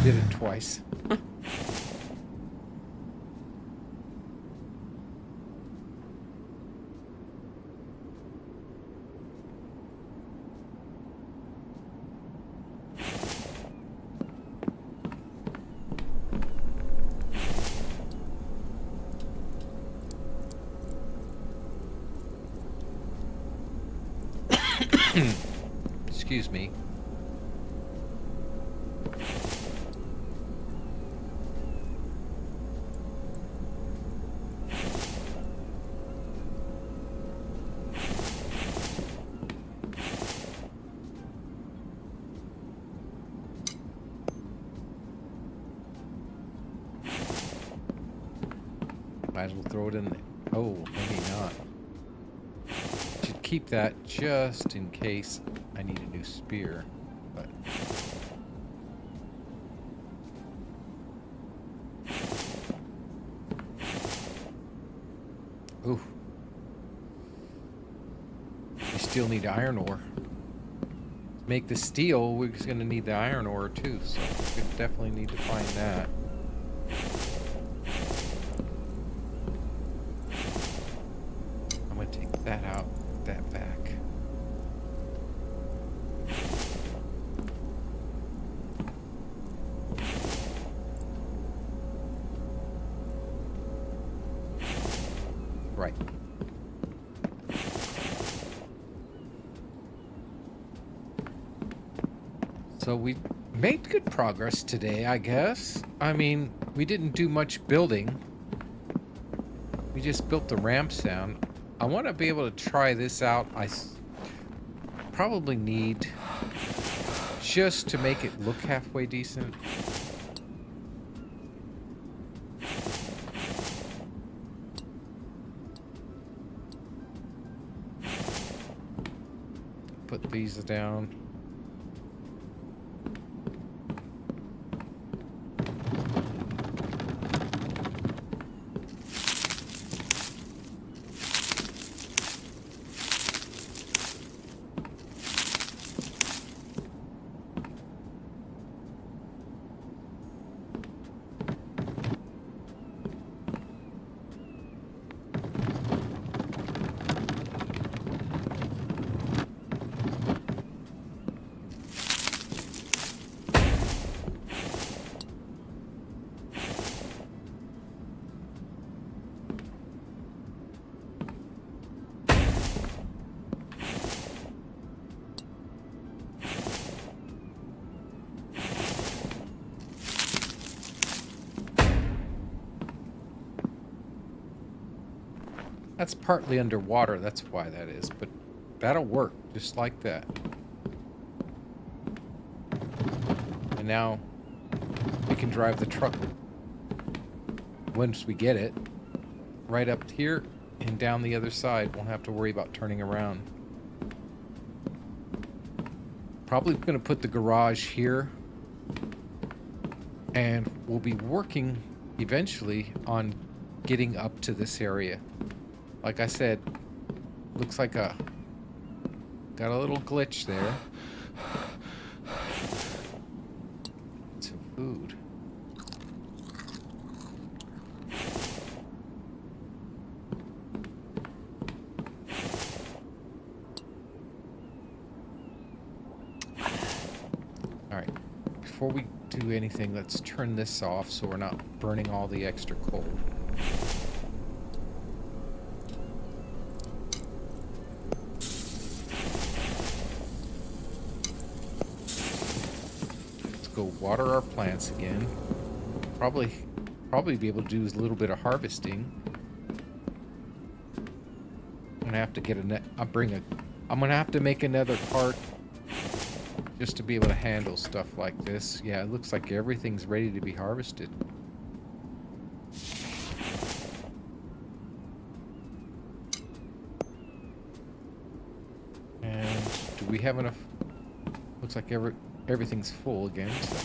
Did it twice. Excuse me. Might as well throw it in there. Oh, maybe not. Should keep that just in case I need a new spear. But ooh. We still need iron ore. To make the steel, we're just gonna need the iron ore too, so we definitely need to find that. That out, that back. Right. So we made good progress today, I guess. I mean, we didn't do much building. We just built the ramps down. I want to be able to try this out. I probably need, just to make it look halfway decent, put these down. That's partly underwater, that's why that is, but that'll work just like that. And now we can drive the truck, once we get it, right up here and down the other side. Won't have to worry about turning around. Probably going to put the garage here, and we'll be working eventually on getting up to this area. Like I said, looks like got a little glitch there. Some food. All right, before we do anything, let's turn this off so we're not burning all the extra coal. Go water our plants again. Probably be able to do a little bit of harvesting. I'm gonna have to get I'm gonna have to make another cart just to be able to handle stuff like this. Yeah, it looks like everything's ready to be harvested. And do we have enough? Looks like everything's full again, so.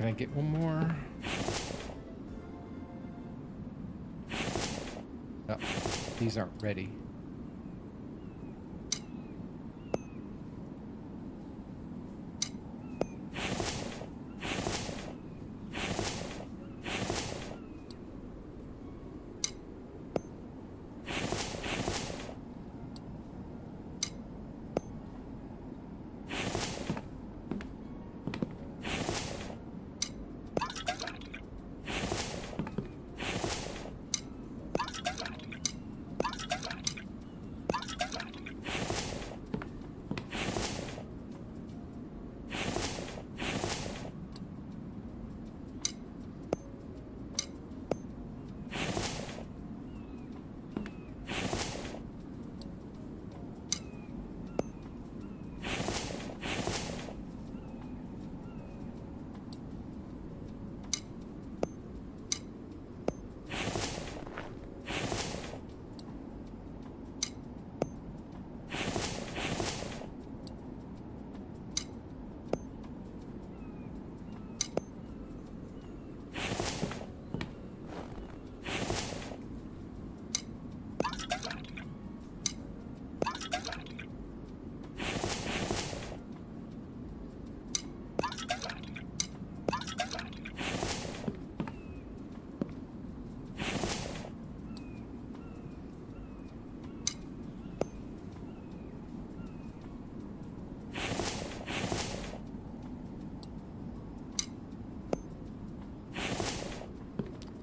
Can I get one more? Oh, these aren't ready.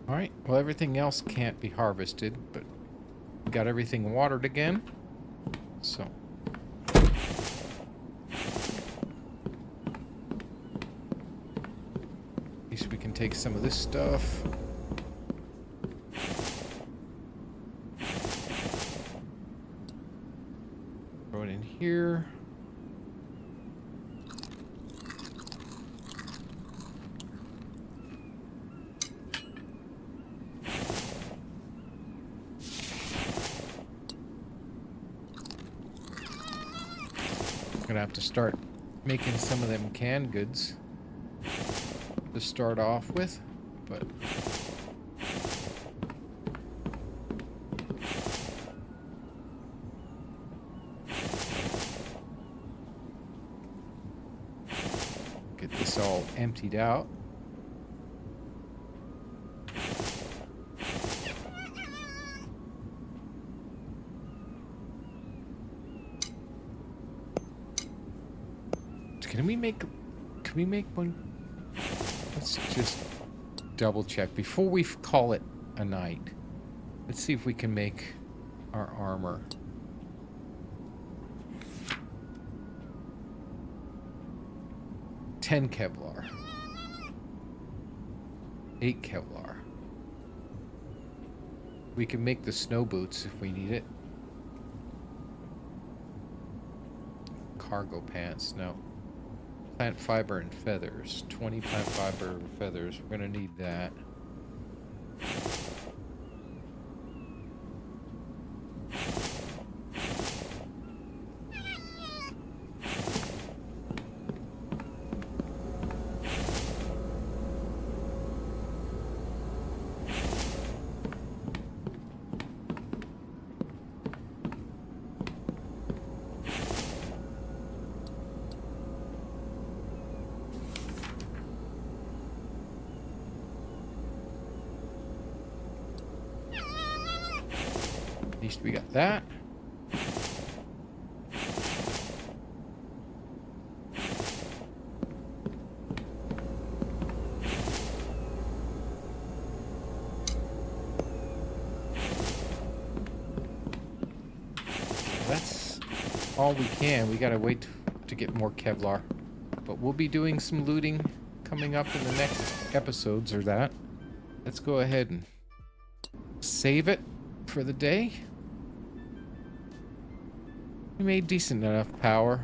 Alright, well everything else can't be harvested, but we got everything watered again. So. At least we can take some of this stuff. Throw it in here. Gonna have to start making some of them canned goods to start off with, but get this all emptied out. Can we make one? Let's just double check before we call it a night. Let's see if we can make our armor. $10 Kevlar. 8 Kevlar. We can make the snow boots if we need it. Cargo pants, no. Plant fiber and feathers. 20 plant fiber and feathers. We're gonna need that. At least we got that. That's all we can. We gotta wait to get more Kevlar. But we'll be doing some looting coming up in the next episodes or that. Let's go ahead and save it for the day. We made decent enough power.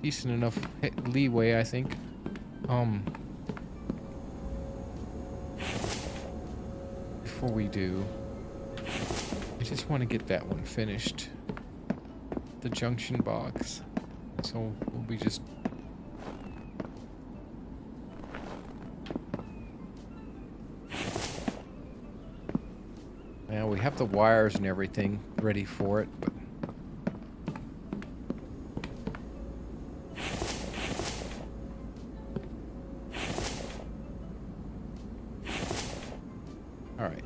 Decent enough leeway, I think. Before we do, I just want to get that one finished. The junction box. So we'll be just Now we have the wires and everything ready for it, but all right.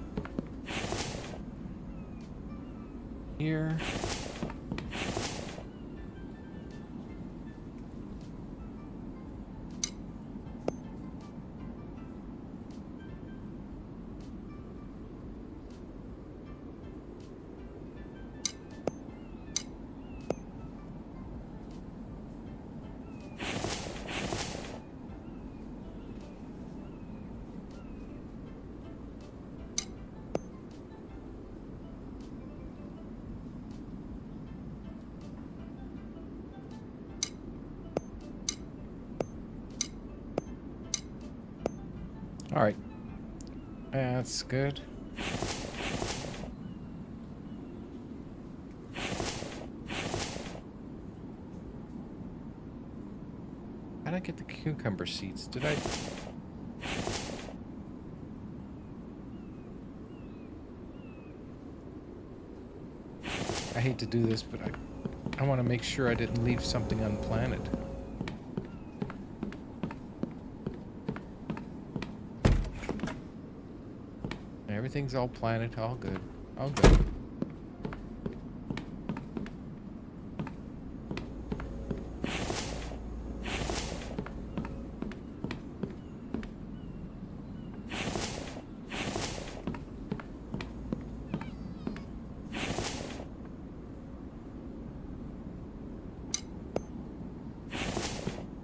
Here. All right. That's good. How'd I get the cucumber seeds? Did I? I hate to do this, but I want to make sure I didn't leave something unplanted. Everything's all planted, all good. All good.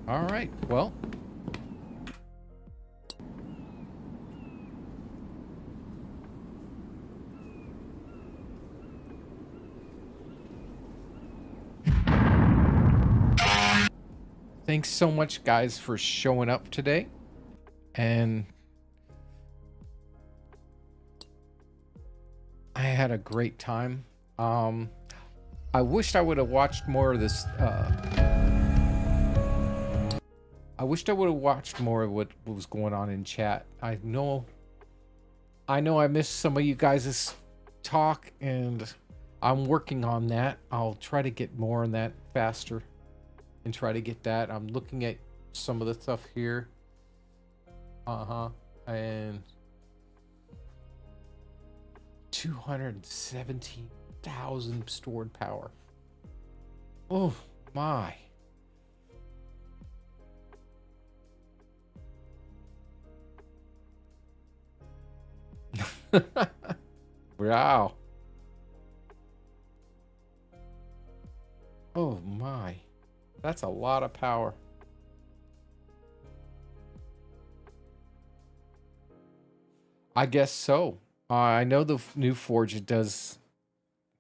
All right, well. Thanks so much, guys, for showing up today. And I had a great time. I wished I would have watched more of this. I wished I would have watched more of what was going on in chat. I know I missed some of you guys' talk, and I'm working on that. I'll try to get more on that faster and try to get that. I'm looking at some of the stuff here. And 217,000 stored power. Oh my. Wow. Oh my. That's a lot of power. I guess so. I know the new Forge does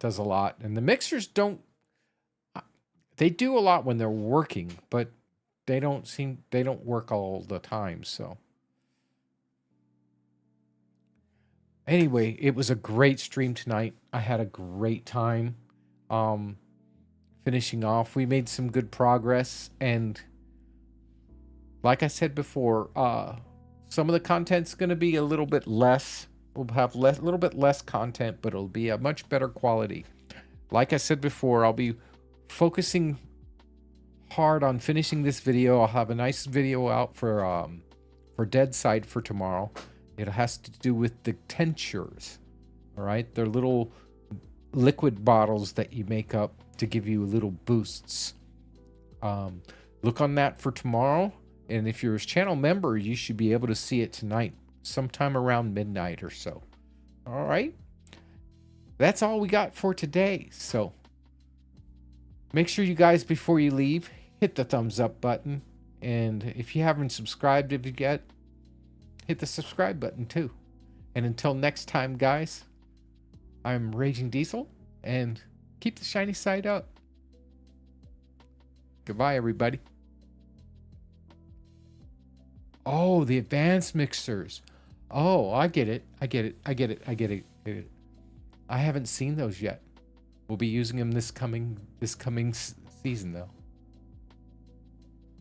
a lot, and the mixers don't. They do a lot when they're working, but they don't work all the time. So anyway, it was a great stream tonight. I had a great time. Finishing off, we made some good progress, and like I said before, some of the content's going to be a little bit less. We'll have a little bit less content, but it'll be a much better quality. Like I said before, I'll be focusing hard on finishing this video. I'll have a nice video out for Dead Side for tomorrow. It has to do with the tinctures. All right, they're little liquid bottles that you make up to give you little boosts. Look on that for tomorrow, and if you're a channel member, you should be able to see it tonight, sometime around midnight or so. All right, that's all we got for today. So make sure you guys, before you leave, hit the thumbs up button, and if you haven't subscribed yet, hit the subscribe button too. And until next time, guys, I'm Raging Diesel, and keep the shiny side up. Goodbye, everybody. Oh, the advanced mixers. Oh, I get it. I get it. I haven't seen those yet. We'll be using them this coming season, though.